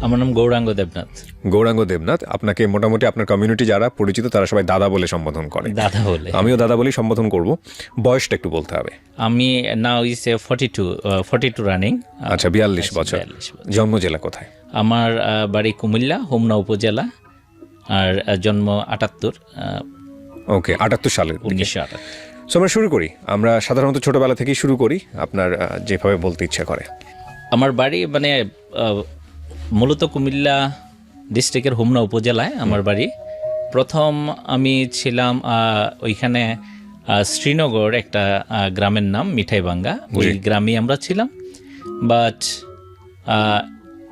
আমার নাম গৌরাঙ্গ দেবনাথ। গৌরাঙ্গ দেবনাথ, আপনাকে মোটামুটি আপনার কমিউনিটি যারা পরিচিত তারা সবাই দাদা বলে সম্বোধন করে। দাদা বলে? আমিও দাদা বলেই সম্বোধন করব। বয়সটা একটু বলতে হবে। আমি নাও ইজ 42 রানিং। আচ্ছা, 42 বছর। জন্ম জেলা কোথায়? আমার বাড়ি কুমিল্লা, হোমনা উপজেলা, আর জন্ম 78। ওকে, 78 সালের, 1978। সো আমরা শুরু করি। আমরা সাধারণত ছোটবেলা থেকেই শুরু করি, আপনার যেভাবে বলতে ইচ্ছা করে। আমার বাড়ি মানে মূলত কুমিল্লা ডিস্ট্রিক্টের হোমনা উপজেলায় আমার বাড়ি। প্রথম আমি ছিলাম ওইখানে শ্রীনগর একটা গ্রামের নাম মিঠাইভাঙ্গা, ওই গ্রামে আমরা ছিলাম। বাট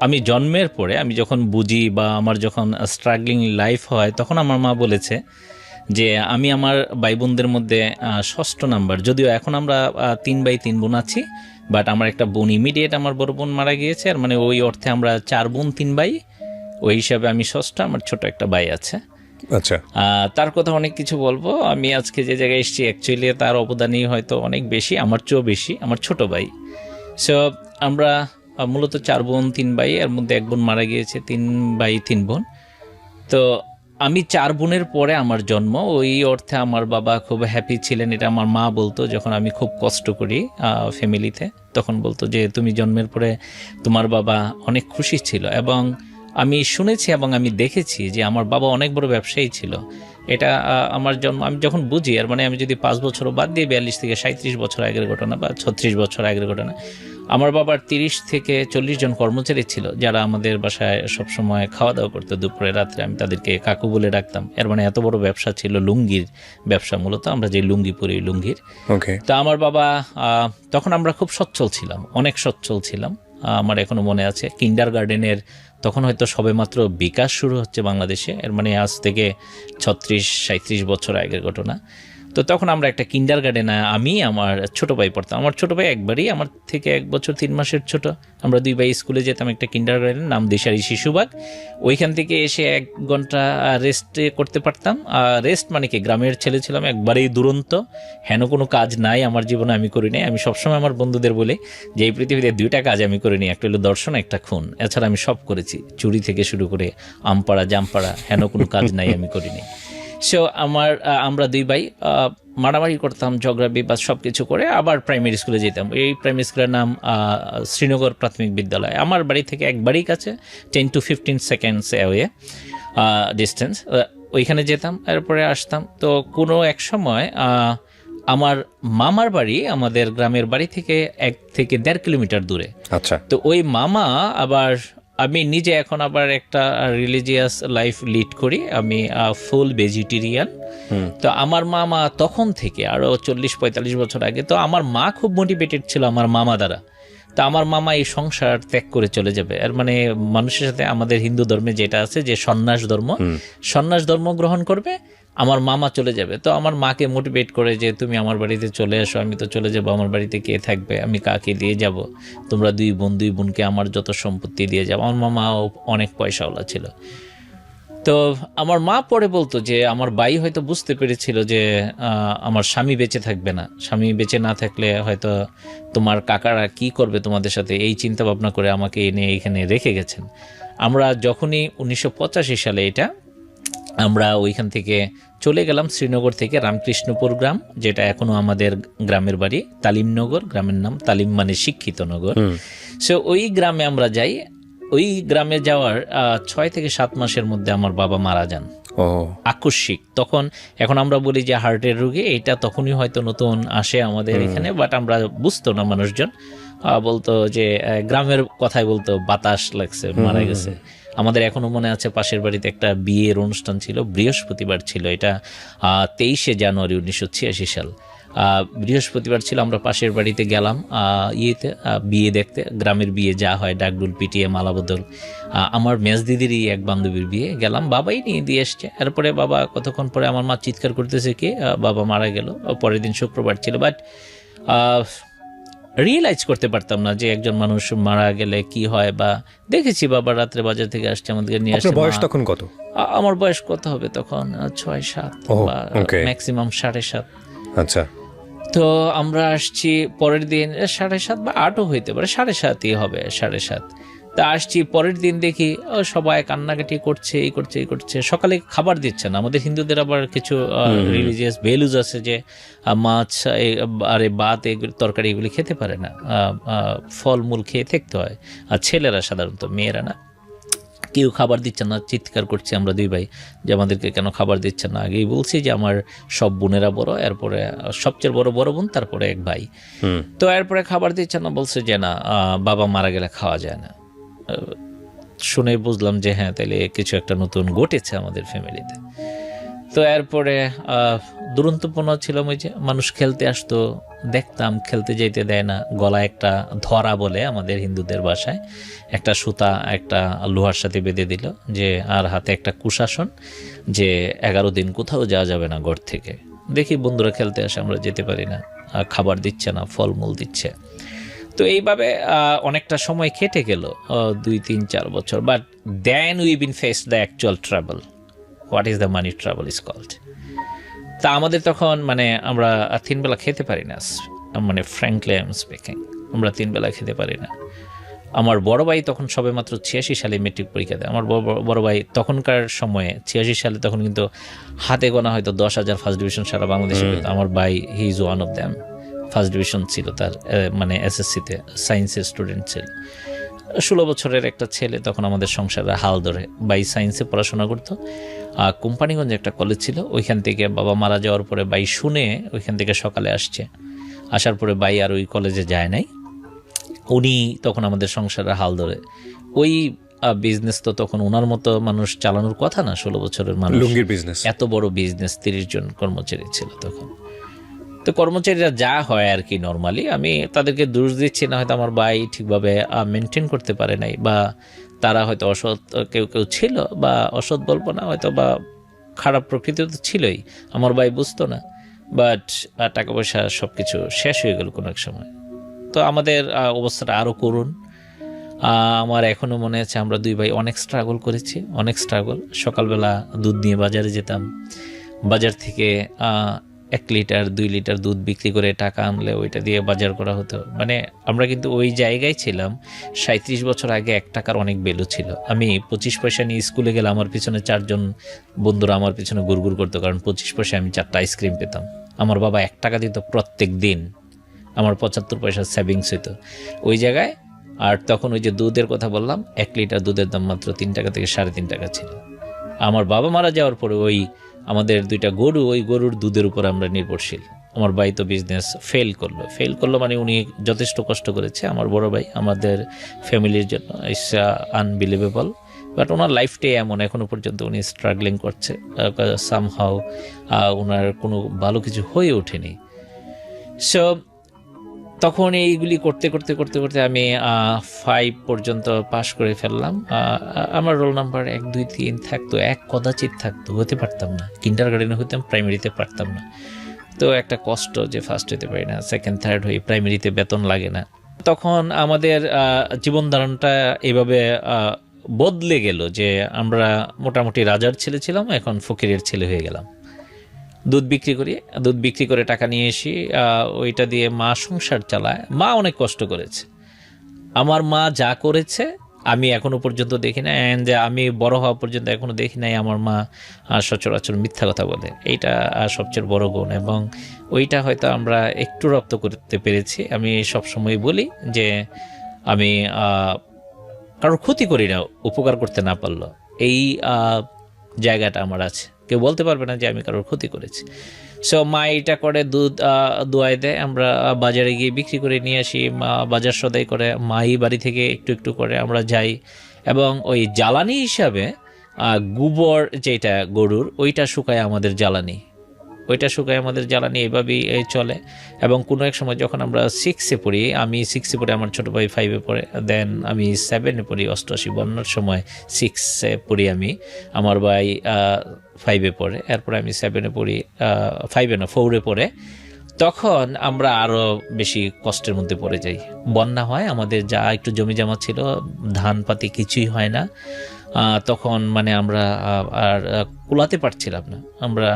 আমি জন্মের পরে আমি যখন বুঝি বা আমার যখন স্ট্রাগলিং লাইফ হয়, তখন আমার মা বলেছে যে আমি আমার ভাই বোনদের মধ্যে 6ষ্ঠ নাম্বার। যদিও এখন আমরা 3 ভাই 3 বোন আছি, বাট আমার একটা বোন ইমিডিয়েট আমার বড় বোন মারা গিয়েছে, আর মানে ওই অর্থে আমরা 4 বোন 3 ভাই। ওই হিসাবে আমি 6ষ্ঠ, আমার ছোট একটা ভাই আছে। আচ্ছা, তার কথা অনেক কিছু বলবো। আমি আজকে যে জায়গায় এসেছি অ্যাকচুয়ালি তার অবদানই হয়তো অনেক বেশি, আমার চেয়েও বেশি, আমার ছোট ভাই। সো আমরা মূলত 4 বোন 3 ভাই, এর মধ্যে 1 বোন মারা গিয়েছে, 3 ভাই 3 বোন। তো আমি 4 বোনের পরে আমার জন্ম। ওই অর্থে আমার বাবা খুব হ্যাপি ছিলেন, এটা আমার মা বলতো। যখন আমি খুব কষ্ট করি ফ্যামিলিতে, তখন বলতো যে তুমি জন্মের পরে তোমার বাবা অনেক খুশি ছিল। এবং আমি শুনেছি এবং আমি দেখেছি যে আমার বাবা অনেক বড় ব্যবসায়ী ছিল। এটা আমার জন্ম আমি যখন বুঝি, আর মানে আমি যদি 5 বছরও বাদ দিয়ে 42 থেকে 37 বছর আগের ঘটনা বা 36 বছর আগের ঘটনা, আমার বাবার 30 থেকে 40 জন কর্মচারী ছিল, যারা আমাদের বাসায় সবসময় খাওয়া দাওয়া করতো দুপুরে রাত্রে। আমি তাদেরকে কাকু বলে ডাকতাম। এর মানে এত বড় ব্যবসা ছিল, লুঙ্গির ব্যবসা মূলত, আমরা যে লুঙ্গি পরি লুঙ্গির। তো আমার বাবা তখন আমরা খুব সচ্ছল ছিলাম, অনেক সচ্ছল ছিলাম। আমার এখনো মনে আছে কিন্ডার গার্ডেনের তখন হয়তো সবেমাত্র বিকাশ শুরু হচ্ছে বাংলাদেশে, এর মানে আজ থেকে 36-37 বছর আগের ঘটনা। তো তখন আমরা একটা কিন্ডার গার্ডেনে আমি আমার ছোটো ভাই পড়তাম। আমার ছোটো ভাই একবারই আমার থেকে 1 বছর 3 মাসের ছোট। আমরা 2 ভাই স্কুলে যেতাম একটা কিন্ডার গার্ডেন, নাম দিশারি শিশুবাগ। ওইখান থেকে এসে 1 ঘন্টা রেস্ট করতে পারতাম। রেস্ট মানে কি, গ্রামের ছেলে ছিলাম, একবারেই দুরন্ত, হেন কোনো কাজ নাই আমার জীবনে আমি করি নাই। আমি সবসময় আমার বন্ধুদের বলি যে এই পৃথিবীতে 2টা কাজ আমি করিনি, একটা হলো দর্শন, একটা খুন। এছাড়া আমি সব করেছি, চুরি থেকে শুরু করে আমপাড়া জামপাড়া, হেন কোনো কাজ নাই আমি করিনি। সো আমরা 2 ভাই মারামারি করতাম, ঝগড়া বিবাদ সব কিছু করে আবার প্রাইমারি স্কুলে যেতাম। এই প্রাইমারি স্কুলের নাম শ্রীনগর প্রাথমিক বিদ্যালয়। আমার বাড়ি থেকে একবারই কাছে, 10 to 15 seconds অ্যাওয়ে ডিস্টেন্স। ওইখানে যেতাম, এরপরে আসতাম। তো কোনো এক সময় আমার মামার বাড়ি আমাদের গ্রামের বাড়ি থেকে 1 থেকে 1.5 কিলোমিটার দূরে। আচ্ছা, তো ওই মামা আবার, আমি নিজে এখন আবার একটা রিলিজিয়াস লাইফ লিড করি, আমি ফুল ভেজিটেরিয়ান। তো আমার মামা তখন থেকে আরও 40-45 বছর আগে, তো আমার মা খুব মোটিভেটেড ছিল আমার মামা দ্বারা। তা আমার মামা এই সংসার ত্যাগ করে চলে যাবে। আর মানে মানুষের সাথে আমাদের হিন্দু ধর্মে যেটা আছে যে সন্ন্যাস ধর্ম গ্রহণ করবে, আমার মামা চলে যাবে। তো আমার মাকে মোটিভেট করে যে তুমি আমার বাড়িতে চলে এসো, আমি তো চলে যাবো, আমার বাড়িতে কে থাকবে, আমি কাকে দিয়ে যাব, তোমরা 2 বোনকে আমার যত সম্পত্তি দিয়ে যাবো। আমার মামাও অনেক পয়সাওয়ালা ছিল। তো আমার মা পরে বলতো যে আমার ভাই হয়তো বুঝতে পেরেছিল যে আমার স্বামী বেঁচে থাকবে না, স্বামী বেঁচে না থাকলে হয়তো তোমার কাকারা কি করবে তোমাদের সাথে, এই চিন্তা ভাবনা করে আমাকে এনে এখানে রেখে গেছেন। আমরা যখনই 1985 সালে এটা আমরা ওইখান থেকে চলে গেলাম শ্রীনগর থেকে রামকৃষ্ণপুর গ্রাম, যেটা এখনো আমাদের গ্রামের বাড়ি, তালিমনগর, গ্রামের নাম তালিম মানে শিক্ষিত নগর। সো ওই গ্রামে আমরা যাই। ওই গ্রামে যাওয়ার 6 থেকে 7 মাসের মধ্যে আমার বাবা মারা যান আকস্মিক। তখন এখন আমরা বলি যে হার্টের রোগী, এটা তখনই হয়তো নতুন আসে আমাদের এখানে, বাট আমরা বুঝতো না। মানুষজন বলতো যে গ্রামের কথাই বলতো বাতাস লাগছে, মারা গেছে। আমাদের এখনো মনে আছে পাশের বাড়িতে একটা বিয়ের অনুষ্ঠান ছিল, বৃহস্পতিবার ছিল, এটা 23শে জানুয়ারি 1986 সাল। বৃহস্পতিবার ছিল। আমরা পাশের বাড়িতে গেলাম বিয়ে দেখতে, গ্রামের বিয়ে যা হয়, ডাকডুল পিটিয়ে মালাবদল। আমার মেজ দিদিরই এক বান্ধবীর বিয়ে গেলাম, বাবাই নিয়ে দিয়ে এসছে। এরপরে বাবা কতক্ষণ পরে আমার মা চিৎকার করতেছে কি বাবা মারা গেল। পরের দিন শুক্রবার ছিল, বাট রিয়েলাইজ করতে পারতাম না যে একজন মানুষ মারা গেলে কি হয়। বা দেখেছি বাবা রাত্রে বাজার থেকে আসছে, আমাদেরকে নিয়ে আসছে। বয়স তখন কত? আমার বয়স কত হবে তখন, 6-7 বা ম্যাক্সিমাম 7.5। আচ্ছা। তো আমরা আসছি পরের দিন 7.5 বা 8ও হইতে পারে, 7.5ই হবে, 7.5। তা আসছি, পরের দিন দেখি সবাই কান্নাকাটি করছে, এই করছে এই করছে, সকালে খাবার দিচ্ছে না। আমাদের হিন্দুদের আবার কিছু রিলিজিয়াস ভ্যালুজ আছে যে মাছ আরে ভাত এগুলি তরকারি এগুলি খেতে পারে না, ফলমূল খেয়ে থাকতে হয়। আর ছেলেরা সাধারণত, মেয়েরা না। কেউ খাবার দিচ্ছে না, চিৎকার করছে আমরা দুই ভাই যে আমাদেরকে কেন খাবার দিচ্ছে না। আগেই বলছি যে আমার সব বোনেরা বড়, এরপরে সবচেয়ে বড় বড় বোন, তারপরে এক ভাই। তো এরপরে খাবার দিচ্ছে না, বলছে যে না, বাবা মারা গেলে খাওয়া যায় না। শুনে বুঝলাম যে হ্যাঁ, তাহলে কিছু একটা নতুন ঘটেছে আমাদের ফ্যামিলিতে। তো এরপরে দুরন্তপূর্ণ ছিলাম, ওই যে মানুষ খেলতে আসতো, দেখতাম খেলতে যেতে দেয় না। গলায় একটা ধরা বলে আমাদের হিন্দুদের ভাষায়, একটা সুতা একটা লোহার সাথে বেঁধে দিল, যে আর হাতে একটা কুশাসন, যে 11 দিন কোথাও যাওয়া যাবে না ঘর থেকে। দেখি বন্ধুরা খেলতে আসে, আমরা যেতে পারি না, খাবার দিচ্ছে না, ফলমূল দিচ্ছে। তো এইভাবে অনেকটা সময় কেটে গেল, 2, 3, 4 বছর। But then we been face the actual trouble, what is the money trouble is called. তা আমাদের তখন মানে আমরা 3 বেলা খেতে পারি না, মানে ফ্র্যাঙ্কলি আই এম স্পিকিং, আমরা 3 বেলা খেতে পারি না। আমার বড় ভাই তখন সবে মাত্র 86 সালে মেট্রিক পরীক্ষা দেয়। আমার বড় ভাই তখনকার সময়ে 86 সালে তখন কিন্তু হাতে গোনা হয়তো 10,000 ফার্স্ট ডিভিশন সারা বাংলাদেশে পেত। আমার ভাই he is one of them, first division ছিল তার, মানে এসএসসিতে সায়েন্সের স্টুডেন্ট ছিল। 16 বছরের একটা ছেলে তখন আমাদের সংসারে হাল ধরে। ভাই সায়েন্সে পড়াশোনা করতো, কোম্পানিগঞ্জে একটা কলেজ ছিল, ওইখান থেকে বাবা মারা যাওয়ার পরে ভাই শুনে ওইখান থেকে সকালে আসছে। আসার পরে ভাই আর ওই কলেজে যায় নাই, উনি তখন আমাদের সংসারে হাল ধরে। ওই বিজনেস তো তখন ওনার মতো মানুষ চালানোর কথা না, 16 বছরের মানুষ, লুঙ্গির বিজনেস, এত বড় বিজনেস, 30 জন কর্মচারী ছিল তখন। তো কর্মচারীরা যা হয় আর কি নর্মালি, আমি তাদেরকে দোষ দিচ্ছি না, হয়তো আমার ভাই ঠিকভাবে মেনটেন করতে পারে নাই, বা তারা হয়তো অসৎ কেউ কেউ ছিল, বা অসৎ বলবো না, হয়তো বা খারাপ প্রকৃতি তো ছিলই, আমার ভাই বুঝতো না। বাট টাকা পয়সা সব কিছু শেষ হয়ে গেল কোনো এক সময়। তো আমাদের অবস্থাটা আরও করুণ। আমার এখনও মনে আছে, আমরা দুই ভাই অনেক স্ট্রাগল করেছি, অনেক স্ট্রাগল। সকালবেলা দুধ নিয়ে বাজারে যেতাম, বাজার থেকে 1 লিটার 2 লিটার দুধ বিক্রি করে টাকা আনলে ওইটা দিয়ে বাজার করা হতো। মানে আমরা কিন্তু ওই জায়গায় ছিলাম। 37 বছর আগে 1 টাকার অনেক ভ্যালু ছিল। আমি 25 পয়সা নিয়ে স্কুলে গেলে আমার পিছনে 4 জন বন্ধুরা আমার পিছনে গুড়গুড় করতো, কারণ 25 পয়সায় আমি 4টা আইসক্রিম পেতাম। আমার বাবা 1 টাকা দিত প্রত্যেক দিন, আমার 75 পয়সা সেভিংস হইতো ওই জায়গায়। আর তখন ওই যে দুধের কথা বললাম, 1 লিটার দুধের দাম মাত্র 3 টাকা থেকে 3.5 টাকা ছিল। আমার বাবা মারা যাওয়ার পরে ওই আমাদের 2টা গরু, ওই গরুর দুধের উপর আমরা নির্ভরশীল। আমার ভাই তো বিজনেস ফেল করলো, মানে উনি যথেষ্ট কষ্ট করেছে আমার বড় ভাই আমাদের ফ্যামিলির জন্য, ইটস আনবিলিভেবল। বাট ওনার লাইফটাই এমন, এখনো পর্যন্ত উনি স্ট্রাগলিং করছে, সামহাউ ওনার কোনো ভালো কিছু হয়ে ওঠেনি। সো তখন এইগুলি করতে করতে করতে করতে আমি 5 পর্যন্ত পাশ করে ফেললাম। আমার রোল নাম্বার 1, 2, 3 থাকতো, 1 কদাচিৎ থাকতো, হতে পারতাম না। কিন্ডারগার্টেনে হইতাম, প্রাইমারিতে পারতাম না। তো একটা কষ্ট যে ফার্স্ট হতে পারি না, সেকেন্ড থার্ড হই, প্রাইমারিতে বেতন লাগে না। তখন আমাদের জীবনধারণটা এভাবে বদলে গেল যে আমরা মোটামুটি রাজার ছেলে ছিলাম, এখন ফকিরের ছেলে হয়ে গেলাম। দুধ বিক্রি করে টাকা নিয়ে এসি, ওইটা দিয়ে মা সংসার চালায়। মা অনেক কষ্ট করেছে, আমার মা যা করেছে আমি এখনো পর্যন্ত দেখি না, যে আমি বড় হওয়া পর্যন্ত এখনো দেখি নাই আমার মা সচরাচর মিথ্যা কথা বলে। এইটা সবচেয়ে বড় গুণ, এবং ওইটা হয়তো আমরা একটু রপ্ত করতে পেরেছি। আমি সবসময় বলি যে আমি কারোর ক্ষতি করি না, উপকার করতে না পারলো, এই জায়গাটা আমার আছে। কেউ বলতে পারবে না যে আমি কারোর ক্ষতি করেছি। সো মা এটা করে, দুধ দোয়াই দেয়, আমরা বাজারে গিয়ে বিক্রি করে নিয়ে আসি, মা বাজার সদাই করে, মাই বাড়ি থেকে একটু একটু করে আমরা যাই। এবং ওই জ্বালানি হিসাবে গোবর যেটা গরুর, ওইটা শুকায় আমাদের জ্বালানি, এভাবেই চলে। এবং কোনো এক সময় যখন আমরা 6-এ পড়ি, আমি 6-এ পড়ি, আমার ছোটো ভাই 5-এ পড়ে, দেন আমি 7-এ পড়ি, 88 বন্যার সময় 6-এ পড়ি আমি, আমার ভাই 5-এ পড়ে, এরপরে আমি 7-এ পড়ি, 5-এ না 4-এ পড়ে। তখন আমরা আরও বেশি কষ্টের মধ্যে পড়ে যাই। বন্যা হয়, আমাদের যা একটু জমি জমা ছিল, ধান পাতি কিছুই হয় না। তখন মানে আমরা আর কুলাতে পারছিলাম না, আমরা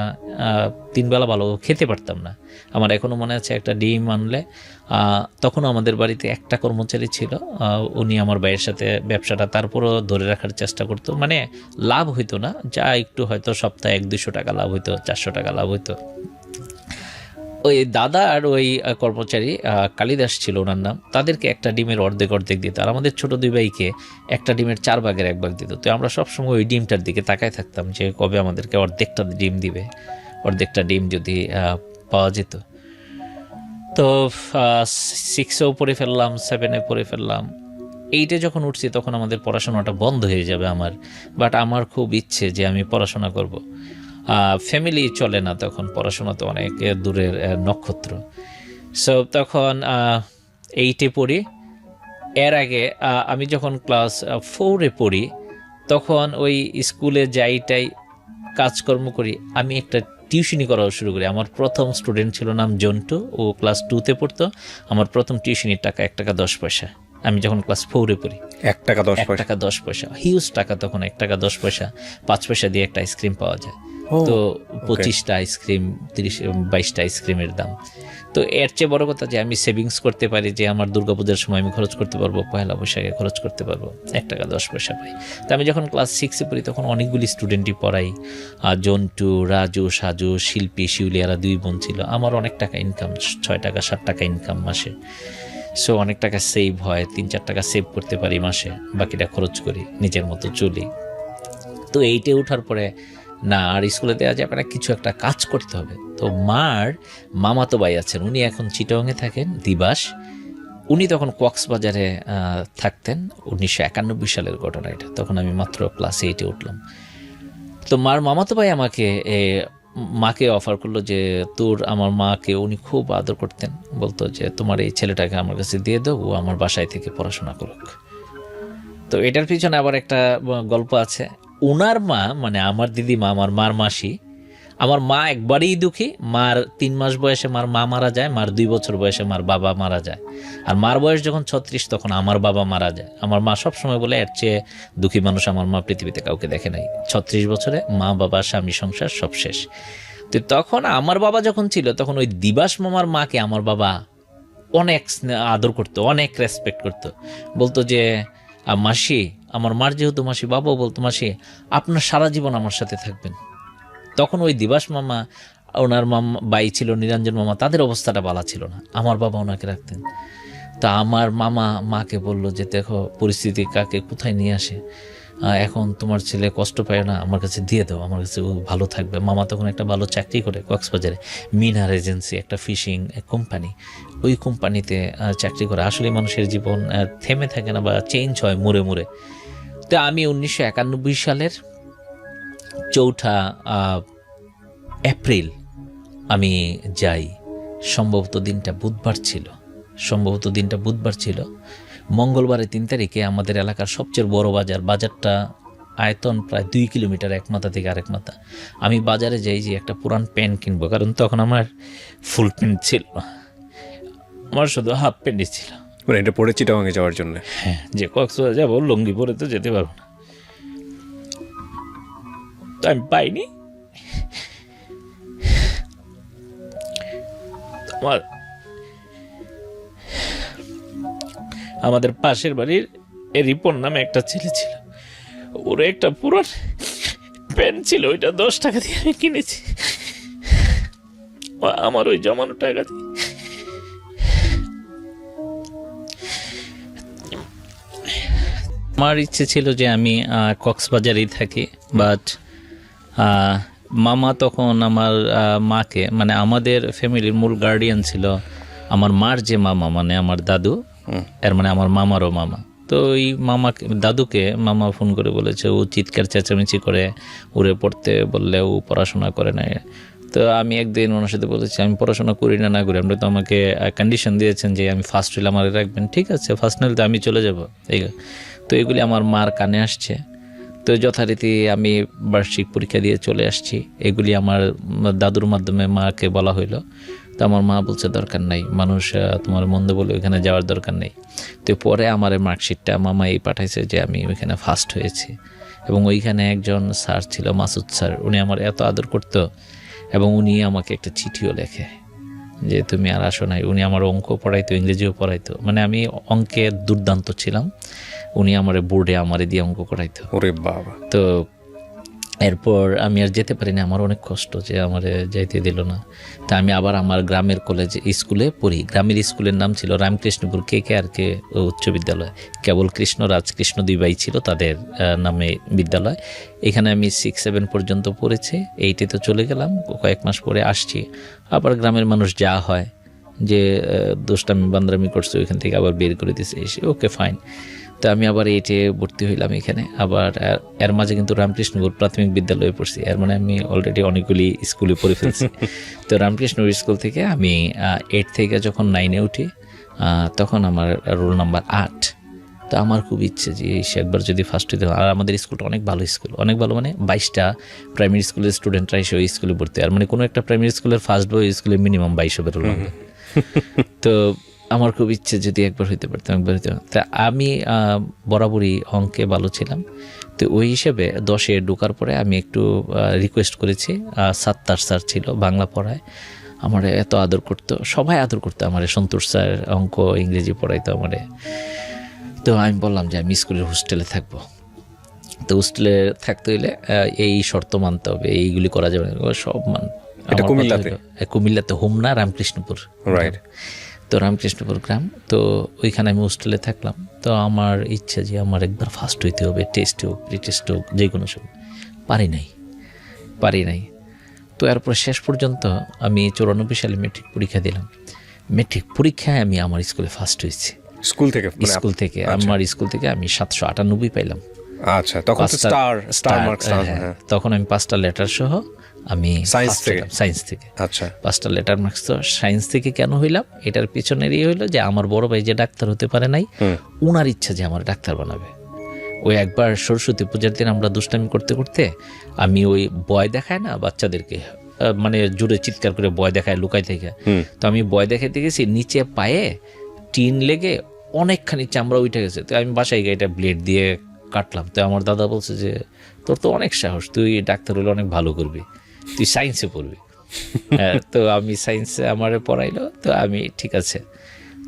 3 বেলা ভালো খেতে পারতাম না। আমার এখনও মনে আছে, একটা ডিম আনলে তখনও আমাদের বাড়িতে একটা কর্মচারী ছিল, উনি আমার ভাইয়ের সাথে ব্যবসাটা তারপরও ধরে রাখার চেষ্টা করতো। মানে লাভ হইতো না, যা একটু হয়তো সপ্তাহে 100-200 টাকা লাভ হইতো, 400 টাকা লাভ হইতো। ওই দাদা আর ওই কর্মচারী কালিদাস ছিল ওনার নাম, তাদেরকে একটা ডিমের অর্ধেক দিত, আর আমাদের ছোট 2 ভাইকে একটা ডিমের 4 ভাগের 1 ভাগ দিত। তো আমরা সবসময় ওই ডিমটার দিকে তাকায় থাকতাম যে কবে আমাদেরকে অর্ধেকটা ডিম দিবে, অর্ধেকটা ডিম যদি পাওয়া যেত। তো 6এও পড়ে ফেললাম, 7-এ পড়ে ফেললাম, 8-এ যখন উঠছি তখন আমাদের পড়াশোনাটা বন্ধ হয়ে যাবে আমার। বাট আমার খুব ইচ্ছে যে আমি পড়াশোনা করব। ফ্যামিলি চলে না তখন, পড়াশোনা তো অনেক দূরের নক্ষত্র। সো তখন 8-এ পড়ি। এর আগে আমি যখন ক্লাস 4-এ পড়ি তখন ওই স্কুলে যাইটাই কাজকর্ম করি, আমি একটা টিউশনি করাও শুরু করি। আমার প্রথম স্টুডেন্ট ছিল নাম জন্টু, ও ক্লাস 2-তে পড়তো। আমার প্রথম টিউশনির টাকা 1 টাকা 10 পয়সা, আমি যখন ক্লাস 4-এ পড়ি। 1 টাকা 10 1 টাকা 10 পয়সা, হিউজ টাকা তখন। 1 টাকা 10 পয়সা, 5 পয়সা দিয়ে একটা আইসক্রিম পাওয়া যায়। তো 25টা আইসক্রিম, 22টা আইসক্রিমের দাম। তো এর চেয়ে বড় কথা যে আমি সেভিংস করতে পারি, যে আমার দুর্গাপূজার সময় আমি খরচ করতে পারবো, পয়লা বৈশাখে খরচ করতে পারবো, 1 টাকা 10 পয়সা পাই। তো আমি যখন ক্লাস 6-এ পড়ি তখন অনেকগুলি স্টুডেন্টই পড়াই, জন্টু, রাজু, সাজু, শিল্পী, শিউলি, এরা 2 বোন ছিল। আমার অনেক টাকা ইনকাম, 6 টাকা 7 টাকা ইনকাম মাসে। সো অনেক টাকা সেভ হয়, 3-4 টাকা সেভ করতে পারি মাসে, বাকিটা খরচ করি, নিজের মতো চলি। তো 8-এ ওঠার পরে না আর স্কুলে দেওয়া যাবে না, কিছু একটা কাজ করতে হবে। তো মার মামাতো ভাই আছেন, উনি এখন চিটাগংয়ে থাকেন, দিবাস। উনি তখন কক্সবাজারে থাকতেন। 1991 সালের ঘটনা এটা, তখন আমি মাত্র ক্লাস 8-এ উঠলাম। তো মার মামাতো ভাই আমাকে মাকে অফার করলো যে আমার মাকে উনি খুব আদর করতেন, বলতো যে তোমার এই ছেলেটাকে আমার কাছে দিয়ে দাও, ও আমার বাসায় থেকে পড়াশোনা করুক। তো এটার পিছনে আবার একটা গল্প আছে। ওনার মা, মানে আমার দিদিমা, আমার মার মাসি, আমার মা একবারেই দুঃখী। মার 3 মাস বয়সে মার মা মারা যায়, মার 2 বছর বয়সে মার বাবা মারা যায়। আর মার বয়স যখন 36 তখন আমার বাবা মারা যায়। আমার মা সবসময় বলে এর চেয়ে দুঃখী মানুষ আমার মা পৃথিবীতে কাউকে দেখে নাই। 36 বছরে মা, বাবা, স্বামী, সংসার সব শেষ। তো তখন আমার বাবা যখন ছিল তখন ওই দিবাস মামার মাকে আমার বাবা অনেক আদর করতো, অনেক রেসপেক্ট করতো। বলতো যে মাসি, আমার মার যেহেতু মাসি, বাবাও বলতো মাসি আপনার সারা জীবন আমার সাথে থাকবেন। তখন ওই দিবাস মামা, ওনার মামা বাই ছিল নিরঞ্জন মামা, তাদের অবস্থাটা ভালো ছিল না, আমার বাবা ওনাকে রাখতেন। তা আমার মামা মাকে বলল যে দেখো পরিস্থিতি কাকে কোথায় নিয়ে আসে, এখন তোমার ছেলে কষ্ট পায় না, আমার কাছে দিয়ে দাও, আমার কাছে ও ভালো থাকবে। মামা তখন একটা ভালো চাকরি করে কক্সবাজারে, মিনার এজেন্সি, একটা ফিশিং কোম্পানি, ওই কোম্পানিতে চাকরি করে। আসলে মানুষের জীবন থেমে থাকে না বা চেঞ্জ হয় মুড়ে মুড়ে। তো আমি 1991 সালের 4 এপ্রিল আমি যাই। সম্ভবত দিনটা বুধবার ছিল। মঙ্গলবারে 3 তারিখে আমাদের এলাকার সবচেয়ে বড় বাজারটা আয়তন প্রায় 2 কিলোমিটার, এক মাথা থেকে আরেক মাথা। আমি বাজারে যাই যে একটা পুরান প্যান্ট কিনবো, কারণ তখন আমার ফুল প্যান্ট ছিল না, আমার শুধু হাফ প্যান্টই ছিল। মানে এটা পরে চিটাগংয়ে যাওয়ার জন্য? হ্যাঁ, যে কক্সবাজার যাবো, লুঙ্গি পরে তো যেতে পারবো না। তো আমি পাইনি। আমাদের পাশের বাড়ির রিপন নামে একটা ছেলে ছিল, ওর একটা পুরান প্যান্ট ছিল, ওইটা 10 টাকা দিয়ে আমি কিনেছি, আমার ওই জমানো টাকা দিয়ে। আমার ইচ্ছে ছিল যে আমি কক্সবাজারেই থাকি, বাট মামা তখন আমার মাকে, মানে আমাদের ফ্যামিলির মূল গার্ডিয়ান ছিল আমার মার যে মামা, মানে আমার দাদু, এর মানে আমার মামারও মামা। তো ওই দাদুকে মামা ফোন করে বলেছে, ও চিৎকার চেঁচামেচি করে উড়ে পড়তে বললে ও পড়াশোনা করে না। তো আমি একদিন ওনার সাথে বলেছি আমি পড়াশোনা করি না করি, আপনি তো আমাকে কন্ডিশন দিয়েছেন যে আমি ফার্স্ট হলে আমার রাখবেন, ঠিক আছে ফার্স্ট হলে তো আমি চলে যাব। তো এগুলি আমার মার কানে আসছে। তো যথারীতি আমি বার্ষিক পরীক্ষা দিয়ে চলে আসছি, এগুলি আমার দাদুর মাধ্যমে মাকে বলা হইলো। তো আমার মা বলছে দরকার নাই, মানুষ তোমার মন্দ বলে ওইখানে যাওয়ার দরকার নেই। তো পরে আমার মার্কশিটটা মামা পাঠাইছে যে আমি ওইখানে ফার্স্ট হয়েছি। এবং ওইখানে একজন স্যার ছিল, মাসুদ স্যার, উনি আমার এত আদর করতো এবং উনি আমাকে একটা চিঠিও লেখে যে তুমি আর আসো নাই। উনি আমার অঙ্ক পড়াইতো, ইংরেজিও পড়াইতো, মানে আমি অঙ্কে দুর্দান্ত ছিলাম, উনি আমার বোর্ডে আমারে দিয়ে অঙ্ক করাইতো। ওরে বাবা। তো এরপর আমি আর যেতে পারিনি, আমার অনেক কষ্ট যে আমার যাইতে দিল না। তা আমি আবার আমার গ্রামের কলেজে স্কুলে পড়ি। গ্রামের স্কুলের নাম ছিল রামকৃষ্ণপুর KKR উচ্চ বিদ্যালয়। কেবল কৃষ্ণরাজ, কৃষ্ণ দুই ভাই ছিল, তাদের নামে বিদ্যালয়। এখানে আমি 6-7 পর্যন্ত পড়েছি। 8-এ তো চলে গেলাম, কয়েক মাস পরে আসছি। আবার গ্রামের মানুষ যা হয় যে দুষ্টামি বান্দরামি করছে, ওইখান থেকে আবার বের করে দিছে এসে, ওকে ফাইন। তো আমি আবার 8-এ ভর্তি হইলাম এখানে। আবার এর মাঝে কিন্তু রামকৃষ্ণপুর প্রাথমিক বিদ্যালয়ে পড়ছি, এর মানে আমি অলরেডি অনেকগুলি স্কুলে পড়ে ফেলছি। তো রামকৃষ্ণপুর স্কুল থেকে আমি 8 থেকে যখন 9-এ উঠি, তখন আমার রোল নাম্বার 8। তো আমার খুব ইচ্ছে যে সে একবার যদি ফার্স্ট হইতে। আর আমাদের স্কুলটা অনেক ভালো স্কুল, অনেক ভালো মানে 22টা প্রাইমারি স্কুলের স্টুডেন্টরা এসে ওই স্কুলে ভর্তি। আর মানে কোনো একটা প্রাইমারি স্কুলের ফার্স্ট বয় স্কুলে মিনিমাম 22 হবে রোল নাম্বার। তো আমার খুব ইচ্ছে যদি একবার হইতে পারতাম, একবার হইতে পারতাম। তা আমি বরাবরই অঙ্কে ভালো ছিলাম। তো ওই হিসেবে 10-এ ঢোকার পরে আমি একটু রিকোয়েস্ট করেছি। সাত্তার স্যার ছিল বাংলা পড়ায়, আমার এত আদর করতো, সবাই আদর করতো আমার। সন্তোষ স্যার অঙ্ক ইংরেজি পড়াইতো আমারে। তো আমি বললাম যে আমি স্কুলের হোস্টেলে থাকবো। তো হোস্টেলে থাকতে হইলে এই শর্ত মানতে হবে, এইগুলি করা যাবে না, সব এটা কুমিল্লাতে, হোমনা রামকৃষ্ণপুর। রাইট। তো রামকৃষ্ণপুর গ্রাম, তো ওইখানে আমি হোস্টেলে থাকলাম। তো আমার ইচ্ছা যে আমার একবার ফার্স্ট হইতে হবে, টেস্ট হোক, প্রি-টেস্ট হোক, যে কোনো সময়। পারি নাই। তো এরপর শেষ পর্যন্ত আমি 94 সালে মেট্রিক পরীক্ষা দিলাম। মেট্রিক পরীক্ষায় আমি আমার স্কুলে ফার্স্ট হয়েছি। স্কুল থেকে আমার স্কুল থেকে আমি 798 পাইলাম। আচ্ছা, তখন স্টার মার্কস। তখন আমি 5টা লেটার সহ আমি সায়েন্স থেকে। আচ্ছা, 5টা লেটার মার্কস। তো সায়েন্স থেকে কেন হইলাম, এটার পিছনেরই হইলো যে আমার বড় ভাই যে ডাক্তার হতে পারে নাই, ওনার ইচ্ছা যে আমার ডাক্তার বানাবে। ওই একবার সরস্বতী পূজার দিন আমরা দুষ্টামি করতে করতে আমি ওই বয় দেখায় না বাচ্চাদেরকে, মানে জোরে চিৎকার করে বয় দেখায় লুকাই থেকে। তো আমি বয় দেখাইতে গেছি, নিচে পায়ে টিন লেগে অনেকখানি চামড়া উঠে গেছে। তো আমি বাসায় গিয়ে এটা ব্লেড দিয়ে কাটলাম। তো আমার দাদা বলছে যে তোর তো অনেক সাহস, তুই ডাক্তার হলে অনেক ভালো করবি, তুই সায়েন্সে পড়বি। তো আমি সায়েন্সে আমার পড়াইলো। তো আমি ঠিক আছে।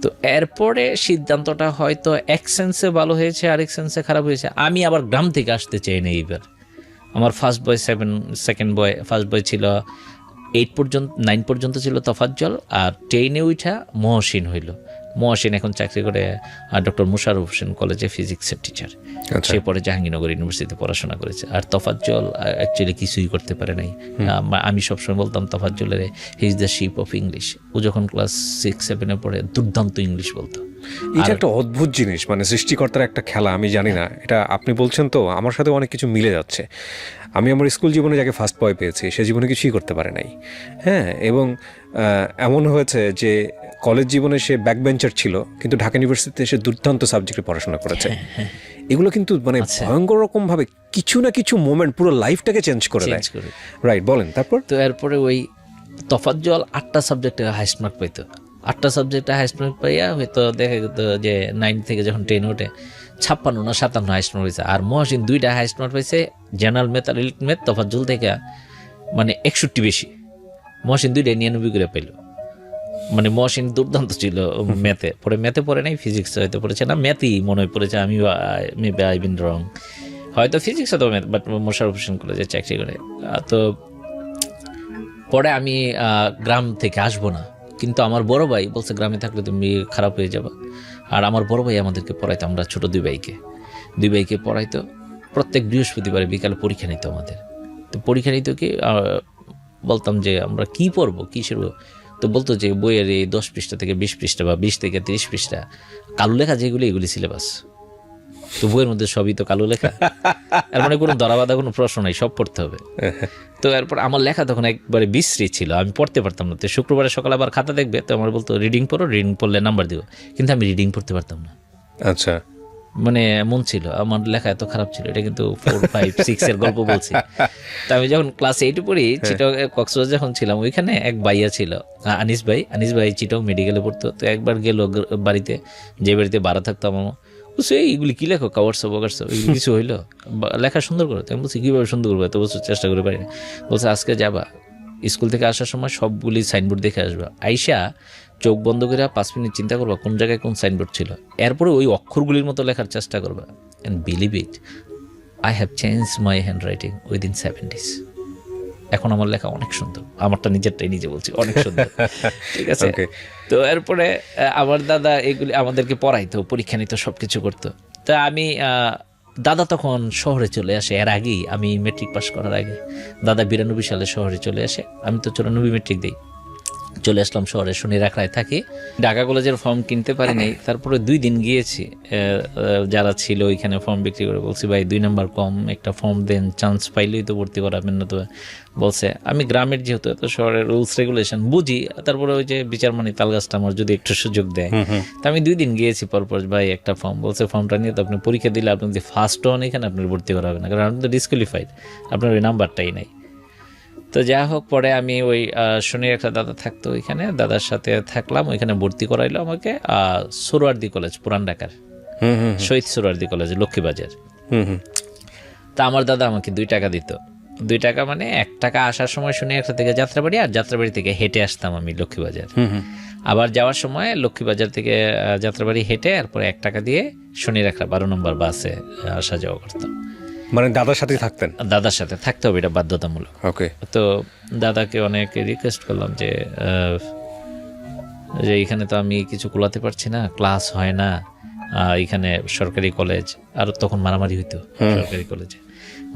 তো এরপরে সিদ্ধান্তটা হয়তো এক সেন্সে ভালো হয়েছে, আরেক সেন্সে খারাপ হয়েছে। আমি আবার গ্রাম থেকে আসতে চাই না এইবার। আমার first boy 7, second boy, first boy ছিল 9 পর্যন্ত ছিল তফাজ্জল, আর 10-এ উঠা মহসিন হইল। মহসিন এখন চাকরি করে ডক্টর মুশারফ হোসেন কলেজে ফিজিক্সের টিচার। সে পরে জাহাঙ্গীরনগর ইউনিভার্সিটিতে পড়াশোনা করেছে। আর তফাজ্জল অ্যাকচুয়ালি কিছুই করতে পারে নাই। আমি সবসময় বলতাম তফাজ্জলের he is the ship of English. ও যখন ক্লাস 6-7-এ পড়ে দুর্দান্ত ইংলিশ বলতো। এটা একটা অদ্ভুত জিনিস, মানে সৃষ্টিকর্তার একটা খেলা। আমি জানি না, এটা আপনি বলছেন তো আমার সাথে অনেক কিছু মিলে যাচ্ছে। আমি আমার স্কুল জীবনে যাকে ফার্স্ট বয় পেয়েছি, সে জীবনে কিছুই করতে পারে নাই। হ্যাঁ, এবং এমন হয়েছে যে কলেজ জীবনে সে ব্যাক বেঞ্চার ছিল, কিন্তু ঢাকা ইউনিভার্সিটিতে সে দুর্দান্ত সাবজেক্টে পড়াশোনা করেছে। এগুলো কিন্তু মানে ভয়ঙ্কর রকমভাবে কিছু না কিছু মোমেন্ট পুরো লাইফটাকে চেঞ্জ করে দেয়। রাইট, বলেন তারপর। তো এরপরে ওই তফাজ্জল 8টা সাবজেক্টে হাইস্ট মার্ক পাইতো। 8টা সাবজেক্টে হাইস্ট মার্ক পাইয়া হয়তো দেখা যেত যে 9 থেকে যখন 10 ওঠে 56 না 57 হাইস্ট মার্ক হয়েছে। আর মহসিন 2টা হাইস্ট মার্ক পাইছে, জেনারেল ম্যাথ আর ইলেক্ট্রিক ম্যাথ তফাজ্জল থেকে মানে 61 বেশি। মহসিন 2টায় 99 করে পাইল। মানে মহসিন দুর্দান্ত ছিল ম্যাথে। পরে ম্যাথে পড়ে নাই, ফিজিক্স হয়তো পড়েছে না, ম্যাথই মনে হয় পড়েছে। আমি আই বিন রং, হয়তো ফিজিক্স হয়তো ম্যাথ, বাট মোশারফ হোসেন কলেজে চাকরি করে। তো পরে আমি গ্রাম থেকে আসবো না, কিন্তু আমার বড় ভাই বলছে গ্রামে থাকলে তুমি খারাপ হয়ে যাবে। আর আমার বড় ভাই আমাদেরকে পড়াইতো, আমরা ছোট দুই ভাইকে পড়াইতো। প্রত্যেক বৃহস্পতিবারে বিকালে পরীক্ষা নিত আমাদের। তো পরীক্ষা নিত কি, বলতাম যে আমরা কি পড়বো, কিসের। তো বলতো যে বইয়ের এই 10 পৃষ্ঠা থেকে 20 পৃষ্ঠা বা 20 থেকে 30 পৃষ্ঠা কালো লেখা যেগুলি, এগুলি সিলেবাস। তো বইয়ের মধ্যে সবই তো কালো লেখা, এর মানে কোনো ধরাবাধা কোনো প্রশ্ন নাই, সব পড়তে হবে। তো এরপর আমার লেখা তখন একবারে বিশ্রী ছিল, আমি পড়তে পারতাম না। তো শুক্রবারে সকালে আবার খাতা দেখবে, তো আমার বলতো রিডিং পড়ো, রিডিং পড়লে নাম্বার দিব, কিন্তু আমি রিডিং পড়তে পারতাম না। আচ্ছা, মানে এমন ছিল, আমার লেখা এত খারাপ ছিল। এটা কিন্তু 4, 5, 6-এর গল্প বলছি। তো আমি যখন ক্লাস 8-এ পড়ি, চিটং কক্সবাজার যখন ছিলাম, ওইখানে এক ভাইয়া ছিল আনিস ভাই চিটং মেডিকেলে পড়তো। তো একবার গেল বাড়িতে, যে বাড়িতে ভাড়া থাকতাম, বলছি এইগুলি কী লেখো, কাওয়ার সব এগুলি কিছু হইলো, লেখা সুন্দর করো। আমি বলছি কীভাবে সুন্দর করবো, এত বছর চেষ্টা করে পারি না। বলছে আজকে যাবা, স্কুল থেকে আসার সময় সবগুলি সাইনবোর্ড দেখে আসবা, আইসা চোখ বন্ধ করে 5 মিনিট চিন্তা করবা কোন জায়গায় কোন সাইনবোর্ড ছিল, এরপরে ওই অক্ষরগুলির মতো লেখার চেষ্টা করবা। And believe it, I have change my hand writing within 7 days। এখন আমার লেখা অনেক সুন্দর, আমারটা নিজেরটাই নিজে বলছি, অনেক সুন্দর। ঠিক আছে। তো এরপরে আমার দাদা এগুলি আমাদেরকে পড়াইতো, পরীক্ষা নিত, সব কিছু করতো। তা আমি দাদা তখন শহরে চলে আসে, এর আগেই আমি মেট্রিক পাস করার আগে দাদা 92 সালে শহরে চলে আসে। আমি তো 94 মেট্রিক দিই, চলে আসলাম শহরে, শনি রাখড়ায় থাকি। ঢাকা কলেজের ফর্ম কিনতে পারি নাই, তারপরে 2 দিন গিয়েছি, যারা ছিল ওইখানে ফর্ম বিক্রি করে, বলছি ভাই 2 নাম্বার কম, একটা ফর্ম দেন, চান্স পাইলেই তো ভর্তি করাবেন না তো। বলছে আমি গ্রামের, যেহেতু এত শহরের রুলস রেগুলেশন বুঝি, তারপরে ওই যে বিচারমানি তালগাছটা আমার যদি একটু সুযোগ দেয়। তা আমি 2 দিন গিয়েছি পরপর, ভাই একটা ফর্ম। বলছে ফর্মটা নিয়ে তো আপনি পরীক্ষা দিলে আপনি যদি ফার্স্ট হন এখানে আপনার ভর্তি করা হবে না, কারণ আপনি তো ডিসকোয়ালিফাইড, আপনার ওই নাম্বারটাই নাই। তো যা হোক, পরে আমি ওই শনির একটা দাদা থাকতো ওইখানে, দাদার সাথে থাকলাম, ওইখানে ভর্তি করাইলো আমাকে সোহরাওয়ার্দী কলেজ, পুরান ঢাকার শহীদ সোহরাওয়ার্দী কলেজ, লক্ষ্মীবাজার। তা আমার দাদা আমাকে 2 টাকা দিত। 2 টাকা মানে 1 টাকা আসার সময় শনি একটা থেকে যাত্রাবাড়ি, আর যাত্রাবাড়ি থেকে হেঁটে আসতাম আমি লক্ষ্মীবাজার। আবার যাওয়ার সময় লক্ষ্মীবাজার থেকে যাত্রাবাড়ি হেঁটে, এরপরে 1 টাকা দিয়ে শনি রাখা 12 নম্বর বাসে আসা যাওয়া করতাম। মানে দাদার সাথেই থাকতেন? দাদার সাথে থাকতে হবে, এটা বাধ্যতামূলক। ওকে। তো দাদাকে অনেক রিকোয়েস্ট করলাম যে এইখানে তো আমি কিছু কুলাতে পারছি না, ক্লাস হয় না, এখানে সরকারি কলেজ, আর তখন মারামারি হইতো, সরকারি কলেজে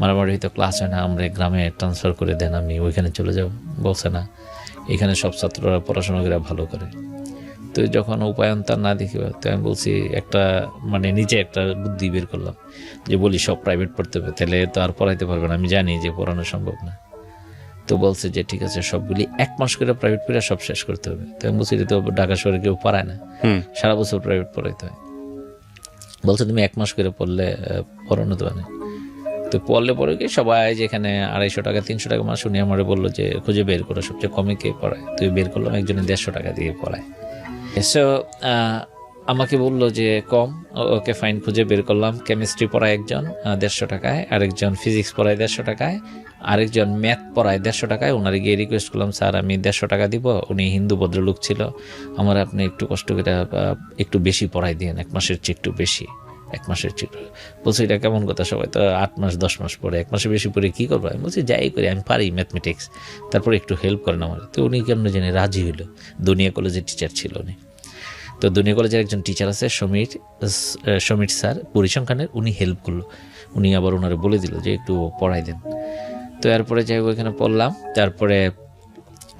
মারামারি হইতো, ক্লাস হয় না, আমরা গ্রামে ট্রান্সফার করে দেন, আমি ওইখানে চলে যাব। বলছে না, এখানে সব ছাত্ররা পড়াশোনা করে ভালো করে। তো যখন উপায়ন্তর না দেখি, তো আমি বলছি একটা মানে নিজে একটা বুদ্ধি বের করলাম যে বলি সব প্রাইভেট পড়তে হবে, তাহলে তো আর পড়াইতে পারবে না, আমি জানি যে পড়ানো সম্ভব না। তো বলছে যে ঠিক আছে, সবগুলি 1 মাস করে প্রাইভেট পড়ে সব শেষ করতে হবে। তো আমি বলছি তো ঢাকা শহরে কেউ পড়ায় না, সারা বছর প্রাইভেট পড়াইতে হয়। বলছে তুমি 1 মাস করে পড়লে পড়ানো তো না। তো পড়লে পরে কি সবাই যেখানে 250 টাকা 300 টাকা মাস, উনি আমার বললো যে খুঁজে বের করো সবচেয়ে কমে কে পড়ায়। তুই বের করলাম, একজনে 150 টাকা দিয়ে পড়ায়। সো আমাকে বললো যে কম, ওকে ফাইন, খুঁজে বের করলাম। কেমিস্ট্রি পড়ায় একজন 150 টাকায়, আরেকজন ফিজিক্স পড়ায় 150 টাকায়, আরেকজন ম্যাথ পড়ায় 150 টাকায়। ওনারে গিয়ে রিকোয়েস্ট করলাম, স্যার আমি 150 টাকা দিব। উনি হিন্দু ভদ্রলোক ছিল, আমার আপনি একটু কষ্ট করে একটু বেশি পড়াই দিন, 1 মাসের চেয়ে একটু বেশি, 1 মাসের চেয়ে। বলছি এটা কেমন কথা, সবাই তো 8 মাস 10 মাস পড়ে, 1 মাসে বেশি পড়ে কী করবো? আমি বলছি যাই করি, আমি পারি ম্যাথমেটিক্স, তারপরে একটু হেল্প করেন আমার। তো উনি কেমন জানি রাজি হইলো, দুনিয়া কলেজের টিচার ছিল উনি। তো দুনিয়া কলেজের একজন টিচার আছে সমীর স্যার, পরিসংখ্যানের, উনি হেল্প করলো। উনি আবার ওনারে বলে দিল যে একটু পড়াই দেন। তো এরপরে যাই ওইখানে পড়লাম, তারপরে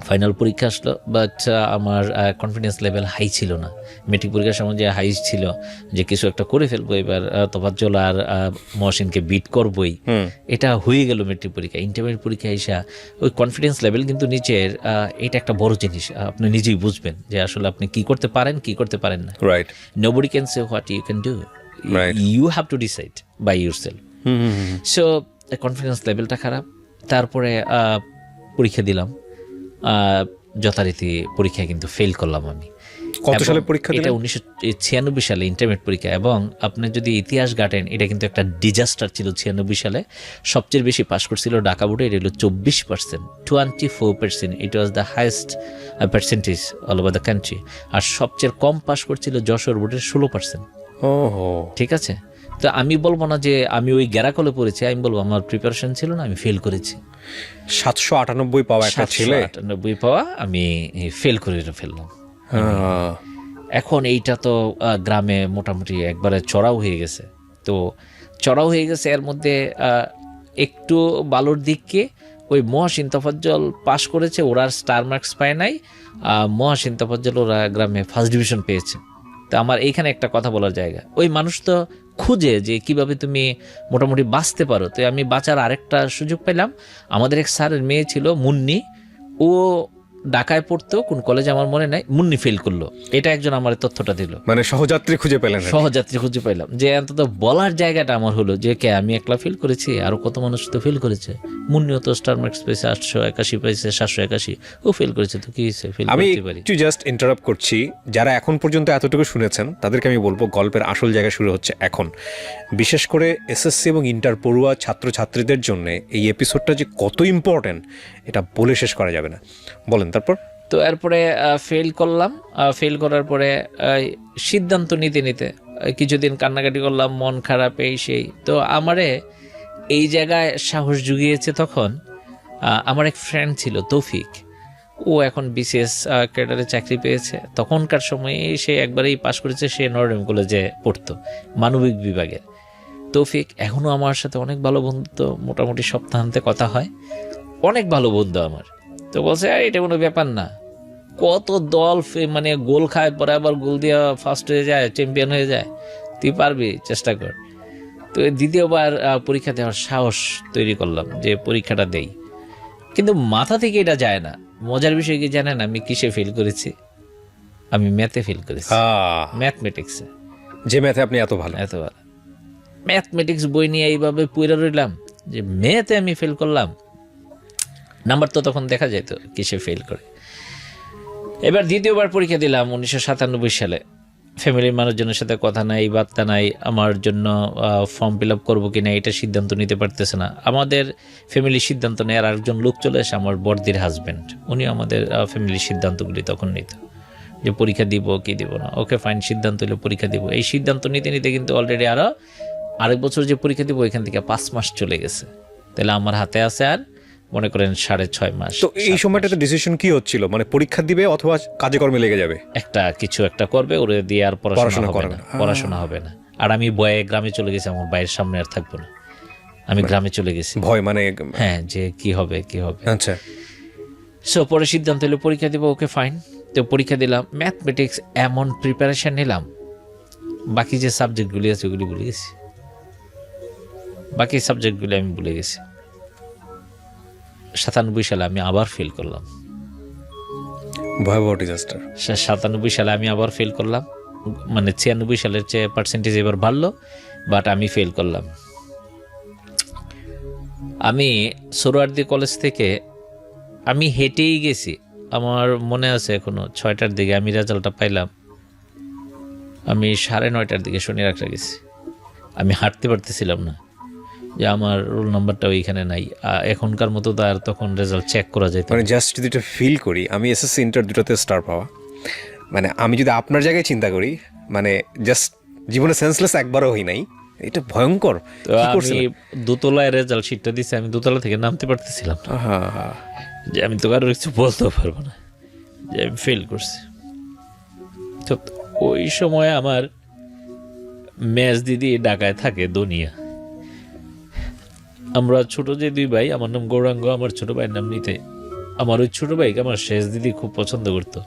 ফাইনাল পরীক্ষা আসলো। বাট আমার কনফিডেন্স লেভেল হাই ছিল না। মেট্রিক পরীক্ষার সময় যে হাই ছিল যে কিছু একটা করে ফেলবো, এবার তোফাজ্জল আর মহসিনকে বিট করবই, এটা হয়ে গেল মেট্রিক পরীক্ষা। ইন্টারমিডিয়েট পরীক্ষা এসে ওই কনফিডেন্স লেভেল কিন্তু নিচের, এটা একটা বড় জিনিস, আপনি নিজেই বুঝবেন যে আসলে আপনি কি করতে পারেন, কি করতে পারেন না। Right. Nobody can say what you can do, you have to decide by yourself. So confidence লেভেলটা খারাপ। তারপরে পরীক্ষা দিলাম, যথারীতি পরীক্ষায় কিন্তু ফেল করলাম আমি। কত সালে পরীক্ষা দিলেন? এটা 1996 সালে ইন্টারমিডিয়েট পরীক্ষা। এবং আপনি যদি ইতিহাস ঘাটেন, এটা কিন্তু একটা ডিজাস্টার ছিল। 96 সালে সবচেয়ে বেশি পাস করছিল ঢাকা বোর্ডে, এটা হলো 24%, 24%। It was the highest percentage all over the country. আর সবচেয়ে কম পাস করছিল যশোর বোর্ডের 16%। ঠিক আছে। তো আমি বলবো না যে আমি ওই গ্যারাকলে পড়েছি, আমি বলবো আমার প্রিপারেশন ছিল না, আমি ফেল করেছি। 798 পাওয়া একটা ছেলে, 798 পাওয়া, আমি ফেল করে ফেললাম। এখন এইটা তো গ্রামে মোটামুটি একবারে চড়াও হয়ে গেছে। তো চড়াও হয়ে গেছে, এর মধ্যে একটু ভালোর দিককে ওই মহসিন তোফাজ্জল পাস করেছে, ওরা স্টার মার্কস পায় নাই। মহসিন তোফাজ্জল ওরা গ্রামে ফার্স্ট ডিভিশন পেয়েছে। তো আমার এইখানে একটা কথা বলার জায়গা, ওই মানুষ তো খুঁজে যে কিভাবে তুমি মোটামুটি বাঁচতে পারো। তো আমি বাঁচার আরেকটা সুযোগ পেলাম। আমাদের এক স্যারের মেয়ে ছিল মুন্নি, ও ঢাকায় পড়তো কোন কলেজে আমার মনে নাই, মুন্নি ফেল করলো, এটা একজন আমার তথ্যটা দিল। মানে সহযাত্রী খুঁজে পেলেন? সহযাত্রী খুঁজে পাইলাম, যে অন্তত বলার জায়গাটা আমার হলো যে কে আমি একলা ফেল করেছি, আরো কত মানুষ তো ফেল করেছে। মুন্নিও তো স্টার মার্কস পেয়েছে 881 পাইছে, 781, ও ফেল করেছে, তো কি হয়েছে, ফেল আমি করতে পারি। একটু জাস্ট ইন্টারাপ্ট করছি, যারা এখন পর্যন্ত এতটুকু শুনেছেন তাদেরকে আমি বলবো গল্পের আসল জায়গা শুরু হচ্ছে এখন। বিশেষ করে এসএসসি এবং ইন্টার পড়ুয়া ছাত্রছাত্রীদের জন্য এই এপিসোডটা যে কত ইম্পর্টেন্ট এটা বলে শেষ করা যাবে না। বলেন তারপর। তো এরপরে ফেল করলাম, ফেল করার পরে সিদ্ধান্ত নিতে নিতে কিছুদিন কান্নাকাটি করলাম, মন খারাপ, এই সেই। তো আমারে এই জায়গায় সাহস জুগিয়েছে তখন আমার এক ফ্রেন্ড ছিল তৌফিক, ও এখন বিসিএস ক্যাডারে চাকরি পেয়েছে। তখনকার সময়ে সে একবারেই পাশ করেছে, সে নরডেম কলেজে পড়তো মানবিক বিভাগের। তৌফিক এখনও আমার সাথে অনেক ভালো বন্ধুত্ব, মোটামুটি সপ্তাহান্তে কথা হয়, অনেক ভালো বন্ধু আমার। তো বলছে এটা কোনো ব্যাপার না, কত দল মানে গোল খায়, পরে আবার গোল দিয়ে ফার্স্ট হয়ে যায়, চ্যাম্পিয়ন হয়ে যায়, তুই পারবি, চেষ্টা কর। তো দ্বিতীয়বার পরীক্ষা দেওয়ার সাহস তৈরি করলাম যে পরীক্ষাটা দেই, কিন্তু মাথা থেকে এটা যায় না। মজার বিষয় কি জানেন আমি কিসে ফেল করেছি? আমি ম্যাথে ফেল করেছি, ম্যাথমেটিক্সে। যে ম্যাথে আপনি এত ভালো। ম্যাথমেটিক্স বই নিয়ে এইভাবে পড়ে রইলাম যে ম্যাথে আমি ফেল করলাম। নাম্বার তো তখন দেখা যেত কিসে ফেল করে। এবার দ্বিতীয়বার পরীক্ষা দিলাম 1997 সালে। ফ্যামিলির মানুষজনের সাথে কথা নাই, বার্তা নাই, আমার জন্য ফর্ম ফিল আপ করবো কিনা এটা সিদ্ধান্ত নিতে পারতেছে না। আমাদের ফ্যামিলির সিদ্ধান্ত নেয়, আর একজন লোক চলে আসে, আমার বড়দির হাজব্যান্ড, উনি আমাদের ফ্যামিলির সিদ্ধান্তগুলি তখন নিত, যে পরীক্ষা দিব কি দিব না। ওকে ফাইন, সিদ্ধান্ত হলো পরীক্ষা দিব। এই সিদ্ধান্ত নিতে নিতে কিন্তু অলরেডি আরেক বছর যে পরীক্ষা দিব এখান থেকে 5 মাস চলে গেছে। তাহলে আমার হাতে আছে আর মনে করেন 6.5 মাস। তো এই সময়টাতে ডিসিশন কি হচ্ছিল, মানে পরীক্ষা দিবে অথবা কাজে কর্মে লেগে যাবে? কিছু একটা করবে, ওরে দিয়ে আর পড়াশোনা করবে না, পড়াশোনা হবে না। আর আমি ভয়ে গ্রামে চলে গেছি, আমার বাইরের সামনে আর থাকবো না, আমি গ্রামে চলে গেছি। ভয় মানে? হ্যাঁ, যে কি হবে। আচ্ছা। সো পরে সিদ্ধান্ত হলো পরীক্ষা দিব, ওকে ফাইন। তো পরীক্ষা দিলাম, ম্যাথমেটিক্স এমন প্রিপারেশন নিলাম, বাকি যে সাবজেক্টগুলি আছে ওগুলি ভুলে গেছি, বাকি সাবজেক্টগুলি আমি ভুলে গেছি। 97 সালে আমি আবার ফেল করলাম, ভয়াবহ ডিজাস্টার। 97 সালে আমি আবার ফেল করলাম, মানে 96 সালের চেয়ে পার্সেন্টেজ এবার বাড়লো, বাট আমি ফেল করলাম। আমি সোহরাওয়ার্দী কলেজ থেকে আমি হেঁটেই গেছি, আমার মনে আছে এখনো, 6টার দিকে আমি রেজাল্টটা পাইলাম, আমি 9:30 দিকে শনি রাখতে গেছি। আমি হাঁটতে পারতেছিলাম না, যে আমার রোল নাম্বারটা ওইখানে নাই। এখনকার মতো তো আর তখন রেজাল্ট চেক করা যায়, মানে জাস্ট যদি এটা ফিল করি, আমি এসএসসি ইন্টার দুটোতে স্টার পাওয়া, মানে আমি যদি আপনার জায়গায় চিন্তা করি, মানে জাস্ট জীবনে সেন্সলেস একবারও হই নাই, এটা ভয়ঙ্কর। তো আমি দোতলায় রেজাল্ট শিটটা দিছি, আমি দোতলা থেকে নামতে পারতেছিলাম না, যে আমি তো কারো কিছু বলতে পারবো না যে আমি ফেল করছি। তো ওই সময় আমার মেজ দিদি ঢাকায় থাকে, দুনিয়া। আমরা ছোট যে 2 ভাই, আমার নাম গৌরাঙ্গ, আমার ছোট ভাইয়ের নাম নিতে। আমার ওই ছোট ভাইকে আমার শেষ দিদি খুব পছন্দ করতো,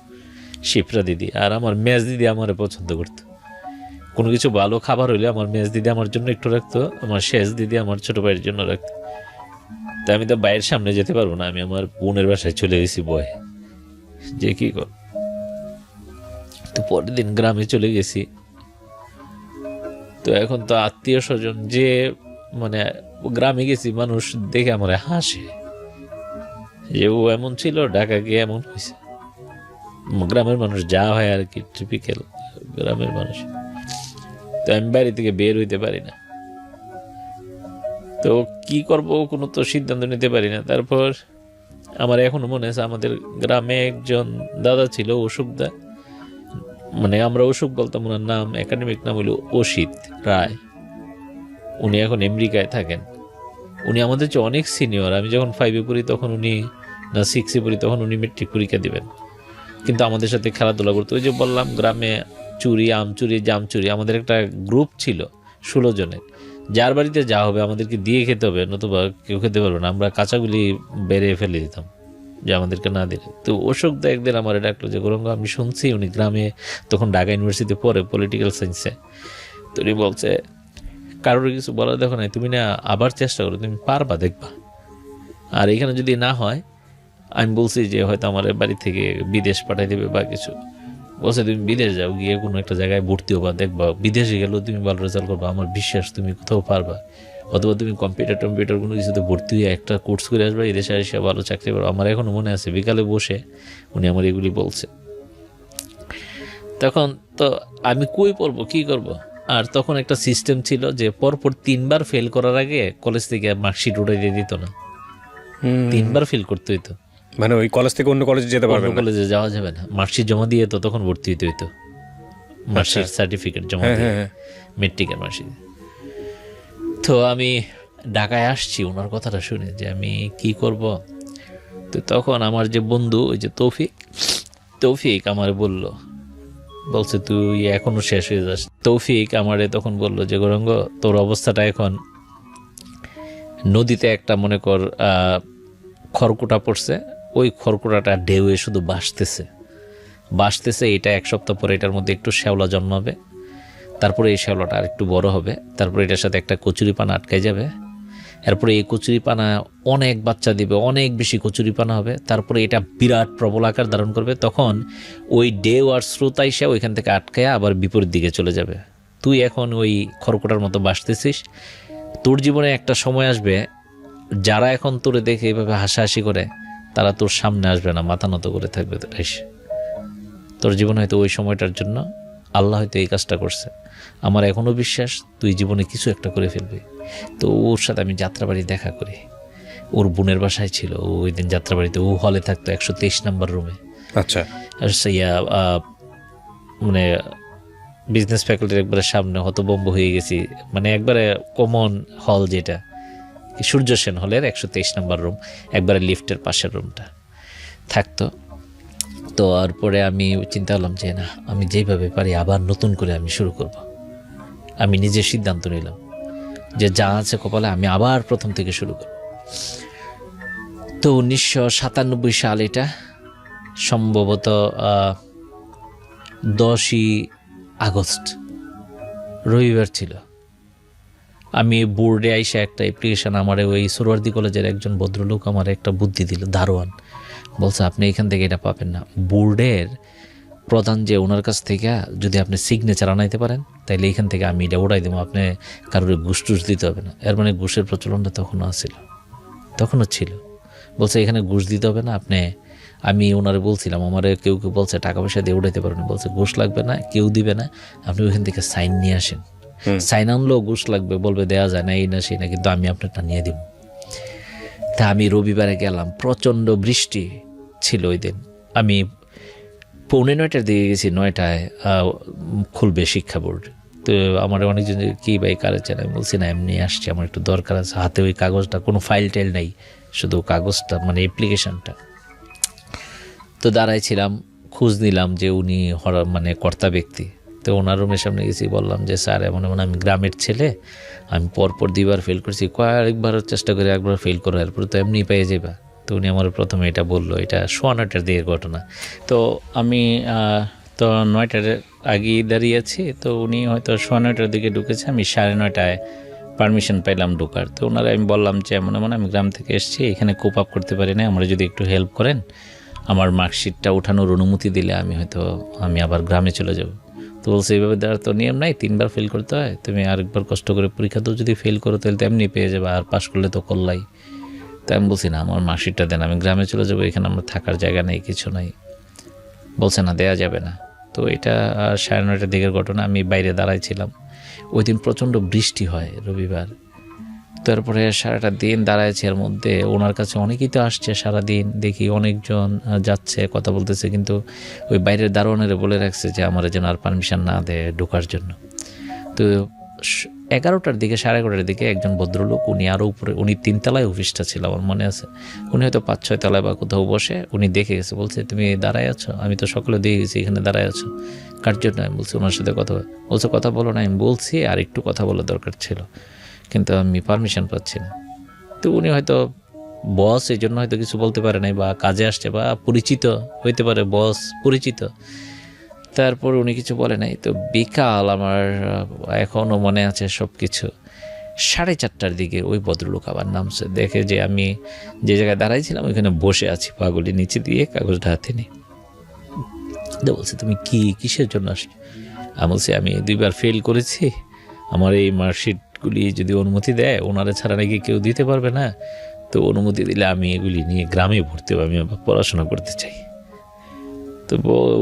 শিপ্রা দিদি। আর আমার মেজ দিদি আমারে পছন্দ করতো। কোনো কিছু ভালো খাবার হইলে আমার মেজ দিদি আমার জন্য একটু রাখতো, আমার শেষ দিদি আমার ছোট ভাইয়ের জন্য রাখতো। তো আমি তো বাইরের সামনে যেতে পারবো না, আমি আমার বোনের বাসায় চলে গেছি বয়ে, যে কি কর। তো পরের দিন গ্রামে চলে গেছি। তো এখন তো আত্মীয় স্বজন, যে মানে গ্রামে গেছি, মানুষ দেখে আমার হাসে যে ও এমন ছিল, ঢাকা গিয়ে এমন হয়েছে। গ্রামের মানুষ যা হয় আর কি, টিপিক্যাল গ্রামের মানুষ। তো আমি বাড়ি থেকে বের হইতে পারি না, তো কি করব, কোনো তো সিদ্ধান্ত নিতে পারি না। তারপর আমার এখনো মনে আছে, আমাদের গ্রামে একজন দাদা ছিল, অশোকদা, মানে আমরা অশোক বলতাম, ওনার নাম একাডেমিক নাম হলো অসিত রায়। উনি এখন আমেরিকায় থাকেন। উনি আমাদের চেয়ে অনেক সিনিয়র। আমি যখন 5-এ পড়ি তখন উনি, না 6-এ পড়ি তখন উনি মেট্রিক পরীক্ষা দিবেন, কিন্তু আমাদের সাথে খেলাধুলা করতো। ওই যে বললাম গ্রামে চুরি, আম চুরি, জাম চুরি, আমাদের একটা গ্রুপ ছিল 16 জনের, যার বাড়িতে যা হবে আমাদেরকে দিয়ে খেতে হবে, নতুবা কেউ খেতে পারবে না। আমরা কাঁচাগুলি বেড়ে ফেলে দিতাম যে আমাদেরকে না দিলে। তো অশোক দা একদিন আমার ডাকলো যে গৌরাঙ্গ, আমি শুনছি উনি গ্রামে তখন ঢাকা ইউনিভার্সিটিতে পড়ে, পলিটিক্যাল সায়েন্সে। তো উনি বলছে কারোর কিছু বলার দেখো নাই, তুমি না আবার চেষ্টা করো, তুমি পারবা, দেখবা। আর এখানে যদি না হয় আমি বলছি যে হয়তো আমার বাড়ি থেকে বিদেশ পাঠাই দেবে বা কিছু। বলছে তুমি বিদেশ যাও, গিয়ে কোনো একটা জায়গায় ভর্তি হবা, দেখবা বিদেশে গেলেও তুমি ভালো রেজাল্ট করবা, আমার বিশ্বাস তুমি কোথাও পারবা। অথবা তুমি কম্পিউটার কোনো কিছুতে ভর্তি হয়ে একটা কোর্স করে আসবা, এই দেশে এসে ভালো চাকরি পাবো। আমার এখনও মনে আছে বিকালে বসে উনি আমার এগুলি বলছে। তখন তো আমি কই পড়বো, কী করব। আর তখন একটা সিস্টেম ছিল যে পরপর 3 বার ফেল করার আগে কলেজ থেকে মার্কশিট উঠে দিয়ে দিত না, 3 বার ফেল করতে হইতো। মানে ওই কলেজ থেকে অন্য কলেজে যেতে পারবেন অন্য না। কলেজে যাওয়া যাবে না, মার্কশিট জমা দিয়ে তো তখন ভর্তি হইতে হইতো, মার্কশিট সার্টিফিকেট জমা দিয়ে, মেট্রিকের মার্কশিট। তো আমি ঢাকায় আসছি ওনার কথাটা শুনে যে আমি কি করব। তো তখন আমার যে বন্ধু ওই যে তৌফিক আমার বলছে তুই এখনো শেষ হয়ে যাস। তৌফিক আমারে তখন বলল যে গৌরাঙ্গ, তোর অবস্থাটা এখন নদীতে একটা মনে কর খড়কুটা পড়ছে, ওই খড়কুটাটা ঢেউয়ে শুধু বাসতেছে। এটা 1 সপ্তাহ পরে এটার মধ্যে একটু শ্যাওলা জন্মাবে, তারপরে এই শ্যাওলাটা আর একটু বড় হবে, তারপরে এটার সাথে একটা কচুরিপানা আটকে যাবে, এরপরে এই কচুরিপানা অনেক বাচ্চা দিবে, অনেক বেশি কচুরিপানা হবে, তারপরে এটা বিরাট প্রবল আকার ধারণ করবে। তখন ওই ঢেউ আর স্রোত আইসা ওইখান থেকে আটকায় আবার বিপরীত দিকে চলে যাবে। তুই এখন ওই খড়কুটার মতো বাসতেছিস, তোর জীবনে একটা সময় আসবে যারা এখন তোরে দেখে এইভাবে হাসাহাসি করে তারা তোর সামনে আসবে না, মাথা নত করে থাকবে। তোর জীবন হয়তো ওই সময়টার জন্য আল্লাহ হয়তো এই কাজটা করছে। আমার এখনও বিশ্বাস তুই জীবনে কিছু একটা করে ফেলবি। তো ওর সাথে আমি যাত্রাবাড়ি দেখা করি, ওর বোনের বাসায় ছিল, ও ওই দিন যাত্রাবাড়িতে ও হলে থাকতো 123 নম্বর রুমে। আচ্ছা, আর সেইয়া মানে বিজনেস ফ্যাকাল্টির একবারে সামনে, হতবম্ব হয়ে গেছি, মানে একবারে কমন হল যেটা সূর্য সেন হলের 123 নম্বর রুম, একবারে লিফটের পাশের রুমটা থাকতো। তো আর পরে আমি চিন্তা করলাম যে না, আমি যেভাবে পারি আবার নতুন করে আমি শুরু করব। আমি নিজের সিদ্ধান্ত নিলাম যে যা আছে কপালে আমি আবার প্রথম থেকে শুরু করব। তো 1997 সাল, এটা সম্ভবত 10ই আগস্ট রবিবার ছিল। আমি বোর্ডে আইসা একটা অ্যাপ্লিকেশান, আমার ওই সোহরাওয়ার্দী কলেজের একজন ভদ্রলোক আমার একটা বুদ্ধি দিল, দারোয়ান, বলছে আপনি এখান থেকে এটা পাবেন না, বোর্ডের প্রধান যে ওনার কাছ থেকে যদি আপনি সিগনেচার আনাইতে পারেন তাইলে এখান থেকে আমি এটা ওড়াই দেবো, আপনি কারোর ঘুষ টুস দিতে হবে না। এর মানে ঘুষের প্রচলনটা তখনও ছিল। বলছে এখানে ঘুষ দিতে হবে না আপনি। আমি ওনারে বলছিলাম, আমার কেউ বলছে টাকা পয়সা দিয়ে উঠাইতে পারেন, বলছে ঘুষ লাগবে না, কেউ দিবে না, আপনি ওইখান থেকে সাইন নিয়ে আসেন। সাইন আনলেও ঘুষ লাগবে, বলবে দেওয়া যায় না, এই না সেই না, কিন্তু আমি আপনারটা নিয়ে দিব। তা আমি রবিবারে গেলাম, প্রচণ্ড বৃষ্টি ছিল ওই দিন। আমি 8:45 দিকে গেছি, 9টায় খুলবে শিক্ষা বোর্ড। তো আমার অনেকজন কি ভাই কারে চান, আমি বলছি না এমনি আসছি, আমার একটু দরকার আছে। হাতে ওই কাগজটা, কোনো ফাইল টাইল নেই, শুধু কাগজটা মানে অ্যাপ্লিকেশনটা। তো দাঁড়াইছিলাম, খোঁজ নিলাম যে উনি মানে কর্তা ব্যক্তি। তো ওনার রুমের সামনে গেছি, বললাম যে স্যার এমন আমি গ্রামের ছেলে, আমি পরপর 2 বার ফেল করছি, কয়েকবার চেষ্টা করে একবার ফেল করো, এরপরে তো এমনি পেয়ে যাবা। তো উনি আমার প্রথমে এটা বললো, এটা 9:15 দিকের ঘটনা। তো আমি তো 9টার আগেই দাঁড়িয়েছি, তো উনি হয়তো 9:15 দিকে ঢুকেছে, আমি 9:30টায় পারমিশন পাইলাম ঢোকার। তো ওনারা আমি বললাম যে এমন আমি গ্রাম থেকে এসেছি, এখানে কোপ আপ করতে পারি না, আমরা যদি একটু হেল্প করেন, আমার মার্কশিটটা ওঠানোর অনুমতি দিলে আমি আবার গ্রামে চলে যাব। তো বলছে এইভাবে দেওয়ার তো নিয়ম নাই, 3 বার ফেল করতে হয়, তুমি আরেকবার কষ্ট করে পরীক্ষা তো যদি ফেল করো তাহলে তো এমনি পেয়ে যাবে, আর পাশ করলে তো করলাই। তাই আমি বলছি না, আমার মার্কশিটটা দেন, আমি গ্রামে চলে যাবো, এখানে আমার থাকার জায়গা নেই, কিছু নাই। বলছে না, দেওয়া যাবে না। তো এটা 9:30 দিকের ঘটনা। আমি বাইরে দাঁড়াইছিলাম, ওই দিন প্রচণ্ড বৃষ্টি হয় রবিবার। তারপরে সারাটা দিন দাঁড়াইছে, এর মধ্যে ওনার কাছে অনেকেই তো আসছে, সারাদিন দেখি অনেকজন যাচ্ছে, কথা বলতেছে, কিন্তু ওই বাইরের দারোয়ানেরা বলে রাখছে যে আমার যেন আর পারমিশন না দেয় ঢোকার জন্য। তো 11টার দিকে, 11:30 দিকে একজন ভদ্রলোক, উনি আরও উপরে, উনি 3 তলায় অফিসটা ছিল আমার মনে আছে, উনি হয়তো 5-6 তলায় বা কোথাও বসে, উনি দেখে গেছে, বলছে তুমি দাঁড়ায় আছো, আমি তো সকালে দিয়ে গেছি, এখানে দাঁড়ায় আছো কার জন্য? আমি বলছি ওনার সাথে বলছে কথা বলো না। আমি বলছি আর একটু কথা বলা দরকার ছিল, কিন্তু আমি পারমিশন পাচ্ছি না। তো উনি হয়তো বস, এই জন্য হয়তো কিছু বলতে পারে নাই, বা কাজে আসছে, বা পরিচিত হইতে পারে, বস পরিচিত। তারপর উনি কিছু বলে নাই। তো বিকাল, আমার এখনও মনে আছে সব কিছু, 4:30টার দিকে ওই ভদ্রলোক আবার নামছে, দেখে যে আমি যে জায়গায় দাঁড়াইছিলাম ওইখানে বসে আছি, পাগুলি নিচে দিয়ে কাগজটা হাতে নিয়ে। বলছে তুমি কিসের জন্য আসছো? আমি বলছি আমি 2বার ফেল করেছি, আমার এই মার্কশিটগুলি যদি অনুমতি দেয়, ওনারা ছাড়া নাকি কেউ দিতে পারবে না, তো অনুমতি দিলে আমি এগুলি নিয়ে গ্রামে ভর্তি হবো, আমি আবার পড়াশোনা করতে চাই। তো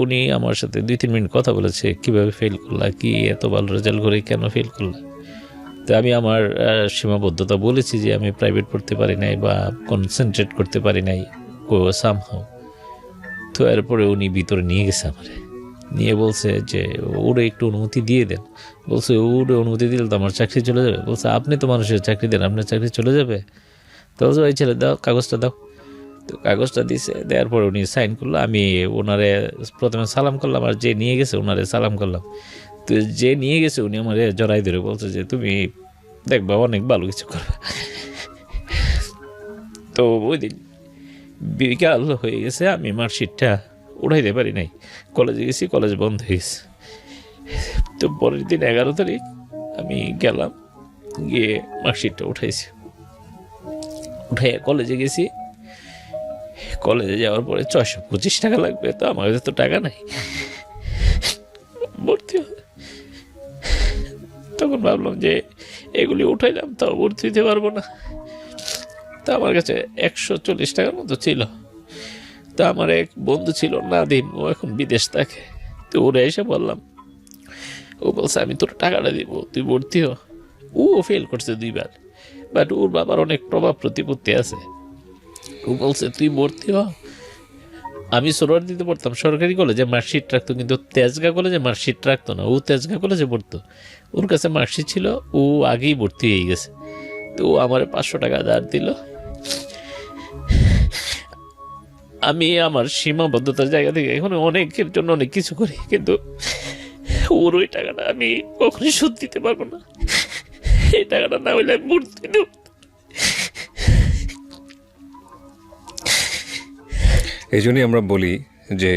উনি আমার সাথে 2-3 মিনিট কথা বলেছে, কিভাবে ফেল করলা, কি এত ভালো রেজাল্ট করে কেন ফেল করলা। তো আমি আমার সীমাবদ্ধতা বলেছি যে আমি প্রাইভেট পড়তে পারি নাই বা কনসেন্ট্রেট করতে পারি নাই সামহাও। তো এরপরে উনি ভিতরে নিয়ে গেছে আমারে, নিয়ে বলছে যে ওরে একটু অনুমতি দিয়ে দেন। বলছে ওরে অনুমতি দিলে তো আমার চাকরি চলে যাবে। বলছে আপনি তো মানুষের চাকরি দেন, আপনার চাকরি চলে যাবে। তো বলছে ওই ছেলে দাও কাগজটা দাও। তো কাগজটা দিছে, দেওয়ার পর উনি সাইন করলো। আমি ওনারে প্রথমে সালাম করলাম, আর যে নিয়ে গেছে ওনারে সালাম করলাম। তো যে নিয়ে গেছে উনি আমার জড়াই ধরে বলছে যে তুমি দেখবা অনেক ভালো কিছু করবে। তো ওই দিন বিকাল হয়ে গেছে, আমি মার্কশিটটা উঠাইতে পারি নাই। কলেজে গেছি, কলেজ বন্ধ হয়ে গেছে। তো পরের দিন 11 তারিখ আমি গেলাম, গিয়ে মার্কশিটটা উঠাইছি। উঠে কলেজে গেছি। কলেজে যাওয়ার পরে 625 টাকা লাগবে, তো আমার কাছে তো টাকা নাই ভর্তি। তখন ভাবলাম যে এগুলি উঠাইলাম তাও ভর্তি দিতে পারবো না। তা আমার কাছে 140 টাকার মতো ছিল। তা আমার এক বন্ধু ছিল নাদিম, ও এখন বিদেশ থাকে। তো ওরা এসে বললাম, ও বলছে আমি তোর টাকাটা দিব, তুই ভর্তি হ। ও ফেল করছে 2বার, বাট ওর বাবার অনেক প্রভাব প্রতিপত্তি আছে। ও বলছে তুই ভর্তি হ। আমি সোহরাওয়ার্দীতে পড়তাম, সরকারি কলেজে মার্কশিট রাখতো, কিন্তু তেজগাঁ কলেজে মার্কশিট রাখতো না। ও তেজগাঁ কলেজে পড়তো, ওর কাছে মার্কশিট ছিল, ও আগেই ভর্তি হয়ে গেছে। তো ও আমার 500 টাকা ধার দিল। আমি আমার সীমাবদ্ধতার জায়গা থেকে এখন অনেকের জন্য অনেক কিছু করি, কিন্তু ওর ওই টাকাটা আমি কখনোই শোধ দিতে পারবো না। এই টাকাটা না হইলে আমি ভর্তি দেব। এই জন্যই আমরা বলি যে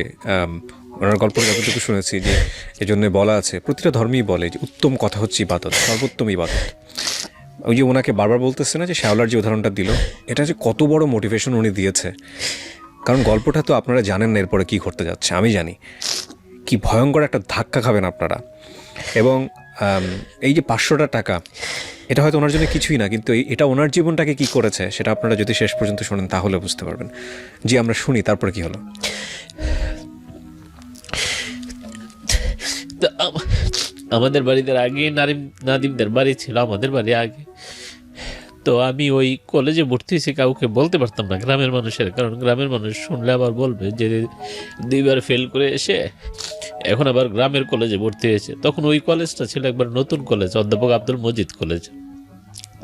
ওনার গল্পটা যতটুকু শুনেছি, যে এই জন্য বলা আছে, প্রতিটা ধর্মেই বলে যে উত্তম কথা হচ্ছে ইবাদত, সর্বোত্তম ইবাদত। ওই যে ওনাকে বারবার বলতেছে না যে শ্যাওলার যে উদাহরণটা দিল, এটা যে কত বড় মোটিভেশন উনি দিয়েছে। কারণ গল্পটা তো আপনারা জানেন না এরপরে কী করতে যাচ্ছে, আমি জানি কি ভয়ঙ্কর একটা ধাক্কা খাবেন আপনারা। এবং এই যে 500টা টাকা, এটা হয়তো ওনার জন্য কিছুই না, কিন্তু এটা ওনার জীবনটাকে কি করেছে সেটা আপনারা যদি শেষ পর্যন্ত শোনেন তাহলে বুঝতে পারবেন। জি, আমরা শুনি, তারপরে কি হলো? আমাদের বাড়িতে আগে নাদিমদের বাড়ি ছিল, আমাদের বাড়ি আগে। তো আমি ওই কলেজে ভর্তি হয়েছি, কাউকে বলতে পারতাম না গ্রামের মানুষের, কারণ গ্রামের মানুষ শুনলে আবার বলবে যে 2বার ফেল করে এসে এখন আবার গ্রামের কলেজে ভর্তি হয়েছে। তখন ওই কলেজটা ছিল একবার নতুন কলেজ, অধ্যাপক আব্দুল মজিদ কলেজ।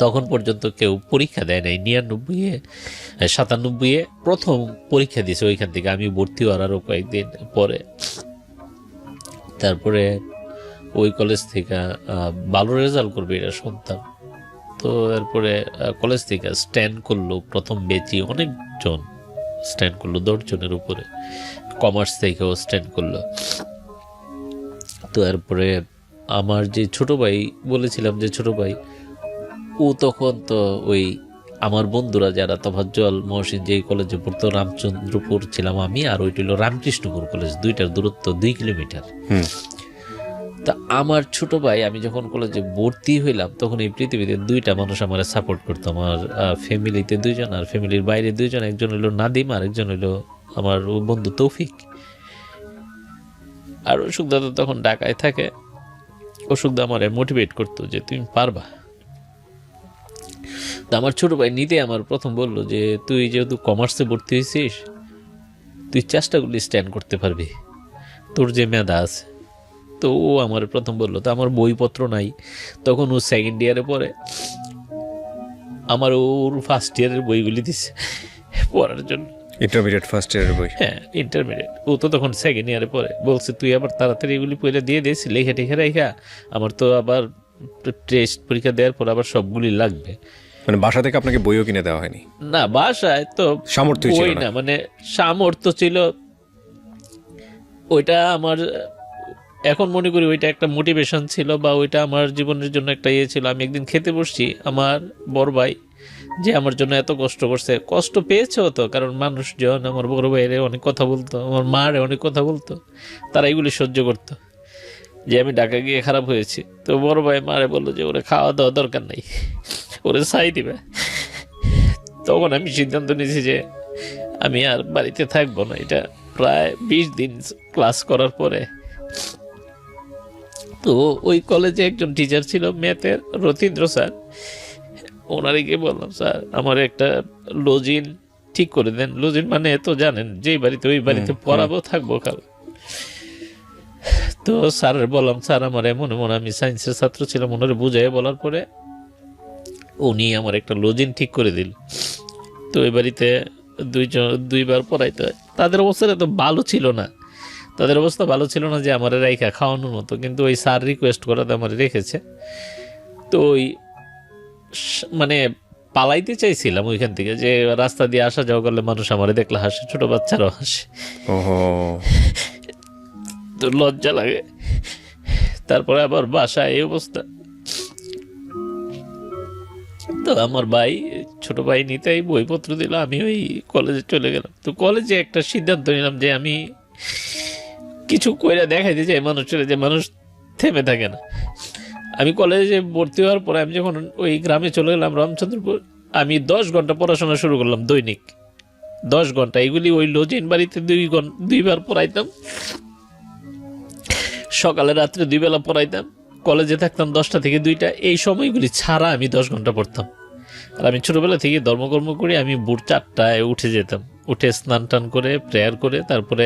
তখন পর্যন্ত কেউ পরীক্ষা দেয় নাই। 99-97 প্রথম পরীক্ষা দিয়েছে ওইখান থেকে। আমি ভর্তি হওয়ার আরও কয়েকদিন পরে। তারপরে ওই কলেজ থেকে ভালো রেজাল্ট করবে এটা শুনতাম। তো এরপরে কলেজ থেকে স্ট্যান্ড করলো প্রথম বেচি, অনেকজন স্ট্যান্ড করলো, 10 জনের উপরে। কমার্স থেকেও স্ট্যান্ড করলো। তো এরপরে আমার যে ছোট ভাই বলেছিলাম, যে ছোট ভাই, ও তখন তো ওই আমার বন্ধুরা যারা তোফাজ্জল, মহসিন যেই কলেজে পড়তো, রামচন্দ্রপুর ছিলাম আমি, আর ওইটা হলো রামকৃষ্ণপুর কলেজ, 2টার দূরত্ব 2 কিলোমিটার। তা আমার ছোট ভাই, আমি যখন কলেজে ভর্তি হইলাম তখন এই পৃথিবীতে 2টা মানুষ আমার সাপোর্ট করতো। আমার ফ্যামিলিতে 2জন, আর ফ্যামিলির বাইরে 2জন। একজন হইলো নাদিম, আর একজন হইলো আমার বন্ধু তৌফিক। আর অশোকদা তো তখন ঢাকায় থাকে। অশোকদা আমার মোটিভেট করতো যে তুমি পারবা। তা আমার ছোট ভাই নিতে আমার প্রথম বললো যে তুই যেহেতু কমার্সে ভর্তি হয়েছিস, তুই চেষ্টা করলে স্ট্যান্ড করতে পারবি, তোর যে মেধা আছে। তো ও আমার প্রথম বললো। তো আমার বইপত্র নাই তখন, ও 2nd ইয়ারে পড়ে। আমার ওর 1st ইয়ারের বইগুলি দিচ্ছে পড়ার জন্য, ইন্টারমিডিয়েট 1st ইয়ারের বই। হ্যাঁ, ইন্টারমিডিয়েট। ও তো তখন 2nd ইয়ারে পড়ে। বলছে তুই আবার তাড়াতাড়ি এগুলি পড়ে দিয়ে দিস, লেখা টেখা রেখা, আমার তো আবার টেস্ট পরীক্ষা দেওয়ার পর আবার সবগুলি লাগবে। মানে বাসা থেকে আপনাকে বইও কিনে দেওয়া হয়নি? না, বাসায় তো সামর্থ্য ছিল না, মানে সামর্থ্য ছিল। ওইটা আমার এখন মনে করি ওইটা একটা মোটিভেশন ছিল, বা ওইটা আমার জীবনের জন্য একটা ইয়ে ছিল। আমি একদিন খেতে বসছি, আমার বড় ভাই যে আমার জন্য এত কষ্ট করছে, কষ্ট পেয়েছেও তো, কারণ মানুষজন আমার বড় ভাইয়ের অনেক কথা বলতো, আমার মার অনেক কথা বলতো, তারা এগুলি সহ্য করতো যে আমি ঢাকা গিয়ে খারাপ হয়েছি। তো বড় ভাই মারে বললো যে ওরে খাওয়া দাওয়া দরকার নাই, ওরে ছাই দিবে। তখন আমি সিদ্ধান্ত নিয়েছি যে আমি আর বাড়িতে থাকবো না। এটা প্রায় 20 দিন ক্লাস করার পরে। তো ওই কলেজে একজন টিচার ছিল ম্যাথের, রতীন্দ্র স্যার। ওনারে গিয়ে বললাম, স্যার আমার একটা লজিন ঠিক করে দেন। লজিন মানে তো জানেন, যেই বাড়িতে ওই বাড়িতে পড়াবো থাকবো খাবো। তো স্যারের বললাম, স্যার আমার এমন এমন, আমি সায়েন্সের ছাত্র ছিলাম। ওনারে বুঝাই বলার পরে উনি আমার একটা লজিন ঠিক করে দিল। তো ওই বাড়িতে দুইবার পড়াইতে হয়। তাদের অবস্থাটা তো ভালো ছিল না, তাদের অবস্থা ভালো ছিল না যে আমার রাইখা খাওয়ানোর মতো, কিন্তু ওই স্যার রিকোয়েস্ট করাতে আমার রেখেছে। তো ওই মানে পালাইতে চাইছিলাম ওইখান থেকে, যে রাস্তা দিয়ে আসা যাওয়া করলে মানুষ আমারে দেখলে হাসে, ছোট বাচ্চারাও হাসে, তো লজ্জা লাগে। তারপরে আবার বাসায় এই অবস্থা। তো আমার ভাই, ছোট ভাই নিতেই বইপত্র দিল, আমি ওই কলেজে চলে গেলাম। তো কলেজে একটা সিদ্ধান্ত নিলাম যে আমি কিছু কইরা দেখাইতে চাই মানুষের, যে মানুষ থেমে থাকে না। আমি কলেজে ভর্তি হওয়ার পরে আমি যখন ওই গ্রামে চলে গেলাম রামচন্দ্রপুর, আমি 10 ঘন্টা পড়াশোনা শুরু করলাম দৈনিক, 10 ঘন্টা। এগুলি ওই লজিন বাড়িতে 2বার পড়াইতাম, সকালে রাত্রে 2 বেলা পড়াইতাম। কলেজে থাকতাম 10টা থেকে 2টা। এই সময়গুলি ছাড়া আমি 10 ঘন্টা পড়তাম। আর আমি ছোটোবেলা থেকে ধর্মকর্ম করে আমি ভোর 4টায় উঠে যেতাম, উঠে স্নান টান করে প্রেয়ার করে তারপরে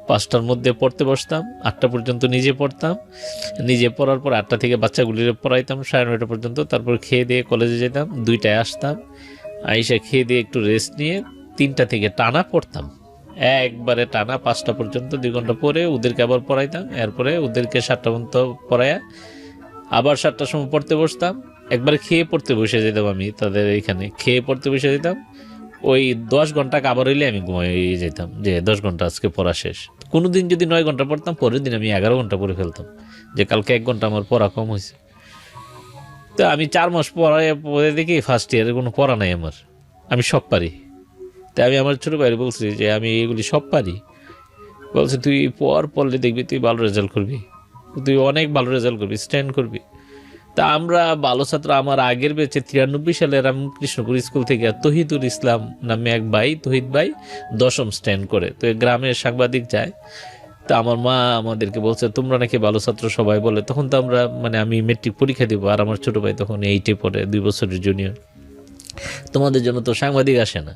5টার মধ্যে পড়তে বসতাম, 8টা পর্যন্ত নিজে পড়তাম। নিজে পড়ার পর 8টা থেকে বাচ্চাগুলিরে পড়াইতাম 9:30 পর্যন্ত। তারপর খেয়ে দিয়ে কলেজে যেতাম, 2টায় আসতাম, আইসা খেয়ে দিয়ে একটু রেস্ট নিয়ে 3টা থেকে টানা পড়তাম, একবারে টানা 5টা পর্যন্ত 2 ঘন্টা পরে ওদেরকে আবার পড়াইতাম। এরপরে ওদেরকে 7টা পর্যন্ত পড়াইয়া আবার 7টার সময় পড়তে বসতাম। একবারে খেয়ে পড়তে বসে যেতাম, আমি তাদের এইখানে খেয়ে পড়তে বসে যেতাম। ওই 10 ঘন্টা আবার হইলে আমি ঘুমাই যেতাম, যে 10 ঘন্টা আজকে পড়া শেষ। কোনো দিন যদি 9 ঘন্টা পড়তাম, পরের দিন আমি 11 ঘন্টা পড়ে ফেলতাম, যে কালকে 1 ঘন্টা আমার পড়া কম হয়েছে। তো আমি 4 মাস পরে দেখি ফার্স্ট ইয়ারে কোনো পড়া নাই আমার, আমি সব পারি। তাই আমি আমার ছোটো ভাইয়ের বলছি যে আমি এগুলি সব পারি। বলছে তুই পড়লে দেখবি তুই ভালো রেজাল্ট করবি, তুই অনেক ভালো রেজাল্ট করবি, স্ট্যান্ড করবি। তা আমরা ভালো ছাত্র, আমার আগের ব্যাচে 93 সালে রামকৃষ্ণপুর স্কুল থেকে তহিদুল ইসলাম নামে এক ভাই, তহিদ ভাই 10ম স্ট্যান্ড করে। তো গ্রামের সাংবাদিক যায়, তা আমার মা আমাদেরকে বলছে তোমরা নাকি ভালো ছাত্র সবাই বলে। তখন তো আমরা আমি মেট্রিক পরীক্ষা দিব, আর আমার ছোটো ভাই তখন 8-এ পড়ে, 2 বছরের জুনিয়র। তোমাদের জন্য তো সাংবাদিক আসে না।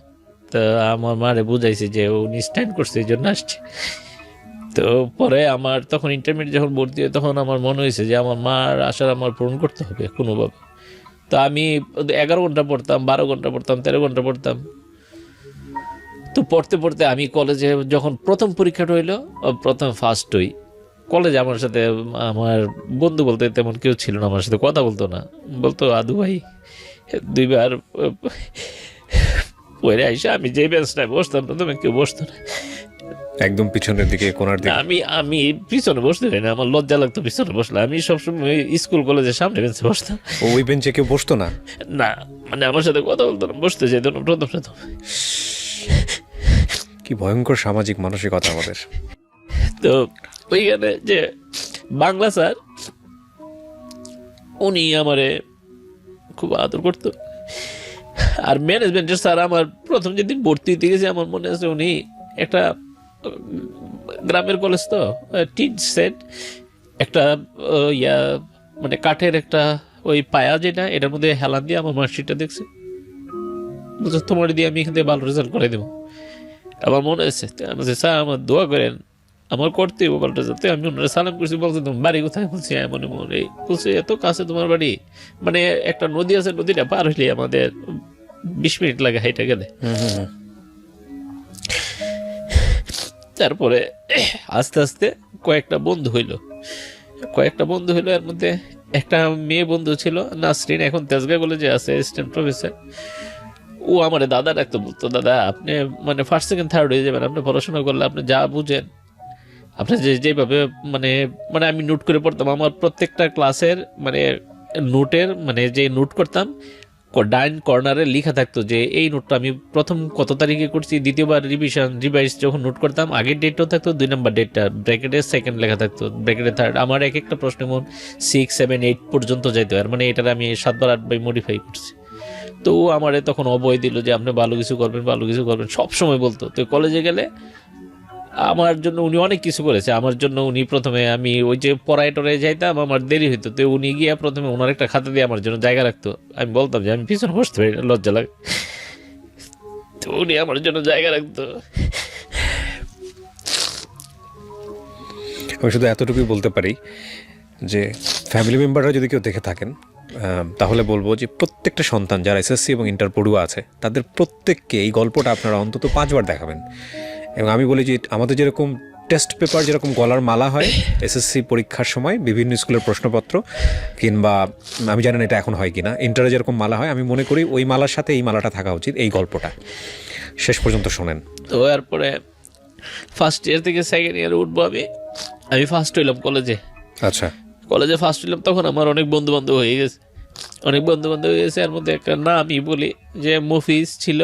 তো আমার মারে বুঝাইছে যে উনি স্ট্যান্ড করছে, এই জন্য আসছে। তো পরে আমার তখন ইন্টারমিডিয়েট যখন ভর্তি হয়, তখন আমার মনে হয়েছে যে আমার মার আশার আমার পূরণ করতে হবে কোনোভাবে। তো আমি 11 ঘন্টা পড়তাম, 12 ঘন্টা পড়তাম, 13 ঘন্টা পড়তাম। তো পড়তে পড়তে আমি কলেজে যখন প্রথম পরীক্ষাটা হইলো, প্রথম ফার্স্ট হই। কলেজে আমার সাথে আমার বন্ধু বলতে তেমন কেউ ছিল না, আমার সাথে কথা বলতো না। বলতো আদু ভাই 2বার পড়ে আইসা আমি যে বেঞ্চটায় বসতাম প্রথমে কেউ বসতো না, একদম পিছনের দিকে, কোনার দিকে। আমি পিছনে বসতে পারি না, আমার লজ্জা লাগতো পিছনে বসলে। আমি সবসময় স্কুল কলেজের সামনে বেঞ্চে বসতাম। ওই বেঞ্চে কেউ বসতো না? না, আমার সাথে কথা বলতো না, বসতে যেত না প্রথম। কি ভয়ঙ্কর সামাজিক মানসিকতা আমাদের। তো ওইখানে যে বাংলা স্যার, উনি আমারে খুব আদর করতো। আর ম্যানেজমেন্টের স্যার, আমার প্রথম যেদিন ভর্তি হতে গেছে আমার মনে আছে, উনি একটা গ্রামের কলেজ তো টিন সেট, একটা কাঠের একটা ওই পায়া যেটা, এটার মধ্যে হেলান দিয়ে আমার মার্কশিটটা দেখছে, বলছে তোমার দিয়ে আমি এখান থেকে ভালো রেজাল্ট করে দেবো। আমার মনে আছে, স্যার আমার দোয়া করেন, আমার করতে হবে ভালো রেজাল্ট। আমি ওনারা সালাম করছি, বলছে তোমার বাড়ি কোথায়? বলছি মনে বলছে এত কাছে তোমার বাড়ি, একটা নদী আছে, নদীটা পার হইলে আমাদের 20 মিনিট লাগে হাইটা গেলে। তারপরে আস্তে আস্তে কয়েকটা বন্ধু হইলো। এর মধ্যে একটা মেয়ে বন্ধু ছিল নাসরিন, এখন তেজগাঁ কলেজে আছে, অ্যাসিস্ট্যান্ট প্রফেসর। ও আমার দাদা ডাকতো, বলতো দাদা আপনি ফার্স্ট সেকেন্ড থার্ড হয়ে যাবেন, আপনি পড়াশোনা করলে আপনি যা বুঝেন আপনার যেভাবে মানে মানে আমি নোট করে পড়তাম, আমার প্রত্যেকটা ক্লাসের মানে নোটের মানে যে নোট করতাম ডাইন কর্নারে লেখা থাকতো যে এই নোটটা আমি প্রথম কত তারিখে করছি, দ্বিতীয়বার রিভাইজ যখন নোট করতাম আগের ডেটটাও থাকতো, 2 নম্বর ডেটটা ব্র্যাকেটের সেকেন্ড লেখা থাকতো, ব্র্যাকেটের থার্ড। আমার এক একটা প্রশ্ন এমন 6, 7, 8 পর্যন্ত যাইতো, আর মানে এটার আমি 7বার 8বার মডিফাই করছি। তো ও আমারে তখন অভয় দিল যে আপনি ভালো কিছু করবেন, ভালো কিছু করবেন, সব সময় বলতো। তো কলেজে গেলে আমার জন্য উনি অনেক কিছু করেছে। আমার জন্য উনি প্রথমে, আমি ওই যে পড়ায় টড়ায় যাইতাম, আমার দেরি হইতো, তো উনি গিয়া প্রথমে ওনার একটা খাতা দিয়ে আমার জন্য জায়গা রাখতো। আমি বলতাম যে আমি পিছনে বসতে পারি না, লজ্জা লাগে, তো উনি আমার জন্য জায়গা রাখতো। আমি শুধু এতটুকুই বলতে পারি যে ফ্যামিলি মেম্বাররা যদি কেউ দেখে থাকেন তাহলে বলবো যে প্রত্যেকটা সন্তান যারা এসএসসি এবং ইন্টার পড়ুয়া আছে তাদের প্রত্যেককে এই গল্পটা আপনারা অন্তত 5বার দেখাবেন। এবং আমি বলি যে আমাদের যেরকম টেস্ট পেপার যেরকম গলার মালা হয় এসএসসি পরীক্ষার সময় বিভিন্ন স্কুলের প্রশ্নপত্র, কিংবা আমি জানি না এটা এখন হয় কিনা, ইন্টারে যেরকম মালা হয়, আমি মনে করি ওই মালার সাথে এই মালাটা থাকা উচিত। এই গল্পটা শেষ পর্যন্ত শোনেন। তো এরপরে ফার্স্ট ইয়ার থেকে সেকেন্ড ইয়ারে উঠবো আমি ফার্স্ট হইলাম কলেজে। আচ্ছা, কলেজে ফার্স্ট হইলাম, তখন আমার অনেক বন্ধু বান্ধব হয়ে গেছে, এর মধ্যে একটা না আমি বলি যে মফিজ ছিল,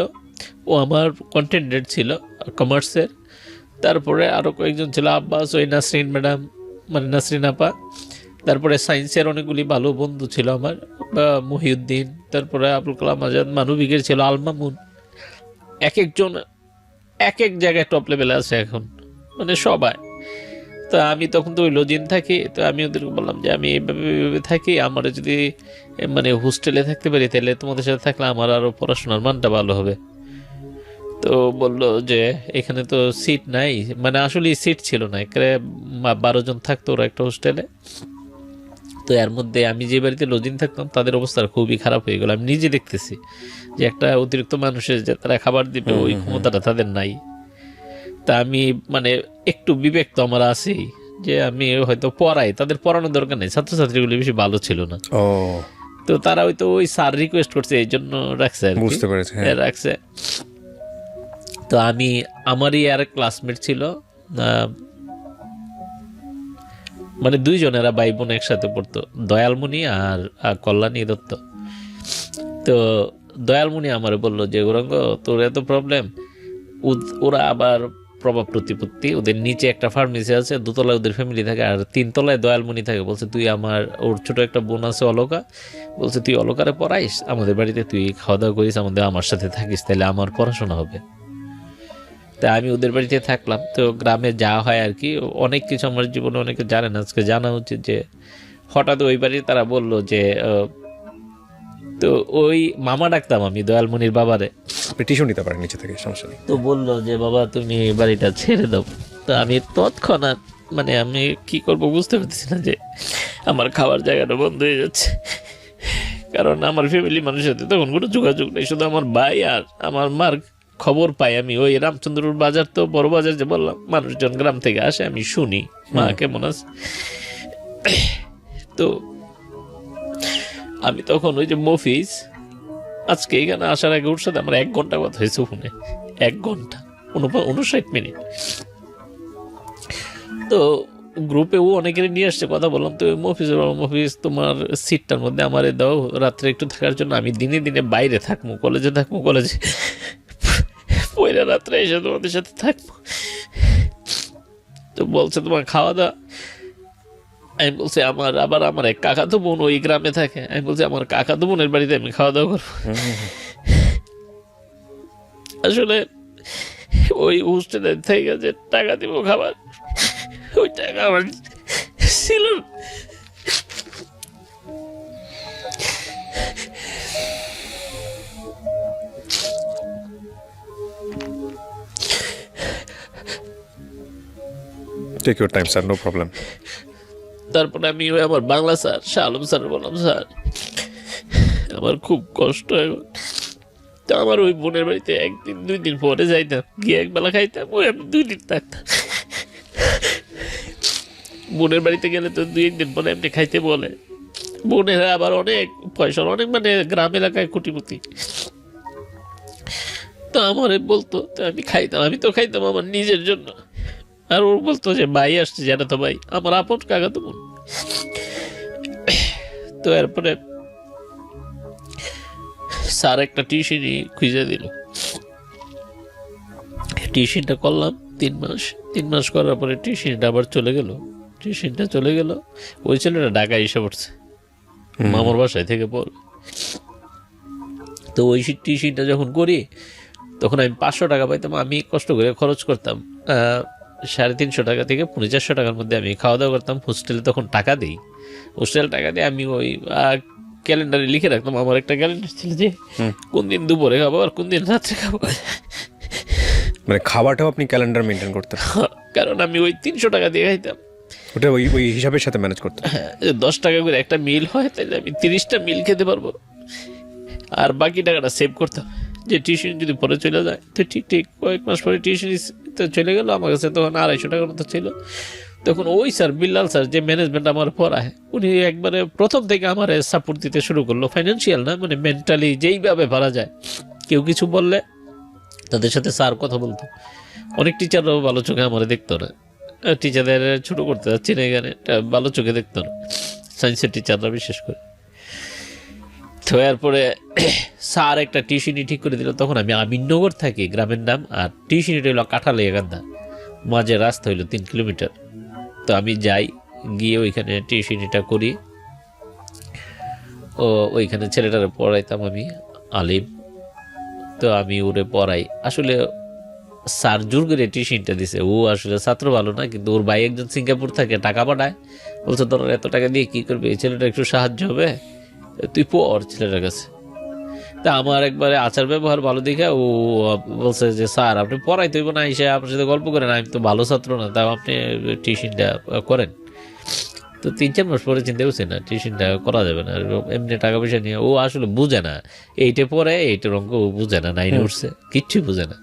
ও আমার কন্টেন্টেড ছিল কমার্সের। তারপরে আরও কয়েকজন ছিল, আব্বাস, ওই নাসরিন ম্যাডাম, মানে নাসরিন আপা। তারপরে সায়েন্সের অনেকগুলি ভালো বন্ধু ছিল আমার, মহিউদ্দিন, তারপরে আবুল কালাম আজাদ, মানবিকের ছিল আলমামুন। এক একজন এক এক জায়গায় টপ লেভেলে আছে এখন, মানে সবাই। তো আমি তখন তো ওই লজিন থাকি, তো আমি ওদেরকে বললাম যে আমি এইভাবে থাকি, আমার যদি মানে হোস্টেলে থাকতে পারি তাহলে তোমাদের সাথে থাকলে আমার আরও পড়াশোনার মানটা ভালো হবে। তো বললো যে এখানে তো সিট নাই, মানে আসলে সিট ছিল না, এখানে 12 জন থাকতো ওরা একটা হোস্টেলে। তো এর মধ্যে আমি যে বাড়িতে লজিং থাকতাম তাদের অবস্থা খুবই খারাপ হয়ে গেল। আমি নিজে দেখতেছি যে একটা অতিরিক্ত মানুষের যে তারা খাবার দিবে ওই ক্ষমতাটা তাদের নাই। তা আমি মানে একটু বিবেক তো আমার আছেই, যে আমি হয়তো পড়াই, তাদের পড়ানোর দরকার নেই, ছাত্রছাত্রীগুলি বেশি ভালো ছিল না। ও, তো তারা হয়তো ওই স্যার রিকোয়েস্ট করছে এই জন্য রাখছে আর কি। বুঝতে পেরেছি, হ্যাঁ। রাখছে। তো আমি, আমারই আর ক্লাসমেট ছিল, মানে 2 জনেরা ভাই বোন একসাথে পড়তো, দয়ালমণি আর কল্যাণী দত্ত। তো দয়ালমণি আমার বললো যে গৌরাঙ্গ তোর এত প্রবলেম, ওরা আবার প্রভাব প্রতিপত্তি, ওদের নিচে একটা ফার্মেসি আছে, 2 তলায় ওদের ফ্যামিলি থাকে, আর 3 তলায় দয়ালমণি থাকে। বলছে তুই আমার, ওর ছোট একটা বোন আছে অলকা, বলছে তুই অলকারে পড়াইস, আমাদের বাড়িতে তুই খাওয়া দাওয়া করিস, আমার সাথে থাকিস, তাহলে আমার পড়াশোনা হবে। তা আমি ওদের বাড়িতে থাকলাম। তো গ্রামে যাওয়া হয় আর কি, অনেক কিছু আমার জীবনে অনেকে জানে না, আজকে জানা উচিত। যে হঠাৎ ওই বাড়িতে তারা বললো যে তো ওই মামা ডাকতাম আমি দয়ালমণির বাবারে, টিস্যু নিতে পারেন নিচে থেকে, সমস্যা নেই। তো বললো যে বাবা তুমি বাড়িটা ছেড়ে দাও। তো আমি তৎক্ষণাৎ মানে আমি কি করব বুঝতে পারছি না, যে আমার খাওয়ার জায়গাটা বন্ধ হয়ে যাচ্ছে, কারণ আমার ফ্যামিলি মানুষের সাথে তখন কোনো যোগাযোগ নেই, শুধু আমার ভাই আর আমার মার খবর পাই আমি ওই রামচন্দ্রপুর বাজার, তো বড় বাজার যে বললাম, মানুষজন গ্রাম থেকে আসে, আমি শুনি মা কেমন আছে। তো আমি তখন ওই যে মফিজ, আজকে এখানে আসার আগে ওর সাথে আমার 1 ঘন্টা কথা হয়েছে ফোনে, 1 ঘন্টা 59 মিনিট। তো গ্রুপে ও অনেকেরই নিয়ে আসছে, কথা বললাম। তো মফিজ তোমার সিটটার মধ্যে আমারে দাও রাত্রে একটু থাকার জন্য, আমি দিনে দিনে বাইরে থাকবো, কলেজে পয়লা রাত্রে এসে তোমাদের সাথে থাকবো। তো বলছে তোমার খাওয়া দাওয়া, আমি বলছি আমার এক কাকাতো বোন ওই গ্রামে থাকে, আমি বলছি আমার কাকাতো বোনের বাড়িতে আমি খাওয়া দাওয়া করবো। আসলে ওই হোস্টেলে থেকে যে টাকা দিব খাবার, ওই টাকা আমার ছিল না। Take your time sir, no problem. তারপরে আমি ওই আমার বাংলা স্যার শাহ আলম স্যার বললাম, স্যার আমার খুব কষ্ট এখন। তো আমার ওই বোনের বাড়িতে 1 দিন 2 দিন পরে যাইতাম, গিয়ে একবেলা খাইতাম, ওই আমি 2 দিন থাকতাম। বোনের বাড়িতে গেলে তো 2-1 দিন পরে এমনি খাইতে বলে। বোনেরা আবার অনেক পয়সার, অনেক মানে গ্রাম এলাকায় কোটিপতি। তো আমার বলতো, তো আমি খাইতাম, আমি তো খাইতাম আমার নিজের জন্য, আর ওর বলতো যে ভাই আসছে, জানো তো ভাই, আমার আপন কাকা তো বোন। তো এরপরে স্যার একটা টিউশনি খুঁজে দিল, টিউশনটা করলাম 3 মাস করার পরে টিউশনটা আবার চলে গেল। ওই ছেলেটা ঢাকা এসে পড়ছে, মামার বাসায় থেকে পড়বে। তো ওই টিউশনটা যখন করি তখন আমি 500 টাকা পাইতাম, আমি কষ্ট করে খরচ করতাম 350 টাকা থেকে 450 টাকার মধ্যে আমি খাওয়া দাওয়া করতাম। হোস্টেলে তখন টাকা দিই, হোস্টেল টাকা দিয়ে আমি ওই ক্যালেন্ডারে লিখে রাখতাম। আমার একটা ক্যালেন্ডার ছিল যে কোন দিন দুপুরে খাবো আর কোন দিন রাত্রে খাবো। মানে খাবারটাও আপনি ক্যালেন্ডার মেনটেন করতেন? কারণ আমি ওই 300 টাকা দিয়ে খাইতাম, ওটা ওই হিসাবের সাথে ম্যানেজ করতেন? 10 টাকা করে একটা মিল হয়, তাহলে আমি 30টা মিল খেতে পারবো। আর বাকি টাকাটা সেভ করতাম, যে টিউশন যদি পরে চলে যায় তো ঠিক কয়েক মাস পরে টিউশন চলে গেল, আমার কাছে তখন 250 টাকার মতো ছিল। তখন ওই স্যার, বিল্লাল স্যার, যে ম্যানেজমেন্ট আমার পড়ায়, উনি একবারে প্রথম থেকে আমার সাপোর্ট দিতে শুরু করলো। ফাইন্যান্সিয়াল না, মানে মেন্টালি যেইভাবে পারা যায়। কেউ কিছু বললে তাদের সাথে স্যার কথা বলতো। অনেক টিচাররাও ভালো চোখে আমার দেখতো না, টিচারদের ছোটো করতে যাচ্ছি না এখানে, ভালো চোখে দেখতো না, সায়েন্সের টিচাররা বিশেষ করে। তো এরপরে স্যার একটা টিউশনি ঠিক করে দিল। তখন আমি আমিননগর থাকি, গ্রামের নাম, আর টিউশনিটা হইলো কাঁঠালিয়াকান্দা, মাঝে রাস্তা হইলো 3 কিলোমিটার। তো আমি যাই, গিয়ে ওইখানে টিউশনিটা করি। ওইখানে ছেলেটারে পড়াইতাম আমি, আলিম। তো আমি ওরে পড়াই। আসলে স্যার জোর করে টিউশনটা দিছে, ও আসলে ছাত্র ভালো না, কিন্তু ওর ভাই একজন সিঙ্গাপুর থাকে, টাকা পাঠায়, বলছে তোর এত টাকা দিয়ে কি করবে, এই ছেলেটা একটু সাহায্য হবে, তুই পড় ছেলেটার কাছে। তা আমার একবারে আচার ব্যবহার ভালো দেখে ও বলছে যে স্যার আপনি পড়াইতে হইব না, এসে আপনার সাথে গল্প করেন, আমি তো ভালো ছাত্র না, তাও আপনি টিউশনটা করেন। তো 3-4 মাস পরে চিন্তা করছে না, টিউশনটা করা যাবে না, এমনি টাকা পয়সা নিয়ে। ও আসলে বুঝে না, এইটা পরে এইটার অঙ্ক ও বুঝে না, 9-এ উঠছে, কিচ্ছুই বুঝে না।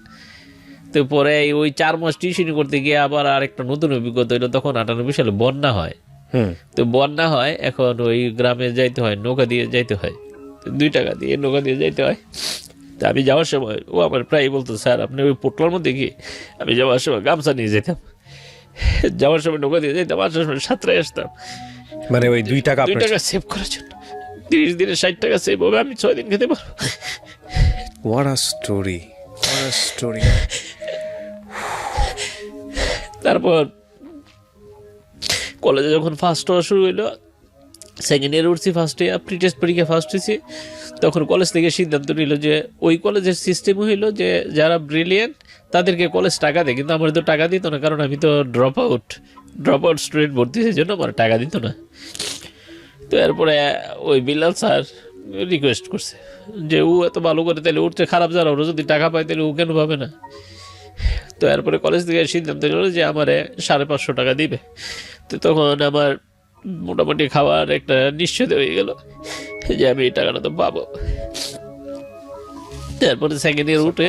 তো পরে ওই 4 মাস টিউশনি করতে গিয়ে আবার আরেকটা নতুন অভিজ্ঞতা হইলো। তখন 98 সালে বন্যা হয়। তো বন্যা হয়, এখন ওই গ্রামে যাইতে হয়, নৌকা দিয়ে যাইতে হয়, 2 টাকা দিয়ে নৌকা দিয়ে যাইতে হয়। তা আমি যাওয়ার সময় ও আমার প্রায় বলতো, স্যার আপনি ওই পোটলার মধ্যে গিয়ে, আমি যাওয়ার সময় গামছা নিয়ে যেতাম, যাওয়ার সময় নৌকা দিয়ে যেতাম, আসার সময় 7টায় আসতাম। মানে ওই 2 টাকা 2 টাকা সেভ করার জন্য 30 দিনে 60 টাকা সেভ হবে, আমি 6 দিন খেতে পারবো। What a story, what a story. তারপর কলেজে যখন ফার্স্ট হওয়া শুরু হইলো, সেকেন্ড ইয়ার উঠছি, ফার্স্ট ইয়ার প্রি টেস্ট পরীক্ষা ফার্স্ট হয়েছি, তখন কলেজ থেকে সিদ্ধান্ত নিল যে ওই কলেজের সিস্টেম হইলো যে যারা ব্রিলিয়েন্ট তাদেরকে কলেজ টাকা দেয়, কিন্তু আমার তো টাকা দিত না, কারণ আমি তো ড্রপ আউট স্টুডেন্ট ভর্তি হয়েছে, জন্য আমার টাকা দিত না। তো এরপরে ওই বিল্লাল স্যার রিকোয়েস্ট করছে যে ও এত ভালো করে, তাহলে ওর চেয়ে খারাপ যারা, ওরা যদি টাকা পায় তাহলে ও কেন পাবে না। তো এরপরে কলেজ থেকে সিদ্ধান্ত নিল যে আমার 550 টাকা দিবে। তো তখন আমার মোটামুটি খাওয়ার একটা নিশ্চয়তা হয়ে গেল যে আমি এই টাকাটা তো পাবো। তারপরে সেকেন্ড ইয়ার উঠে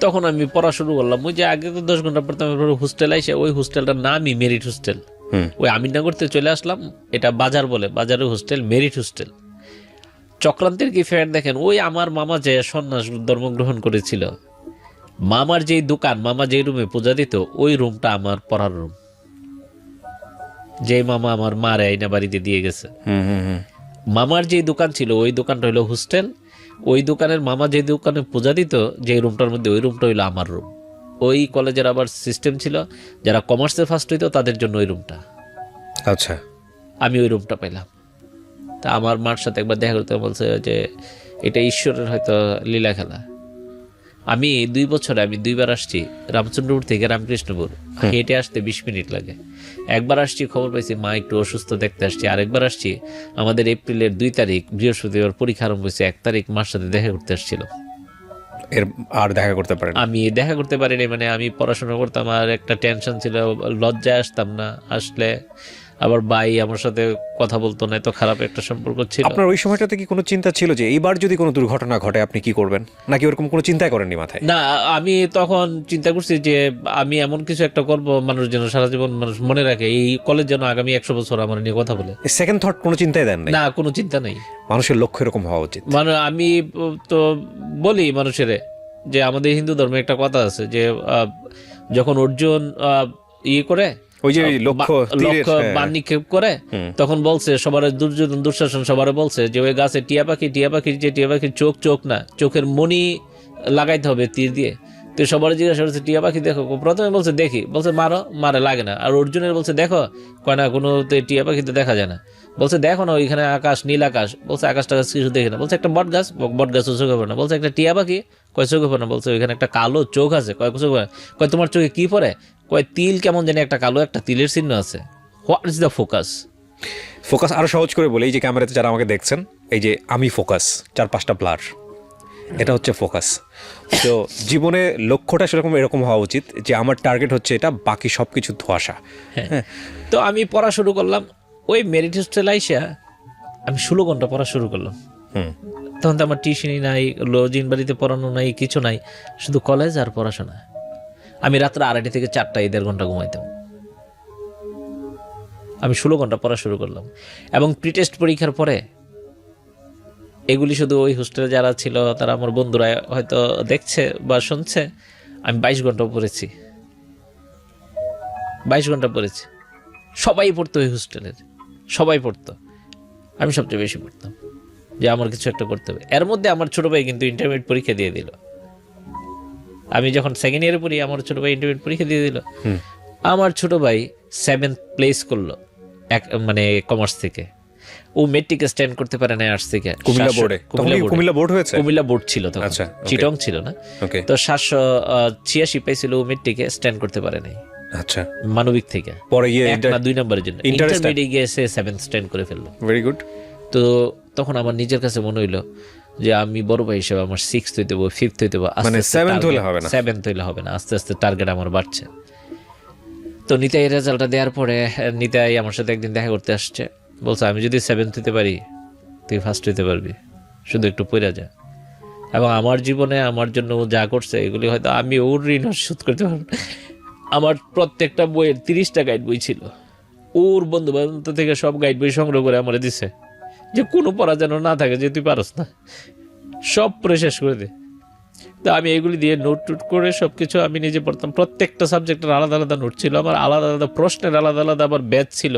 তখন আমি পড়া শুরু করলাম। ওই যে আগে তো 10 ঘন্টা পড়তাম, হোস্টেল আইসে, ওই হোস্টেলটার নামই মেরিট হোস্টেল। ওই আমিননগরতে চলে আসলাম, এটা বাজার বলে, বাজারের হোস্টেল, মেরিট হোস্টেল। চক্রান্তের কি ফেয়ার দেখেন, ওই আমার মামা যে সন্ন্যাস ধর্ম গ্রহণ করেছিল, মামার যেই দোকান, মামা যেই রুমে পূজা দিত, ওই রুমটা আমার পড়ার রুম, যে মামা আমার মারে আইনা বাড়িতে দিয়ে গেছে। মামার যেই দোকান ছিল, ওই দোকানটা হইলো হোস্টেল। ওই দোকানের মামা যে দোকানে পূজা দিত, যে রুমটার মধ্যে, ওই রুমটা হইলো আমার রুম। ওই কলেজের আবার সিস্টেম ছিল, যারা কমার্সে ফার্স্ট হইতো তাদের জন্য ওই রুমটা। আচ্ছা, আমি ওই রুমটা পাইলাম। তা আমার মার সাথে একবার দেখা করতে বলছে যে এটা ঈশ্বরের হয়তো লীলা খেলা। আমি 2 বছরে আমি 2বার আসছি, রামচন্দ্রপুর থেকে রামকৃষ্ণপুর, হেঁটে আসতে 20 মিনিট লাগে। একবার আসছি, খবর পাইছি মা একটু অসুস্থ, দেখতে আসছি। আরেকবার আসছি, আমাদের এপ্রিলের 2 তারিখ বৃহস্পতিবার পরীক্ষা আরম্ভ হয়েছে, 1 তারিখ মার সাথে দেখা করতে আসছিল। এর আর দেখা করতে পারেন? আমি দেখা করতে পারিনি, মানে আমি পড়াশোনা করতাম, আর একটা টেনশন ছিল, লজ্জায় আসতাম না। আসলে আবার ভাই আমার সাথে কথা বলতো না, এত খারাপ একটা সম্পর্ক ছিল। আপনার ওই সময়টাতে কি কোনো চিন্তা ছিল যে এইবার যদি কোনো দুর্ঘটনা ঘটে আপনি কি করবেন, নাকি ওরকম কোনো চিন্তাই করেননি মাথায়? না, আমি তখন চিন্তা করছি যে আমি এমন কিছু একটা করব, মানুষ যেন সারা জীবন মানুষ মনে রাখে, এই কলেজ যেন আগামী 100 বছর আমার নিয়ে কথা বলে। সেকেন্ড থট কোনো চিন্তাই দেন না, কোনো চিন্তা নেই। মানুষের লক্ষ্য এরকম হওয়া উচিত। মানে আমি তো বলি মানুষের যে আমাদের হিন্দু ধর্মে একটা কথা আছে যে যখন অর্জুন ইয়ে করে ওই যে লক্ষ্য তীরের, লক্ষ্য হ্যাঁ। বান নিক্ষেপ করে, তখন বলছে সবার দুর্যোধন দুঃশাসন সবার বলছে যে ওই গাছে টিয়া পাখির যে টিয়া পাখির চোখ না, চোখের মণি লাগাইতে হবে তীর দিয়ে। তো সবার জিজ্ঞাসা করছে টিয়া পাখি দেখো, প্রথমে বলছে দেখি, বলছে মারে লাগে না। আর অর্জুনের বলছে দেখো, কয় না কোনো টিয়া পাখি তো দেখা যায় না। বলছে দেখো না ওইখানে আকাশ, নীল আকাশ, বলছে আকাশ টাকাশ কিছু দেখে না। বলছে একটা বট গাছ চোখে পড়ে না। বলছে একটা টিয়া পাখি, কয় চোখে পড়ে না। বলছে ওইখানে একটা কালো চোখ আছে, কয় চোখে পড়ে না। কয় তোমার চোখে কি পড়ে? কয় তিল, কেমন জানি একটা কালো একটা তিলের চিহ্ন আছে। What is the focus? Focus আরো সহজ করে বলি, এই যে ক্যামেরাতে যারা আমাকে দেখছেন, এই যে আমি ফোকাস, 4-5টা ব্লার, এটা হচ্ছে ফোকাস। তো জীবনে লক্ষ্যটা সেরকম এরকম হওয়া উচিত যে আমার টার্গেট হচ্ছে এটা, বাকি সব কিছু ধোঁয়াশা। হ্যাঁ। তো আমি পড়া শুরু করলাম। ওই মেরিট হোস্টেল আইসা আমি 16 ঘন্টা পড়া শুরু করলাম। তখন তো আমার টিউশনই নাই, লজিং বাড়িতে পড়ানো নাই, কিছু নাই, শুধু কলেজ আর পড়াশোনা। আমি রাত্রে 2:30 থেকে 4টা 1.5 ঘন্টা ঘুমাইতাম। আমি 16 ঘন্টা পড়া শুরু করলাম। এবং প্রিটেস্ট পরীক্ষার পরে এগুলি শুধু ওই হোস্টেলে যারা ছিল তারা আমার বন্ধুরা হয়তো দেখছে বা শুনছে, আমি 22 ঘন্টা পড়েছি। 22 ঘন্টা পড়েছি। সবাই পড়তো ওই হোস্টেলের, সবাই পড়তো, আমি সবচেয়ে বেশি পড়তাম যে আমার কিছু একটা করতে হবে। এর মধ্যে আমার ছোট ভাই কিন্তু ইন্টারমিডিয়েট পরীক্ষা দিয়ে দিল। আমি যখন সেকেন্ড ইয়ারে পড়ি, আমার ছোট ভাই ইন্টারমিডিয়েট পরীক্ষা দিয়ে দিল। আমার ছোট ভাই 7th প্লেস করলো, মানে কমার্স থেকে। ও মেট্রিকে স্ট্যান্ড করতে পারে না আর্টস থেকে। কুমিল্লা বোর্ডে, কুমিল্লা বোর্ড হয়েছে, কুমিল্লা বোর্ড ছিল তখন, আচ্ছা, চিটং ছিল না। ওকে। তো 786 পাইছিল, ও মেট্রিকে স্ট্যান্ড করতে পারে নাই। আচ্ছা, মানবিক থেকে পরে গিয়ে 2 নম্বরের জন্য ইন্টারমিডিয়েট গিয়ে সে 7th স্ট্যান্ড করে ফেললো। Very good. তো তখন আমার নিজের কাছে মনে হইলো যে আমি বড় ভাই হিসেবে আমার 6th হইতে হবে, 5th হইতে হবে, মানে 7th হলে হবে না, 7th হইলে হবে না, আস্তে আস্তে টার্গেট আমার বাড়ছে। তো নিতাই রেজাল্টটা দেওয়ার পরে নিতাই আমার সাথে একদিন দেখা করতে আসছে, বলছে আমি যদি 7th হইতে পারি তুই ফার্স্ট হইতে পারবি, শুধু একটু পড়া যা। এবং আমার জীবনে আমার জন্য ও যা করছে এগুলি হয়তো আমি ওর ঋণ শোধ করতে পারবো না। আমার প্রত্যেকটা বইয়ের 30টা গাইড বই ছিল, ওর বন্ধু বান্ধব থেকে সব গাইড বই সংগ্রহ করে আমার দিছে, যে কোনো পড়া যেন না থাকে, যে তুই পারস না, সব পড়ে শেষ করে দে। তো আমি এগুলি দিয়ে নোট টুট করে সব কিছু আমি নিজে পড়তাম। প্রত্যেকটা সাবজেক্টের আলাদা আলাদা নোট ছিল আমার, আলাদা আলাদা প্রশ্নের আলাদা আলাদা আবার ব্যাচ ছিল,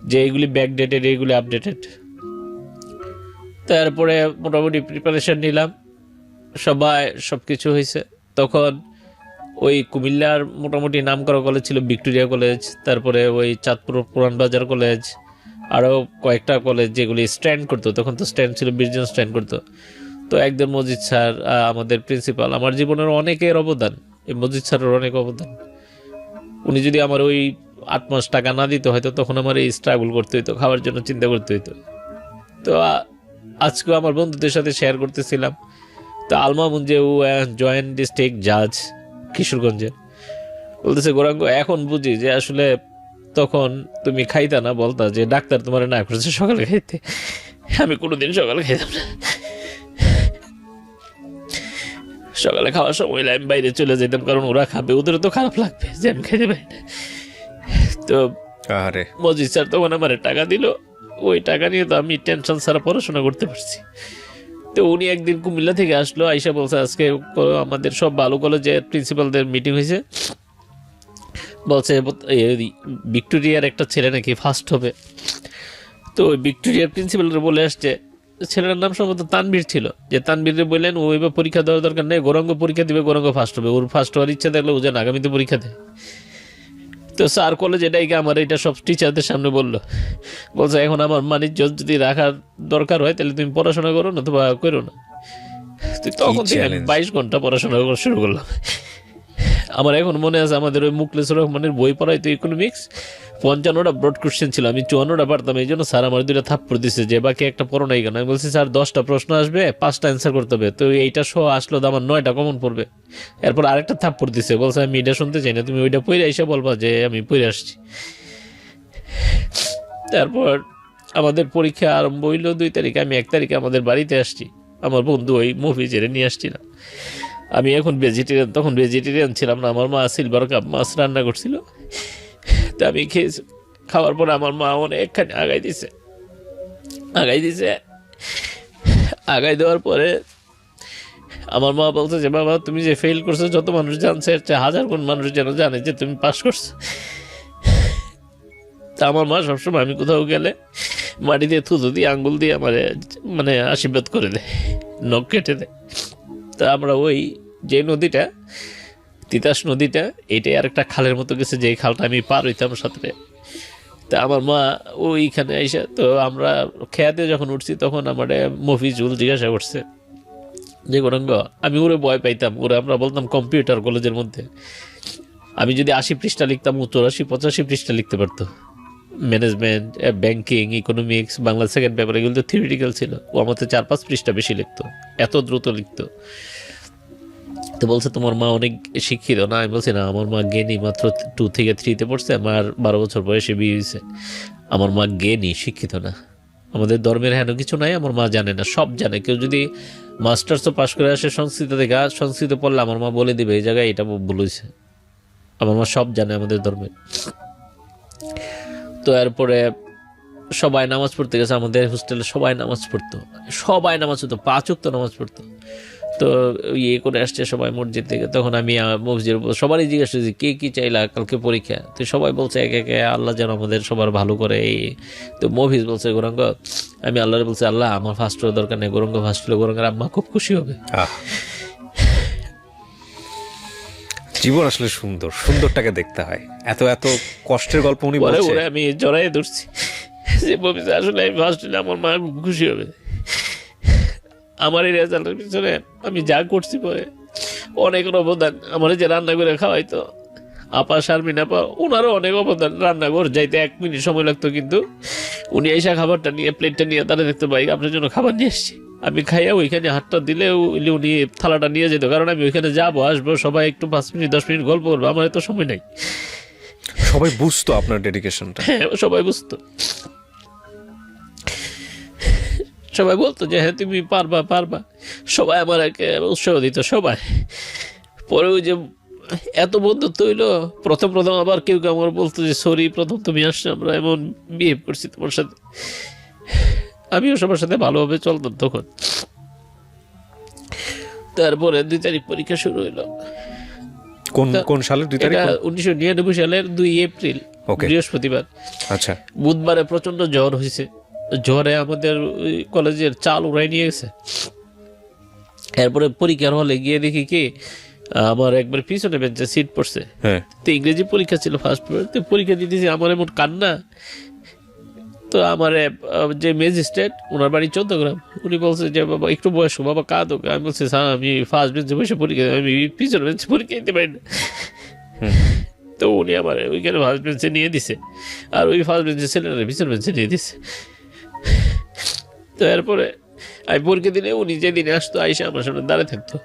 যে এইগুলি ব্যাকডেটেড, এইগুলি আপডেটেড। তারপরে মোটামুটি প্রিপারেশন নিলাম, সবাই সব কিছু হয়েছে। তখন ওই কুমিল্লার মোটামুটি নাম করা কলেজ ছিল ভিক্টোরিয়া কলেজ, তারপরে ওই চাঁদপুর পুরানবাজার কলেজ, আরও কয়েকটা কলেজ যেগুলি স্ট্যান্ড করতো, তখন তো স্ট্যান্ড ছিল, 20 জন স্ট্যান্ড করতো। তো একদম মজিদ স্যার, আমাদের প্রিন্সিপাল, আমার জীবনের অনেকের অবদান, এই মজিদ স্যারের অনেক অবদান। উনি যদি আমার ওই 8 মাস টাকা না দিত, হয়তো তখন আমার এই স্ট্রাগল করতে হইতো, খাওয়ার জন্য চিন্তা করতে হইতো। তো আজকেও আমার বন্ধুদের সাথে শেয়ার করতেছিলাম। তো আলমা মুঞ্জে, ও জয়েন্ট ডিস্ট্রিক্ট জাজ কিশোরগঞ্জে, বলতেছে গৌরাঙ্গ এখন বুঝি যে আসলে তখন তুমি খাইতা না, বলতা যে ডাক্তার তোমার না করছে সকালে খাইতে, আমি কোনোদিন সকালে খাইতাম না। সকালে খাওয়ার সময় আমি বাইরে চলে যেতাম, কারণ ওরা খাবে, ওদের তো খারাপ লাগবে যে আমি খাইতে পারি না। তো মজিদ স্যার তখন আমার টাকা দিল, ওই টাকা নিয়ে তো আমি টেনশন ছাড়া পড়াশোনা করতে পারছি। তো উনি একদিন কুমিল্লা থেকে আসলো, আইসা বলছে আজকে আমাদের সব ভালো কলেজের প্রিন্সিপালদের মিটিং হয়েছে, বলছে ভিক্টোরিয়ার একটা ছেলে নাকি ফার্স্ট হবে। তো ওই ভিক্টোরিয়ার প্রিন্সিপালরা বলে আসছে, ছেলেটার নাম সম্ভবত তানবীর ছিল, যে তানবীরে বললেন ও এবার পরীক্ষা দেওয়ার দরকার নেই, গৌরাঙ্গ পরীক্ষা দিবে, গৌরাঙ্গ ফার্স্ট হবে, ওর ফার্স্ট হওয়ার ইচ্ছা থাকলে ও যেন আগামীতে পরীক্ষা দেয়। তো স্যার কলেজ এটাই আমার এটা সব টিচারদের সামনে বলছে এখন আমার বাণিজ্য যদি রাখার দরকার হয় তাহলে তুমি পড়াশোনা করো না, তো করো না। তখন থেকে আমি 22 ঘন্টা পড়াশোনা করা শুরু করলাম। আমার এখন মনে আছে আমাদের ওই মুখলেসুর রহমানের বই পড়াইতো ইকোনমিক্স, 55টা ব্রড কোশ্চেন ছিল, আমি 54টা পারতাম। এই জন্য স্যার আমার 2টা থাপ্পড় দিচ্ছে যে বাকি একটা পড়ো নাই কেন। আমি বলছি স্যার 10টা প্রশ্ন আসবে, 5টা অ্যান্সার করতে হবে, তো এইটা সহ আসলো তো আমার 9টা কমন পড়বে। এরপর আরেকটা থাপ্পড় দিচ্ছে, বলছে আমি এটা শুনতে চাই না, তুমি ওইটা পড়ে এসে বলবা যে আমি পড়ে আসছি। তারপর আমাদের পরীক্ষা আরম্ভ হইলো 2 তারিখে, আমি 1 তারিখে আমাদের বাড়িতে আসছি, আমার বন্ধু ওই মুভি জেরে নিয়ে আসছিলাম। আমি এখন ভেজিটেরিয়ান, তখন ভেজিটেরিয়ান ছিলাম না। আমার মা সিলভার কাপ মাছ রান্না করছিল, তো আমি খেয়েছি। খাওয়ার পর আমার মা অনেকখানি আগাই দিছে। আগাই দেওয়ার পরে আমার মা বলছে যে বাবা তুমি যে ফেল করছো যত মানুষ জানছে এর চেয়ে 1000 গুণ মানুষ যেন জানে যে তুমি পাস করছো। তা আমার মা সবসময় আমি কোথাও গেলে মাটি দিয়ে থুতু দিয়ে আঙ্গুল দিয়ে আমার মানে আশীর্বাদ করে দেয়, নখ কেটে দেয়। তা আমরা ওই যে নদীটা তিতাস নদীটা, এটাই আর একটা খালের মতো গেছে, যে খালটা আমি পার হইতাম সাথে। তা আমার মা ওইখানে এসে, তো আমরা খেয়াতে যখন উঠছি তখন আমার মফিজুল জিজ্ঞাসা করছে যে গৌরাঙ্গ, আমি ওরে ভয় পাইতাম, ওরে আমরা বলতাম কম্পিউটার কলেজের মধ্যে। আমি যদি 80 পৃষ্ঠা লিখতাম, ও 84-85 পৃষ্ঠা লিখতে পারতো। Management, banking, economics, Bangla second paper, এগুলো তো থিওরিটিক্যাল ছিল। ও আমাদের 4-5 পৃষ্ঠা বেশি লিখতো, এত দ্রুত লিখতো। তো বলছে তোমার মা অনেক শিক্ষিত না? আমি বলছি না, আমার মা জ্ঞানী, মাত্র 2 থেকে 3-তে পড়ছে, আমার 12 বছর বয়সে বিয়ে হয়েছে। আমার মা জ্ঞানী, শিক্ষিত না। আমাদের ধর্মের হেন কিছু নাই, আমার মা জানে না, সব জানে। কেউ যদি মাস্টার্সও পাশ করে আসে সংস্কৃত থেকে, সংস্কৃত পড়লে আমার মা বলে দিবে এই জায়গায় এটা ভুল হয়েছে। আমার মা সব জানে আমাদের ধর্মের। তো এরপরে সবাই নামাজ পড়তে গেছে, আমাদের হোস্টেলে সবাই নামাজ পড়তো, সবাই নামাজ পড়তো, 5 ওয়াক্ত নামাজ পড়তো। তো ইয়ে করে আসছে সবাই মসজিদ থেকে। তখন আমি মসজিদের সবারই জিজ্ঞাসা করছি কে কী চাইলা কালকে পরীক্ষা? তো সবাই বলছে একে একে আল্লাহ যেন আমাদের সবার ভালো করে। এই তো মফিজ বলছে গৌরাঙ্গ, আমি আল্লাহরে বলছি আল্লাহ আমার ফার্স্ট হওয়ার দরকার নেই, গৌরাঙ্গ ফার্স্ট হলে গৌরাঙ্গের আম্মা খুব খুশি হবে। জীবন আসলে সুন্দর, সুন্দরটাকে দেখতে হয়। এত এত কষ্টের গল্প উনি বলছে, আমি জড়াই ধরছি যে মফিজ আসলে আমি ফার্স্ট হলে আমার মা খুব খুশি হবে। আমার এই রেজাল্টের পিছনে আমি যা করছি পরে অনেক অবদান। আমার যে রান্না করে খাওয়াইতো আপা, শারমিন আপা, ওনারও অনেক অবদান। রান্নাঘর যাইতে 1 মিনিট সময় লাগতো, কিন্তু উনি এসে খাবারটা নিয়ে, প্লেটটা নিয়ে তারা দেখতে পাই আপনার জন্য খাবার নিয়ে এসছি। আমি খাইয়া ওইখানে হাতটা দিলে উনি থালাটা নিয়ে যেত, কারণ আমি ওইখানে যাবো আসবো, সবাই একটু 5 মিনিট 10 মিনিট গল্প করবো, আমার এত সময় নাই। সবাই বুঝতো আপনার ডেডিকেশনটা। হ্যাঁ, সবাই বুঝতো, সবাই বলতো যে হ্যাঁ তুমি পারবা পারবা। সবাই আমার উৎসাহ দিত সবাই। পরে ওই যে এত বন্ধুত্ব হইলো, প্রথম আবার কেউ কেউ আমার বলতো যে সরি, প্রথম তুমি আসছো, আমরা এমন বিহেভ করছি তোমার সাথে। আমিও সবার সাথে ভালোভাবে চলতাম তখন। তারপরে 2 তারিখ পরীক্ষা শুরু হইলো। কোন সালের 2 তারিখ? 1999 সালের 2 এপ্রিল, বৃহস্পতিবার। আচ্ছা। বুধবারে প্রচন্ড জ্বর হয়েছে। জ্বরে আমাদের কলেজের চাল উড়াই নিয়ে গেছে। এরপরে পরীক্ষার হলে গিয়ে দেখি কি আমার একবার পিছনে বেঞ্চে সিট পড়ছে। তো ইংরেজি পরীক্ষা ছিল ফার্স্ট পেপার। তো পরীক্ষা দিতেছি, আমার এমন কান্না। তো আমার যে ম্যাজিস্ট্রেট, ওনার বাড়ি 14 গ্রাম, উনি বলছে যে বাবা একটু বয়স্ক, বাবা কাঁদো। আমি বলছি স্যার আমি ফার্স্ট বেঞ্চে বসে পরীক্ষা, আমি পিছনে বেঞ্চে পরীক্ষা দিতে পারি না। তো উনি আমার ওইখানে ফার্স্ট বেঞ্চে নিয়ে দিছে, আর ওই ফার্স্ট বেঞ্চে ছেলেরা পিছনে বেঞ্চে নিয়ে দিছে। তো এরপরে আমি পরীক্ষা দিলে উনি যেদিনে আসতো আইসা আমার সামনে দাঁড়িয়ে থাকতো,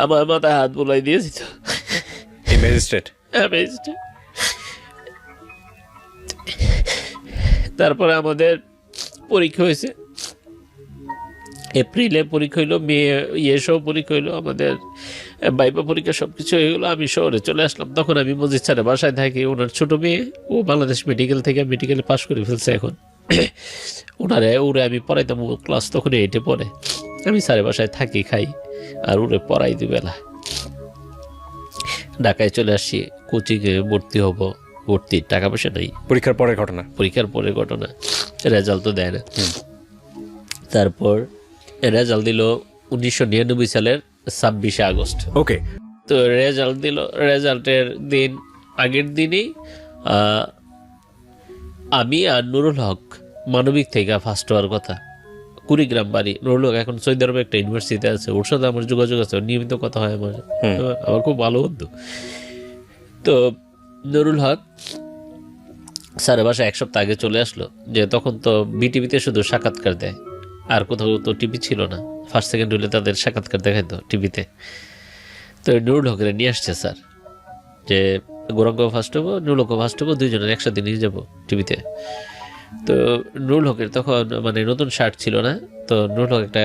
আমার মাথায় হাত বোলাই দিয়ে দিত। ম্যাজিস্ট্রেট। তারপরে আমাদের পরীক্ষা হয়েছে, এপ্রিলে পরীক্ষা হইলো, মে সব পরীক্ষা হইলো, আমাদের বাইবা পরীক্ষা সবকিছু হয়ে গেলো। আমি শহরে চলে আসলাম। তখন আমি মজিদ স্যারের বাসায় থাকি। ওনার ছোট মেয়ে, ও বাংলাদেশ মেডিকেল থেকে মেডিকেলে পাশ করে ফেলছে এখন। ওরে আমি পড়াইতাম, ও ক্লাস তখন 8-এ পড়ে। আমি স্যারের বাসায় থাকি, খাই, আর ওরে পড়াই 2 বেলা। ঢাকায় চলে আসছি, কোচিংয়ে ভর্তি হব, ভর্তি টাকা পয়সা নেই। পরীক্ষার পরের ঘটনা, রেজাল্ট তো দেয় না। তারপর রেজাল্ট দিল 1999 সালের 26 আগস্ট। ওকে। তো রেজাল্ট দিল, রেজাল্টের দিন আগের দিনই আমি আর নুরুল হক মানবিক থেকে ফার্স্ট হওয়ার কথা। কুড়িগ্রাম বাড়ি। নুরুল হক এখন সৌদি আরবে একটা ইউনিভার্সিটিতে আছে, ওর সাথে আমার যোগাযোগ আছে, নিয়মিত কথা হয় আমার খুব ভালো বন্ধু। তো নুরুল হক স্যারের বাসায় 1 সপ্তাহ আগে চলে আসলো, যে তখন তো বিটিভিতে শুধু সাক্ষাৎকার দেয়, আর কোথাও তো টিভি ছিল না। ফার্স্ট সেকেন্ড হলে তাদের সাক্ষাৎকার দেখাইতো টিভিতে। তো নুরুল হকের নিয়ে আসছে স্যার, যে গৌরাঙ্গ ফার্স্ট হবো, নুরুল হক ফার্স্ট হবো, 2 জনের একসাথে নিয়ে যাবো টিভিতে। তো নুরুল হকের তখন মানে নতুন শার্ট ছিল না। তো নুরুল হক একটা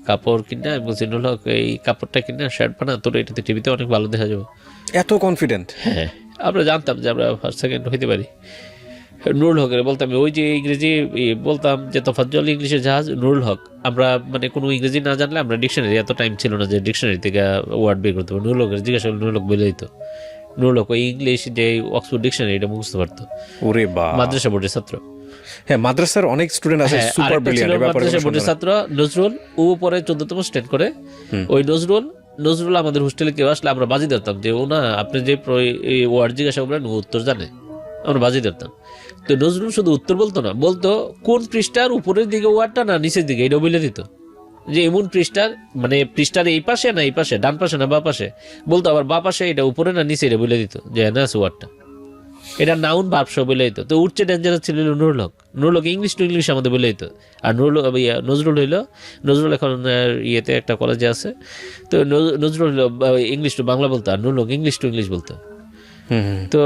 কাপড় কিনা, আমি বলছি নুরুল হক এই কাপড়টা কিনা শার্ট বানা, তোর এটাতে টিভিতে অনেক ভালো দেখা যাবে। এত কনফিডেন্ট? হ্যাঁ, আমরা জানতাম যে আমরা ফার্স্ট সেকেন্ড হইতে পারি। নুরুল হকের বলতাম, ওই যে ইংরেজি বলতাম যে তোফাজ্জল ইংলিশের জাহাজ নুরুল হক। আমরা মানে কোনো ইংরেজি না জানলে আমরা ডিকশনারি, এত টাইম ছিল না যে ডিকশনারি থেকে ওয়ার্ড বের করতে পারবো। নুরুল হকের জিজ্ঞাসা করলে নুরুল হক বলে দিত। নুরুল হক ওই ইংলিশ যে অক্সফোর্ড ডিকশনারি এটা মুখস্থ পারতো, ওরে বা, মাদ্রাসা বোর্ডের ছাত্র। হ্যাঁ মাদ্রাসার অনেক স্টুডেন্ট আছে হ্যাঁ, সুপার আরেকটা ছিল ব্রিলিয়ান্ট, এই ব্যাপারে মাদ্রাসা বোর্ডের ছাত্র নজরুল, ও পরে 14তম স্ট্যান্ড করে। ওই নজরুল আমাদের হোস্টেলে কেউ আসলে আমরা বাজি ধরতাম যে ও না, আপনি যে ওয়ার্ড জিজ্ঞাসা করবেন ও উত্তর জানে, আমরা বাজি ধরতাম। তো নজরুল শুধু উত্তর বলতো না, বলতো কোন পৃষ্ঠার উপরের দিকে ওয়ার্ডটা না নিচের দিকে, এটা বলে দিত যে এমন পৃষ্ঠার, মানে পৃষ্ঠার এই পাশে না এই পাশে, ডান পাশে না বা পাশে, বলতো আবার বা পাশে এটা উপরে না নিচে, এটা বলে দিত যে না আছে ওয়ার্ডটা, এটা নাউন ভার্ব সব বলে দিত। তো উচ্চ ডেঞ্জারাস ছিল নুরুল হক ইংলিশ টু ইংলিশ আমাদের বলে দিত। আর নজরুল এখন ইয়েতে একটা কলেজে আছে, তো নজরুল হইলো ইংলিশ টু বাংলা বলতো, আর নুরুল হক ইংলিশ টু ইংলিশ বলতো। তো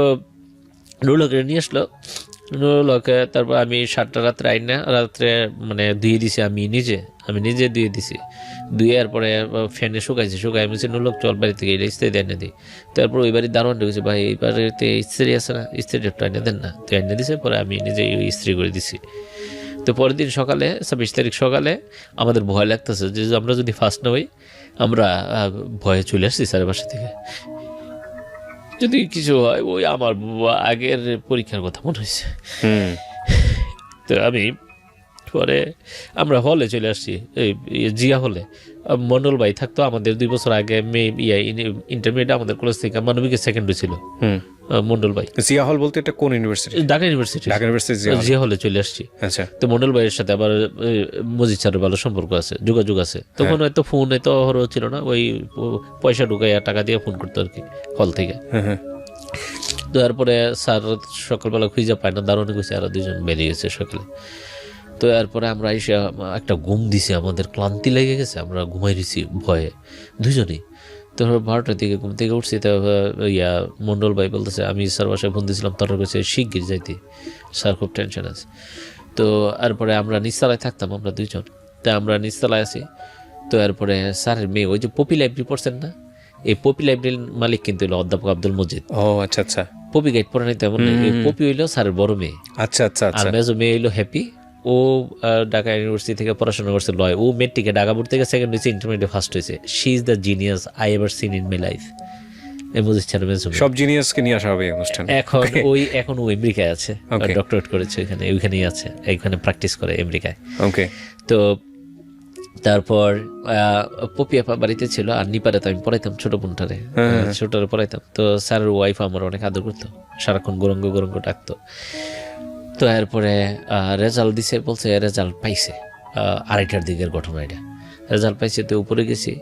নুরুল হক নিয়ে আসলো, নুরুল হকে তারপর আমি 7টা রাত্রে মানে ধুয়ে দিছি, আমি নিজে ধুয়ে দিছি। ধুয়ে পরে ফ্যানে শুকাই আমি বলছি নুরুল হক চল বাড়ি থেকে এটা ইস্ত্রি এনে দিই। তারপর ওই বাড়ির দারোয়ান ঢুকেছে, ভাই এই বাড়িতে ইস্ত্রি আছে না, ইস্ত্রিটা একটু এনে দেন না। তো এনে দিছে, পরে আমি নিজে ইস্ত্রি করে দিছি। তো পরের দিন সকালে 26 তারিখ সকালে আমাদের ভয় লাগতেছে যে আমরা যদি ফার্স্ট না হই, আমরা ভয়ে চলে আসছি স্যারের বাসা থেকে, যদি কিছু হয়। ওই আমার আগের পরীক্ষার কথা মনে হয়েছে। তো আমি পরে আমরা হলে চলে আসছি, এই জিয়া হলে। মন্ডল ভাই থাকতো আমাদের 2 বছর আগে ইন্টারমিডিয়েট আমাদের কলেজ থেকে মানবিকের সেকেন্ডারি ছিল মন্ডল ভাই। জিয়া হল বলতে এটা কোন ইউনিভার্সিটি? ঢাকা ইউনিভার্সিটি জিয়া হলে চলে আসছি। আচ্ছা। তো মন্ডল ভাইয়ের সাথে আবার মজিদ স্যারের ভালো সম্পর্ক আছে, যোগাযোগ আছে। তখন হয়তো ফোন এত হরো ছিল না, ওই পয়সা ঢুকাইয়া টাকা দিয়ে ফোন করতো আর কি হল থেকে। তো তারপরে স্যার সকালবেলা খুঁজে পায় না, দারুণ গেছে, আরো 2জন বেরিয়ে গেছে সকালে। তো এরপরে আমরা এসে একটা ঘুম দিছি, আমাদের ক্লান্তি লেগে গেছে, আমরা ঘুমাই দিছি ভয়ে 2জনই। তো 12টার দিকে ঘুম থেকে উঠছি, তো মন্ডল ভাই বলতেছে, আমি স্যার বাসায় ফোন দিয়েছিলাম, তারা কাছে শিগগির যাইতে, স্যার খুব টেনশন আছে। তো এরপরে আমরা নিচতলায় থাকতাম, আমরা 2জন। তো আমরা নিচতলায় আছি। তো এরপরে স্যারের মেয়ে, ওই যে পপি লাইব্রেরি পড়ছেন না, এই পপি লাইব্রেরির মালিক কিন্তু হলো অধ্যাপক আব্দুল মজিদ। ও আচ্ছা আচ্ছা। পপি গাইড পড়ে নাই তেমন, পপি হইলো স্যারের বড় মেয়ে। আচ্ছা আচ্ছা। আর মেজো মেয়ে হইলো হ্যাপি, ও ঢাকা ইউনিভার্সিটি থেকে পড়াশোনা করছে লয়। ও মেট্রিকে ঢাকা বোর্ড থেকে সেকেন্ড হয়েছে, ইন্টারমিডিয়েট ফার্স্ট হয়েছে। She is the genius I ever seen in my life. সব জিনিয়াসকে নিয়ে আসা হবে অনুষ্ঠান। এখন ও আমেরিকায় আছে, ডক্টরেট করেছে ওইখানেই আছে, এইখানে প্র্যাকটিস করে আমেরিকায়। ওকে। তো তারপর পপি আপা বাড়িতে ছিল, আর নিপারে তো আমি পড়াইতাম ছোট বোনটারে, ছোটরে পড়াইতাম। তো স্যারের ওয়াইফ আমার অনেক আদর করতো, সারাক্ষণ গরঙ্গ ডাকতো। তো এরপরে রেজাল্ট দিছে, বলছে রেজাল্ট পাইছে, 2:30টার দিকের ঘটনা এটা। রেজাল্ট পাইছে, তো উপরে গেছি।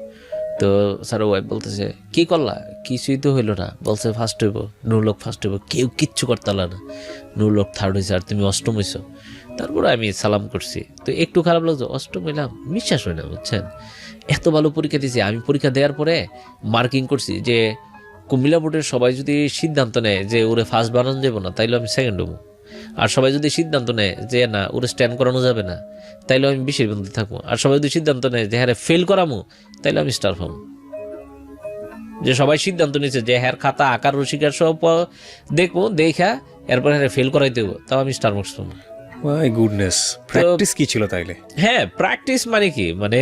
তো স্যারের ওয়াইফ বলতেছে, কি করলা? কিছুই তো হইলো না। বলছে ফার্স্ট হইব, নুরুল হক ফার্স্ট হইব। কেউ কিচ্ছু করতালা না, নুরুল হক থার্ড হয়েছে, আর তুমি অষ্টম হইছো। তারপরে আমি সালাম করছি। তো একটু খারাপ লাগছে, অষ্টম হইলাম, বিশ্বাস হয় না, বুঝছেন? এত ভালো পরীক্ষা দিয়েছি। আমি পরীক্ষা দেওয়ার পরে মার্কিং করছি যে কুমিল্লা বোর্ডের সবাই যদি সিদ্ধান্ত নেয় যে ওরে ফার্স্ট বানানো যাবো না, তাইলে আমি সেকেন্ড হবো। আর সবাই যদি সিদ্ধান্ত নেয় যে না ওরে স্ট্যান্ড করানো যাবে না, তাইলে আমি 20-এর মধ্যে থাকবো। আর সবাই যদি সিদ্ধান্ত নেয় যে হ্যাঁ ফেল করামো, তাইলে আমি স্টার পাবো। যে সবাই সিদ্ধান্ত নিয়েছে যে হ্যাঁ খাতা আকার রসিকার সব দেখবো, দেখা এরপর হ্যাঁ ফেল করাই দেবো, তাও আমি স্টার মার্কস পাবো। মাই গুডনেস, প্র্যাকটিস কি ছিল তাইলে? হ্যাঁ, প্র্যাকটিস মানে কি, মানে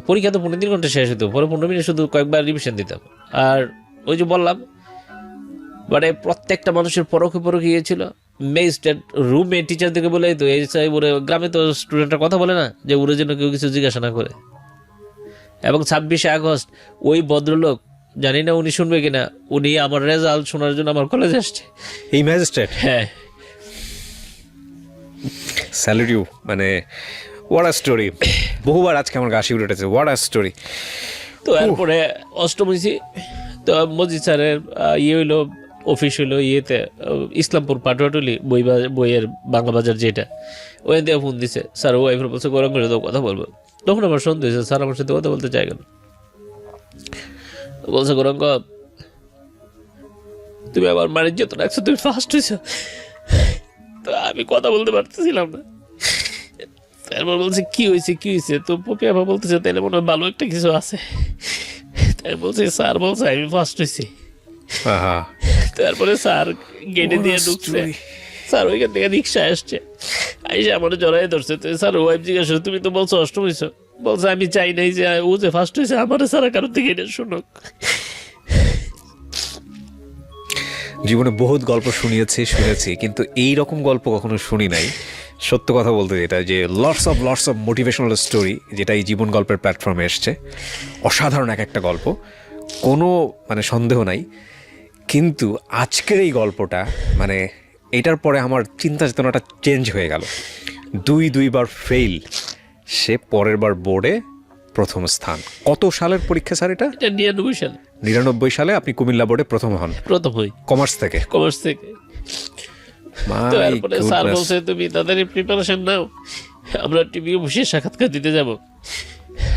পরীক্ষা তো 15 ঘন্টা শেষ হতো, পরে 15 মিনিট শুধু কয়েকবার রিভিশন দিতাম। আর ওই যে বললাম, মানে প্রত্যেকটা মানুষের পরোক্ষে গিয়েছিল। রুমমেট টিচার থেকে বলে তো এই গ্রামে তো স্টুডেন্টরা কথা বলে না, যে ওরে জন্য কেউ কিছু জিজ্ঞাসা না করে। এবং 26শে আগস্ট ওই ভদ্রলোক, জানি না উনি শুনবে কিনা, উনি আমার রেজাল্ট শোনার জন্য আমার কলেজে আসছে। এই ম্যাজিস্ট্রেট? হ্যাঁ। স্যালুট ইউ, মানে হোয়াট আ স্টোরি। বহুবার আজকে আমার গাছি উঠেছে, হোয়াট আ স্টোরি। তো এরপরে অষ্টম হয়েছি। তো মজিদ স্যারের হইলো অফিস হইলো ইয়েতে, ইসলামপুর পাটুয়াটুলি বইয়ের বাংলা বাজার যেটা, ওখান থেকে ফোন দিছে। স্যার ওয়াইফের বলছে গরম করে তো কথা বলবো। তখন আমার সন্দেহ হয়েছে, স্যার আমার সাথে কথা বলতে চাই কেন? বলছে গরঙ্গ, তুমি আমার মারির যত রাখছো, তুমি ফার্স্ট হয়েছো। তো আমি কথা বলতে পারতেছিলাম না। তারপর বলছে কি হয়েছে? তো পপি আপা বলতেছে তাহলে মনে হয় ভালো একটা কিছু আছে। তাই বলছে স্যার বলছে আমি ফার্স্ট হয়েছি। তারপরে স্যার গেটে দিয়ে ঢুকছে, স্যার ওইখান থেকে রিক্সা আসছে, আইসা আমার জড়াই ধরছে। তো স্যার ওয়াইফ জিজ্ঞাসা, তুমি তো বলছো অষ্টম হয়েছ। বলছে আমি চাই নাই যে ও যে ফার্স্ট হয়েছে আমার সারা কারোর থেকে এটা শুনুক। জীবনে বহুত গল্প শুনেছি, কিন্তু এই রকম গল্প কখনো শুনি নাই। সত্য কথা বলতে যেটা, যে লটস অফ মোটিভেশনাল স্টোরি যেটা এই জীবন গল্পের প্ল্যাটফর্মে এসছে, অসাধারণ এক একটা গল্প, কোনো মানে সন্দেহ নাই। কিন্তু আজকের এই গল্পটা মানে এটার পরে আমার চিন্তা চেতনাটা চেঞ্জ হয়ে গেল। দুইবার ফেল, সে পরের বার বোর্ডে প্রথম স্থান। কত সালের পরীক্ষা স্যার এটা? এটা 99 সাল। 99 সালে আপনি কুমিল্লা বোর্ডে প্রথম হন, প্রথম হই কমার্স থেকে। তো এরপরে স্যার বলছে তুমি তাড়াতাড়ি প্রিপারেশন নাও, আমরা টিভি বসে সাক্ষাৎকার দিতে যাব।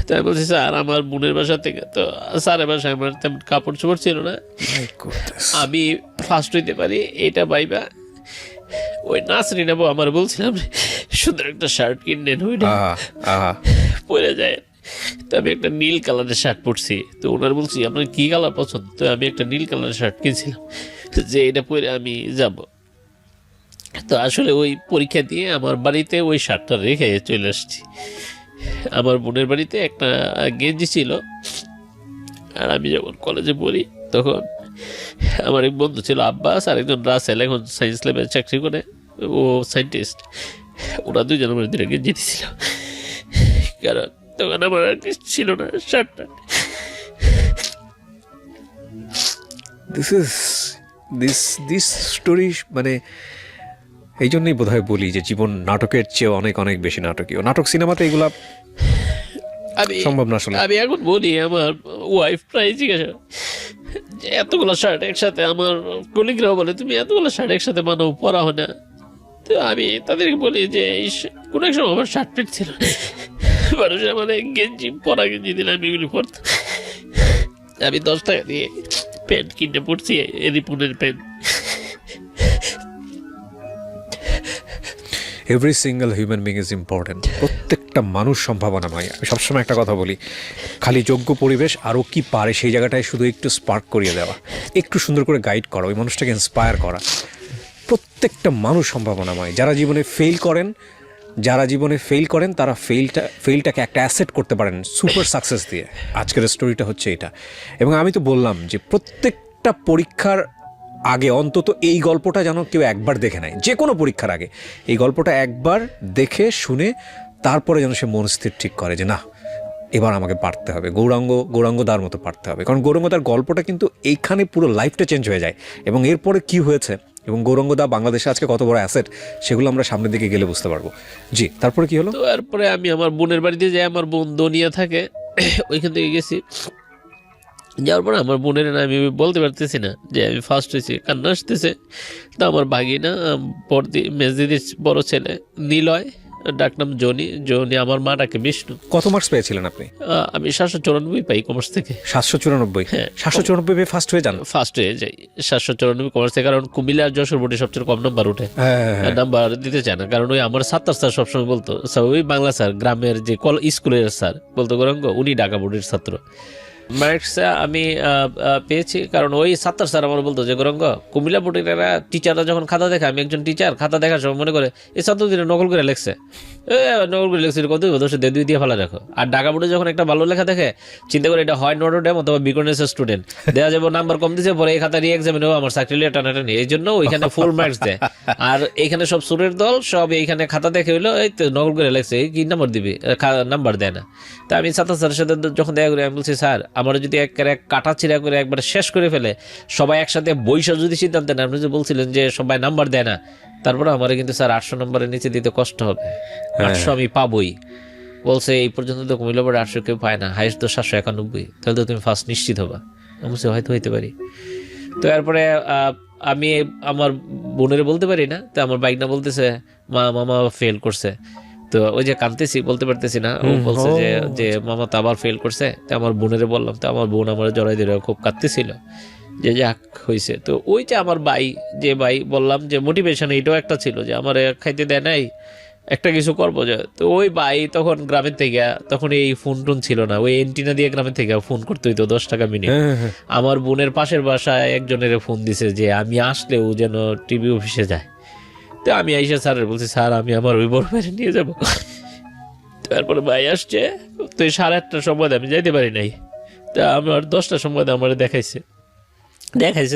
তাই বলছি স্যার আমার বোনের বাসা থেকে, তো স্যারের বাসায় আমার তেমন কাপড় চোপড় ছিল না, আমি ফার্স্ট হইতে পারি এটা ভাইবা ওই নাসরিন আপু আমার বলছিলাম সুন্দর একটা শার্ট কিনেন, ওইটা পরে যায়। তো আমি একটা নীল কালারের শার্ট পরছি, তো ওনার বলছি আপনার কি কালার পছন্দ, তো আমি একটা নীল কালারের শার্ট কিনছিলাম যে এটা পরে আমি যাব। তো আসলে ওই পরীক্ষা দিয়ে আমার বাড়িতে ওই শার্টটা রেখে চলে আসছি। আমার বোনের বাড়িতে একটা গেঞ্জি ছিল। আর আমি যখন কলেজে পড়ি তখন আমার এক বন্ধু ছিল আব্বাস, আর একজন রাসেল, এখন সায়েন্স ল্যাবে চাকরি করে, ও সায়েন্টিস্ট। ওরা দুজন আমার দিনে গেঞ্জি দিয়েছিল, কারণ তখন আমার আর কিছু ছিল না শার্টটা। দিস স্টোরি মানে এই জন্যই বোধহয় বলি যে জীবন নাটকের চেয়ে অনেক অনেক বেশি নাটকীয়। নাটক সিনেমাতে এগুলা সম্ভব না আসলে। আমি এখন বলি আমার ওয়াইফ প্রায় জিজ্ঞাসা যে এতগুলো শার্ট একসাথে, আমার কলিগরাও বলে তুমি এতগুলো শার্ট একসাথে বানাও, পরা হয় না। তো আমি তাদেরকে বলি যে কোনো এক সময় আমার শার্ট প্যান্ট ছিল, মানুষ আমার গেঞ্জি পরা গেঞ্জি দিলে আমি এগুলি পরতাম। আমি 10 টাকা দিয়ে প্যান্ট কিনে পড়ছি, রিপুনের pant. Every single human being is important. প্রত্যেকটা মানুষ সম্ভাবনাময়। আমি সবসময় একটা কথা বলি, খালি যোগ্য পরিবেশ আরও কি পারে সেই জায়গাটায় শুধু একটু স্পার্ক করিয়ে দেওয়া, একটু সুন্দর করে গাইড করা, ওই মানুষটাকে ইন্সপায়ার করা। প্রত্যেকটা মানুষ সম্ভাবনাময়। যারা জীবনে ফেল করেন তারা ফেলটাকে একটা অ্যাসেট করতে পারেন সুপার সাকসেস দিয়ে। আজকের স্টোরিটা হচ্ছে এটা। এবং আমি তো বললাম যে প্রত্যেকটা পরীক্ষার আগে অন্তত এই গল্পটা যেন কেউ একবার দেখে নেয়, যে কোনো পরীক্ষার আগে এই গল্পটা একবার দেখে শুনে তারপরে যেন সে মন স্থির ঠিক করে যে না, এবার আমাকে পারতে হবে, গৌরাঙ্গদার মতো পারতে হবে। কারণ গৌরাঙ্গদার গল্পটা কিন্তু এইখানে পুরো লাইফটা চেঞ্জ হয়ে যায়। এবং এরপরে কি হয়েছে এবং গৌরাঙ্গদা বাংলাদেশে আজকে কত বড় অ্যাসেট, সেগুলো আমরা সামনের দিকে গেলে বুঝতে পারবো। জি, তারপরে কি হলো? তো এরপরে আমি আমার বোনের বাড়িতে যাই, আমার বোন দনিয়া থাকে, ওইখান থেকে গেছি। যাওয়ার পরে আমার বোনের না আমি বলতে পারতেছি না যে আমি ফার্স্ট হয়েছি, কান্না আসতেছে। তো আমার ভাগিনা মেজদিদির বড় ছেলে নিলয়, ডাকনাম জনি, আমার মা ডাকে বিষ্ণু। কত মার্কস পেয়েছিলেন আপনি? আমি 794 পাই কমার্স থেকে। 794? হ্যাঁ, 794 পেয়ে ফার্স্ট হয়ে যান? ফার্স্ট হয়ে যাই 794 কমার্স থেকে, কারণ কুমিল্লা আর যশোর বোর্ডে সবচেয়ে কম নাম্বার উঠে, নাম্বার দিতে চায় না। কারণ ওই আমার ছাত্র স্যার সবসময় বলতো, ওই বাংলা স্যার গ্রামের যে স্কুলের স্যার বলতো গৌরাঙ্গ, উনি ঢাকা বোর্ডের ছাত্র। মার্কস আমি পেয়েছি, কারণ ওই ছাত্র স্যার আমার বলতো যে গৌরাঙ্গ, কুমিল্লা বোর্ডের টিচাররা যখন খাতা দেখে, আমি একজন টিচার, খাতা দেখার সময় মনে করে এই ছাত্রদের নকল করে লেখছে, নকল করে লেখছে, কত দোষে 2 দিয়ে ফেলা রাখো। আর ঢাকা বোর্ডে যখন একটা ভালো লেখা দেখে, চিন্তা করে এটা হয় নটর ডেম অথবা বিকর্নেসের স্টুডেন্ট, দেওয়া যাবে নাম্বার কম দিচ্ছে, পরে এই খাতা রি এক্সামিনেও আমার চাকরি লিয়ে টানাটানি, এই জন্য ওইখানে ফুল মার্কস দেয়। আর এইখানে সব সুরের দল সব এইখানে খাতা দেখে হইলো এই তো নকল করে লেখছে, কি নাম্বার দিবি, নাম্বার দেয় না। তা আমি ছাত্র স্যারের সাথে যখন দেখা করি, আমি বলছি স্যার আমার যদি এক কাটা ছিঁড়া করে একবার শেষ করে ফেলে, সবাই একসাথে বইসা যদি সিদ্ধান্ত নেন, আপনি যে বলছিলেন যে সবাই নাম্বার দেয় না, তারপরে আমার কিন্তু স্যার 800 নম্বরের নিচে দিতে কষ্ট হবে, 800 আমি পাবোই। বলছে এই পর্যন্ত তো কুমিল্লা বোর্ডে 800 কেউ পায় না, হাইস্ট তো 791, তাহলে তো তুমি ফার্স্ট নিশ্চিত হবা। আমি বলছি হয়তো হইতে পারি। তো এরপরে আমি আমার বোনের বলতে পারি না, তো আমার বাইক না বলতেছে মামা ফেল করছে। তো ওই যে কাঁদতেছি, বলতে পারতেছি না, ও বলছে যে মামা তো আবার ফেল করছে। তো আমার বোনের বললাম, তো আমার বোন আমার জড়াই দিলে খুব কাঁদতেছিল যে যাক হয়েছে। তো ওই যে আমার ভাই বললাম যে মোটিভেশন এটাও একটা ছিল যে আমার খাইতে দেয় নাই, একটা কিছু করবো যে। তো ওই ভাই তখন গ্রামের থেকে, তখন এই ফোন টোন ছিল না, ওই এন্টিনা দিয়ে গ্রামের থেকে ফোন করতে হইতো 10 টাকা মিনিট। আমার বোনের পাশের বাসায় একজনের ফোন দিছে যে আমি আসলেও যেন টিভি অফিসে যায়। তো আমি আইসা স্যারের বলছি, স্যার আমি আমার ওই বড় ভাইরে নিয়ে যাব। তারপরে ভাই আসছে, তো 8:30টার সময় আমি যাইতে পারি নাই। তা আমার 10টার সময় আমার দেখাইছে।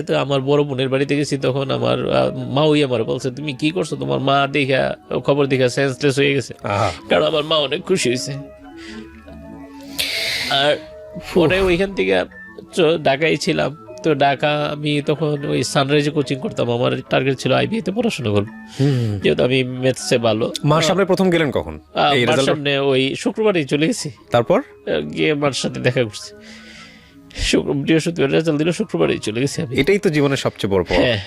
তো আমার বড় বোনের বাড়িতে গেছি, তখন আমার মা ওই আমার বলছে, তুমি কি করছো? তোমার মা দেখা খবর দেখা সেন্সলেস হয়ে গেছে। কারণ আমার মা অনেক খুশি হয়েছে। আর পরে ওইখান থেকে ঢাকায় ছিলাম। তো ঢাকা আমি তখন ওই সানরাইজে কোচিং করতাম। আমার টার্গেট ছিল আইবিএতে পড়াশোনা করবো, যেহেতু আমি ম্যাথসে ভালো। মার সামনে প্রথম গেলেন কখন? মার সামনে ওই শুক্রবারই চলে গেছি। তারপর গিয়ে মার সাথে দেখা করছি। বৃহস্পতিবার রেজাল্ট দিল, শুক্রবারই চলে গেছি আমি। এটাই তো জীবনের সবচেয়ে বড় পাওয়া। হ্যাঁ,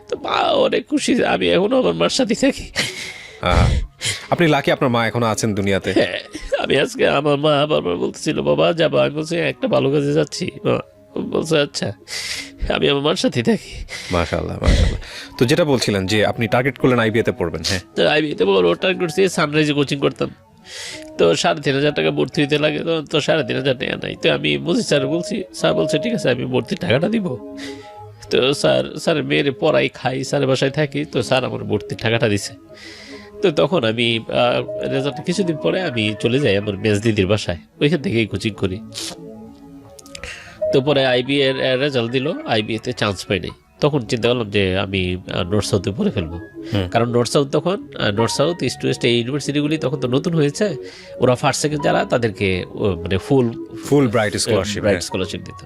তো মা অনেক খুশি, আমি এখনো আমার মার সাথে থাকি। আপনি লাকি, আপনার মা এখনো আছেন দুনিয়াতে। হ্যাঁ, আমি আজকে আমার মা বারবার বলতেছিল, বাবা যাবো, আমি বলছি একটা ভালো কাজে যাচ্ছি। বলছে আচ্ছা, আমি আমার মার সাথে থাকি। মাশাআল্লাহ মাশাআল্লাহ। তো যেটা বলছিলেন যে আপনি টার্গেট করলেন আইবিএতে পড়বেন। হ্যাঁ, তো আইবিএতে বড় টার্গেট করছি, সানরাইজে কোচিং করতাম। তো 3,500 টাকা ভর্তি হইতে লাগে, তো 3,500 টাকা নাই। তো আমি মজিদ স্যার বলছি, স্যার বলছে ঠিক আছে আমি ভর্তির টাকাটা দিব। তো স্যার মেয়ের পড়াই খাই, স্যারের বাসায় থাকি, তো স্যার আমার ভর্তির টাকাটা দিছে। তো তখন আমি রেজাল্ট কিছুদিন পরে আমি চলে যাই আমার মেজ দিদির বাসায়, ওইখান থেকেই কোচিং করি। তো পরে আইবি এর রেজাল্ট দিল, আইবিএতে চান্স পাই নাই। তখন চিন্তা করলাম যে আমি নর্থ সাউথে পড়ে ফেলবো। কারণ নর্থ সাউথ তখন নর্থ সাউথ ইস্ট ওয়েস্ট এই ইউনিভার্সিটিগুলি তখন তো নতুন হয়েছে। ওরা ফার্স্ট সেকেন্ড যারা তাদেরকে মানে ফুল ব্রাইট স্কলারশিপ দিত।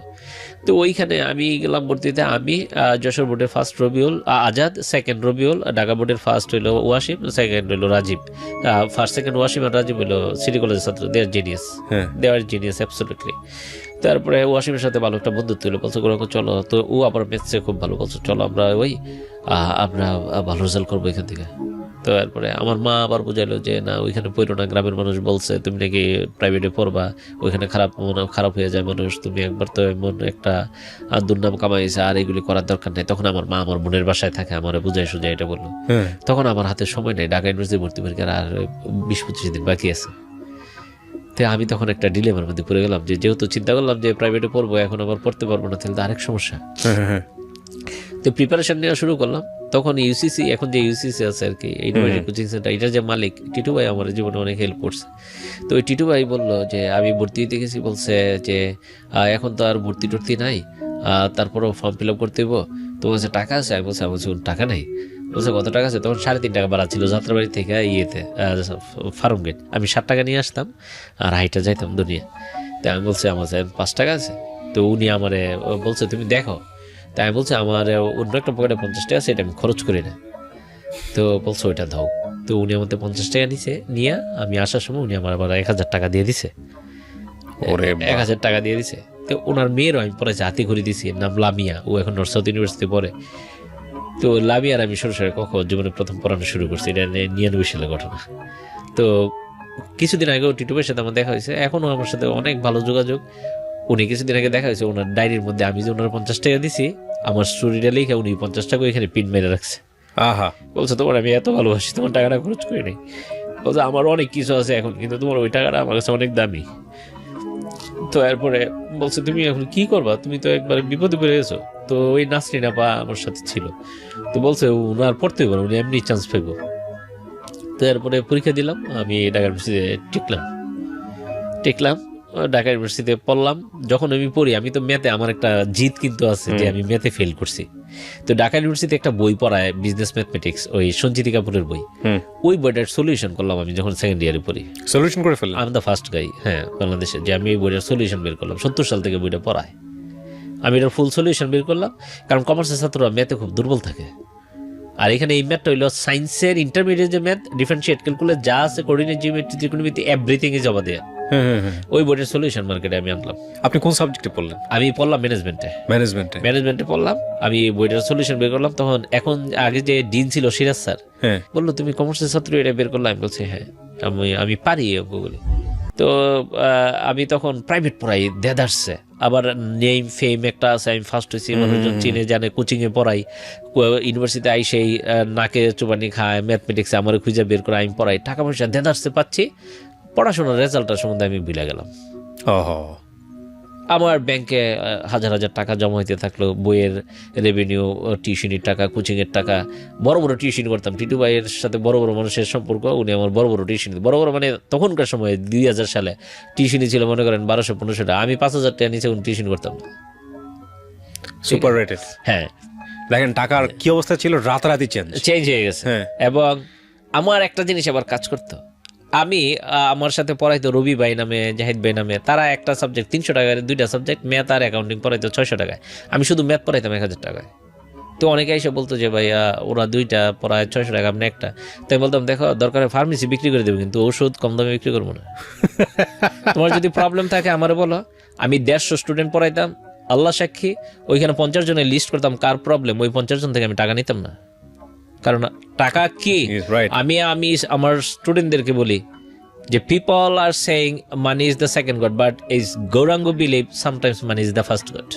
তো ওইখানে আমি গেলাম ভর্তিতে। আমি যশোর বোর্ডের ফার্স্ট রবিউল আজাদ, সেকেন্ড রবিউল, ঢাকা বোর্ডের ফার্স্ট হইলো ওয়াসিম, সেকেন্ড হইলো রাজীব। ফার্স্ট সেকেন্ড ওয়াসিম আর রাজীব হইলো সিটি কলেজের ছাত্র। দে আর জিনিয়াস অ্যাবসলিউটলি। তারপরে ওয়াসিমের সাথে ভালো একটা বন্ধুত্ব হলো, বলছে ওরকম চলো। তো ও আবার ম্যাথসে খুব ভালো, বলছে চলো আমরা আমরা ভালো রেজাল্ট করবো এখান থেকে। তো এরপরে আমার মা আবার বুঝাইলো যে না ওইখানে পড়ো না, গ্রামের মানুষ বলছে তুমি নাকি প্রাইভেটে পড়বা, ওইখানে খারাপ হয়ে যায় মানুষ, তুমি একবার তো এমন একটা দুর্নাম কামাইছে, আর এগুলি করার দরকার নেই। তখন আমার মা আমার বোনের বাসায় থাকে, আমার বুঝাই সুঝাই এটা বললো। তখন আমার হাতে সময় নেই, ঢাকা ইউনিভার্সিটি ভর্তি পরীক্ষার আর 20-25 দিন বাকি আছে। তো আমি তখন একটা ডিলেমার মধ্যে পড়ে গেলাম, যে যেহেতু চিন্তা করলাম যে প্রাইভেটে পড়বো, এখন আবার পড়তে পারবো না, তাহলে তো আরেক সমস্যা। তো প্রিপারেশন নেওয়া শুরু করলাম। তখন ইউসিসি, এখন যে ইউসিসি আছে আর কি, ইউনিভার্সিটি কোচিং সেন্টার, এটার যে মালিক টিটু ভাই আমার জীবনে অনেক হেল্প করছে। তো ওই টিটু ভাই বললো যে আমি ভর্তি হতে গেছি, বলছে যে এখন তো আর ভর্তি টর্তি নাই, তারপরেও ফর্ম ফিল আপ করতে হইব, তো বলছে টাকা আছে? আমি বলছি আমার টাকা নাই। বলছে কত টাকা আছে? তখন 3.5 টাকা ভাড়া ছিল যাত্রাবাড়ি থেকে ফার্ম গেট। আমি 7 টাকা নিয়ে আসতাম আর হাইটা যাইতাম দুনিয়া। তো আমি বলছি আমার 5 টাকা আছে। তো উনি আমারে বলছে তুমি দেখো। তাই আমি বলছি আমার অন্য একটা পকেটে 50 টাকা আছে, এটা আমি খরচ করি না। তো বলছো ওইটা দাও। তো উনি আমাদের 50 টাকা নিয়ে আমি আসার সময় উনি আমার আবার 1,000 টাকা দিয়ে দিছে। 1,000 টাকা দিয়ে দিছে। তো ওনার মেয়েরও আমি পরে হাতে করে দিছি, নাম লামিয়া, ও এখন নর্থ সাউথ ইউনিভার্সিটি পড়ে। তো লামিয়ার আমি সরাসরি কখন জীবনে প্রথম পড়ানো শুরু করছি, এটা 99 সালের ঘটনা। তো কিছুদিন আগেও টিটু ভাইয়ের সাথে আমার দেখা হয়েছে, এখনও আমার সাথে অনেক ভালো যোগাযোগ। উনি কিছুদিন আগে দেখা হয়েছে, ওনার ডায়েরির মধ্যে আমি যে ওনার 50 টাকা দিছি, আমার স্টোরিটা লিখে উনি 50 টাকা এখানে পিন মেরে রাখছে। বলছে তোমার আমি এত ভালোবাসি, তোমার টাকাটা খরচ করি নাই। বলছে আমার অনেক কিছু আছে এখন, কিন্তু তোমার ওই টাকাটা আমার কাছে অনেক দামি। তো এরপরে বলছে তুমি এখন কি করবা, তুমি তো একবার বিপদে পড়ে গেছো। তো ওই নাসরিন আপা আমার সাথে ছিল, তো বলছে উনার পড়তে পারো, উনি এমনি চান্স পাইবো। তো এরপরে পরীক্ষা দিলাম, আমি ঢাকা ইউনিভার্সিটিতে টিকলাম, ঢাকা ইউনিভার্সিটিতে পড়লাম। যখন আমি পড়ি, আমি তো ম্যাথে আমার একটা জিত কিন্তু আছে যে আমি ম্যাথে ফেল করছি। তো ঢাকা ইউনিভার্সিটিতে একটা বই পড়ায় বিজনেস ম্যাথমেটিক্স, ওই সঞ্জিতি কাপুরের বই। ওই বইটার সলিউশন করলাম আমি যখন সেকেন্ড ইয়ারে পড়ি। সলিউশন করে ফেললাম, আমি দ্য ফার্স্ট গাই হ্যাঁ বাংলাদেশে যে আমি এই বইটার সলিউশন বের করলাম। 70 সাল থেকে বইটা পড়ায়, আমি এটার ফুল সলিউশন বের করলাম। কারণ কমার্সের ছাত্ররা ম্যাথে খুব দুর্বল থাকে। আর এখানে এই ম্যাথটা হইলো সায়েন্সের ইন্টারমিডিয়েট যে ম্যাথ, ডিফারেন্সিয়েট, ক্যালকুলেট যা আছে, কোঅর্ডিনেট, জিওমেট্রি, ত্রিকোণমিতি, এভরিথিং এ জমা দেয়া। ওই বইটার সলিউশন মার্কেটে আমি আনলাম। আপনি কোন সাবজেক্টে পড়লেন? আমি পড়লাম ম্যানেজমেন্টে পড়লাম। আমি বইটার সলিউশন বের করলাম। তখন এখন আগে যে ডিন ছিল সিরাজ স্যার, বললো তুমি কমার্সের ছাত্র, এটা বের করলাম। আমি বলছি হ্যাঁ আমি পারি অঙ্কগুলি। তো আমি তখন প্রাইভেট পড়াই, দেদারসে আবার নেম ফেম একটা আছে, আমি ফার্স্ট হয়েছি, মানুষজন চিনে জানে, কোচিংয়ে পড়াই, ইউনিভার্সিটিতে আই সেই নাকে চুবানি খায়, ম্যাথমেটিক্সে আমার খুঁজে বের করে আমি পড়াই, টাকা পয়সা দেদারসে পাচ্ছি। পড়াশোনার রেজাল্টটার সম্বন্ধে আমি ভুলে গেলাম। আমার ব্যাংকে হাজার হাজার টাকা জমা হইতে থাকলো, বইয়ের রেভিনিউ, টিউশনির টাকা, কোচিংয়ের টাকা, বড় বড় টিউশন করতাম। টিটু ভাইয়ের সাথে বড় বড় মানুষের সম্পর্ক, উনি আমার বড় বড় টিউশন, বড় বড় মানে তখনকার সময়ে 2000 সালে টিউশনি ছিল মনে করেন 1200-1500 টাকা, আমি 5000 টাকা নিচে কোনো টিউশন করতাম না। Super rated. হ্যাঁ, দেখেন টাকার কি অবস্থা ছিল, রাতারাতি চেঞ্জ হয়ে গেছে। হ্যাঁ। এবং আমার একটা জিনিস আবার কাজ করতো, আমি আমার সাথে পড়াইতো রবি ভাই নামে, জাহিদ ভাই নামে, তারা একটা সাবজেক্ট 300 টাকায়, 2টা সাবজেক্ট ম্যাথ আর অ্যাকাউন্টিং পড়াইতো 600 টাকায়, আমি শুধু ম্যাথ পড়াইতাম 1000 টাকায়। তো অনেকে এসে বলতো যে ভাইয়া ওরা 2টা পড়ায় 600 টাকা, আপনি একটা। তাই বলতাম দেখো দরকার ফার্মেসি বিক্রি করে দেবো, কিন্তু ওষুধ কম দামে বিক্রি করবো না। তোমার যদি প্রবলেম থাকে আমারে বলো। আমি 150 স্টুডেন্ট পড়াইতাম, আল্লাহ সাক্ষী, ওইখানে 50 জনের লিস্ট করতাম কার প্রবলেম, ওই 50 জন থেকে আমি টাকা নিতাম না। কারণ টাকা কি, আমি আমার স্টুডেন্টদেরকে বলি যে people are saying money is the second god, but is গৌরাঙ্গ believe sometimes money is the first god.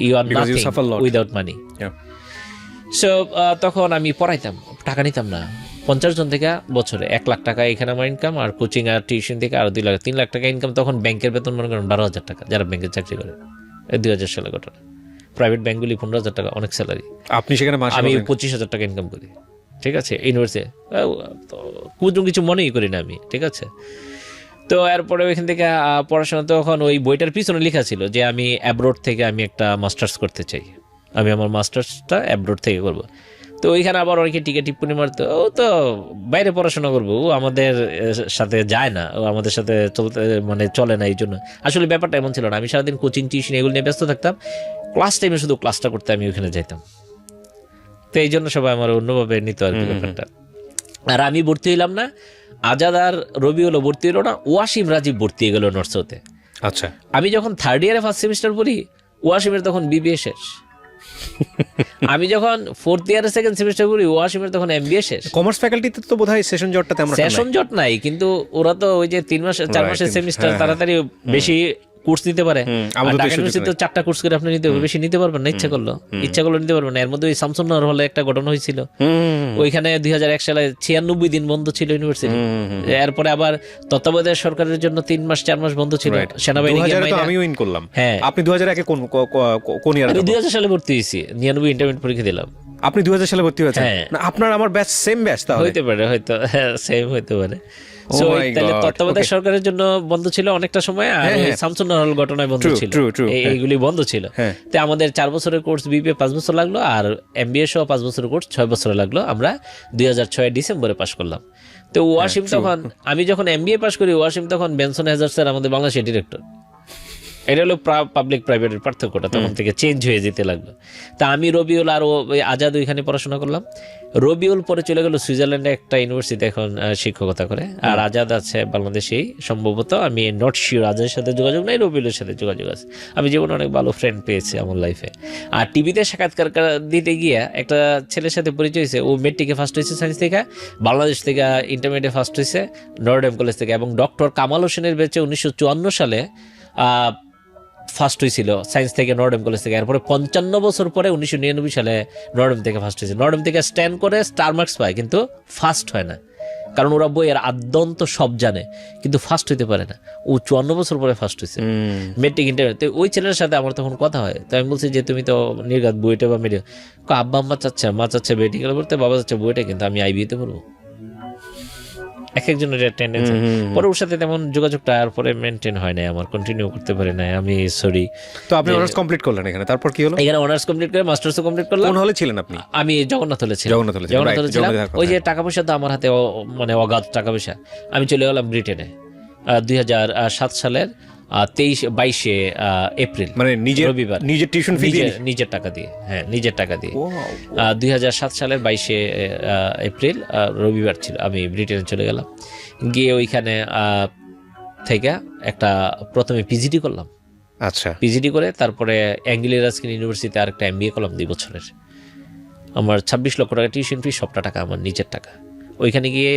You are nothing without money. So তখন আমি পড়াইতাম, টাকা নিতাম না। 50 জন থেকে বছরে 1 লাখ টাকা এখানে আমার ইনকাম, আর কোচিং আর টিউশন থেকে আরো 2 লাখ 3 লাখ টাকা ইনকাম। তখন ব্যাংকের বেতন মনে করেন 12,000 টাকা, যারা ব্যাংকে চাকরি করে। 2000 সালে ঘটনা। প্রাইভেট ব্যাংকগুলি 15,000 টাকা, অনেক স্যালারি। আপনি সেখানে আমি 25,000 টাকা ইনকাম করি, ঠিক আছে, ইউনিভার্সিটি। কিছু মনেই করি না আমি, ঠিক আছে। তো এরপরে ওইখান থেকে পড়াশোনা, তখন ওই বইটার পিছনে লেখা ছিল যে আমি অ্যাব্রোড থেকে আমি একটা মাস্টার্স করতে চাই, আমি আমার মাস্টার্সটা অ্যাব্রোড থেকে করব। তো ওইখানে আবার অনেকে টিপ্পনি মারতো, ও তো বাইরে পড়াশোনা করবো, ও আমাদের সাথে যায় না, ও আমাদের সাথে চলে না। এই জন্য আসলে ব্যাপারটা এমন ছিল না। আমি সারাদিন কোচিং টিউশন এগুলো নিয়ে ব্যস্ত থাকতাম, ক্লাস টাইমে শুধু ক্লাসটা করতে আমি ওইখানে যাইতাম। তো এই জন্য সবাই আমার অন্যভাবে নিত আর কি ব্যাপারটা। আর আমি ভর্তি হইলাম না, আজাদ আর রবিউলও ভর্তি হলো না, ওয়াসিম রাজীব ভর্তি হয়ে গেল নর্থসাউথে। আচ্ছা, আমি যখন 3rd ইয়ারে 1st সেমিস্টার পড়ি, ওয়াসিমের তখন বিবিএ শেষ। আমি যখন 4th ইয়ারে 2nd সেমিস্টার পড়ি, ওয়াসিমের তখন এমবিএ শেষ। কমার্স ফ্যাকাল্টিতে তো বোধহয় সেশন জটটা তেমন একটা নাই। সেশন জট নাই, কিন্তু ওরা তো ওই যে 3 মাস 4 মাসের সেমিস্টার, তাড়াতাড়ি বেশি কোর্স নিতে পারে। ঢাকা ইউনিভার্সিটিতে 4টা কোর্স করে আপনি নিতে, বেশি নিতে পারবেন না, ইচ্ছা করলো নিতে পারবেন না। এর মধ্যে ওই শামসুন্নাহর হলে একটা ঘটনা হয়েছিল, ওইখানে 2001 সালে 96 দিন বন্ধ ছিল ইউনিভার্সিটি। এরপরে আবার তত্ত্বাবধায়ক সরকারের জন্য 3 মাস 4 মাস বন্ধ ছিল, সেনাবাহিনী। আমিও ইন করলাম। হ্যাঁ, আপনি 2001 কোন ইয়ারে? আমি 2000 সালে ভর্তি হয়েছি, 99 ইন্টারমিডিয়েট পরীক্ষা দিলাম। আপনি 2000 সালে ভর্তি হয়েছেন? না, আপনার আমার ব্যাচ সেম ব্যাচ, তাহলে হইতে পারে, হয়তো সেম হইতে পারে। তাহলে তত্ত্বাবধায়ক সরকারের জন্য বন্ধ ছিল অনেকটা সময়, আর শামসুন্নাহর ঘটনায় বন্ধ ছিল, এইগুলি বন্ধ ছিল। তো আমাদের 4 বছরের কোর্স, বিবিএ 5 বছর লাগলো, আর এমবিএ সহ 5 বছরের কোর্স 6 বছর লাগলো। আমরা 2006 ডিসেম্বরে পাশ করলাম। তো ওয়াসিম তখন, আমি যখন এমবিএ পাশ করি, ওয়াসিম তখন বেনসন হ্যাজার্ডসের আমাদের বাংলাদেশের ডিরেক্টর। এটা হলো পাবলিক প্রাইভেটের পার্থক্যটা, তখন থেকে চেঞ্জ হয়ে যেতে লাগলো। তা আমি রবিউল আর আজাদ ওইখানে পড়াশোনা করলাম। রবিউল পরে চলে গেল সুইজারল্যান্ডে একটা ইউনিভার্সিটি, এখন শিক্ষকতা করে। আর আজাদ আছে বাংলাদেশেই সম্ভবত, আমি নট শিওর, আজাদের সাথে যোগাযোগ নাই, রবিউলের সাথে যোগাযোগ আছে। আমি জীবনে অনেক ভালো ফ্রেন্ড পেয়েছি আমার লাইফে। আর টিভিতে সাক্ষাৎকার দিতে গিয়ে একটা ছেলের সাথে পরিচয় হয়েছে, ও মেট্রিকে ফার্স্ট হয়েছে সায়েন্স থেকে, বাংলাদেশ থেকে ইন্টারমিডিয়েটে ফার্স্ট হয়েছে নটরডেম কলেজ থেকে, এবং ডক্টর কামাল হোসেনের ব্যাচে 1954 সালে ফার্স্ট হয়েছিল সায়েন্স থেকে, নটরডেম কলেজ থেকে। এরপরে 55 বছর পরে 1999 সালে নটরডেম থেকে ফার্স্ট হয়েছে। নটরডেম থেকে স্ট্যান্ড করে স্টার মার্কস পায়, কিন্তু ফার্স্ট হয় না, কারণ ওরা বইয়ের আদ্যন্ত সব জানে, কিন্তু ফার্স্ট হইতে পারে না। ও 54 বছর পরে ফার্স্ট হয়েছে মেট্রিক ইন্টারমিডিয়েট। তো ওই ছেলের সাথে আমার তখন কথা হয়। তো আমি বলছি যে তুমি তো নির্ঘাত বুয়েটে বা মেডিকেল, আব্বা আম্মা চাচ্ছে, মা চাচ্ছে মেডিকেল পড়তে, বাবা চাচ্ছে বুয়েটে, কিন্তু আমি আইবিতে পড়বো। এক একজনের টেন্ডেন্সি। পরে ওর সাথে তেমন যোগাযোগটা আর পরে মেনটেন হয় নাই, আমার কন্টিনিউ করতে পারি নাই, আমি সরি। তো আপনি অনার্স কমপ্লিট করলেন এখানে, তারপর কি হলো? এখানে অনার্স কমপ্লিট করে মাস্টার্সও কমপ্লিট করলাম। কোন হলে ছিলেন আপনি? আমি জগন্নাথ হলে ছিলাম। ওই যে টাকা পয়সা তো আমার হাতে অগাধ টাকা পয়সা। আমি চলে গেলাম ব্রিটেনে 2007 সালের 22 এপ্রিল, মানে রবিবার, নিজের টিউশন ফি দিয়ে, নিজের টাকা দিয়ে। হ্যাঁ, নিজের টাকা দিয়ে। 2007 সালের 22 এপ্রিল রবিবার ছিল, আমি ব্রিটেনে চলে গেলাম। গিয়ে ওইখানে থেকে একটা প্রথমে পিজিডি করলাম। আচ্ছা, পিজিডি করে তারপরে অ্যাঙ্গেলি রাস্কিন ইউনিভার্সিটিতে আরেকটা এমবিএ করলাম 2 বছরের। আমার 26 লক্ষ টাকা টিউশন ফি, সবটা টাকা আমার নিজের টাকা। ওইখানে গিয়ে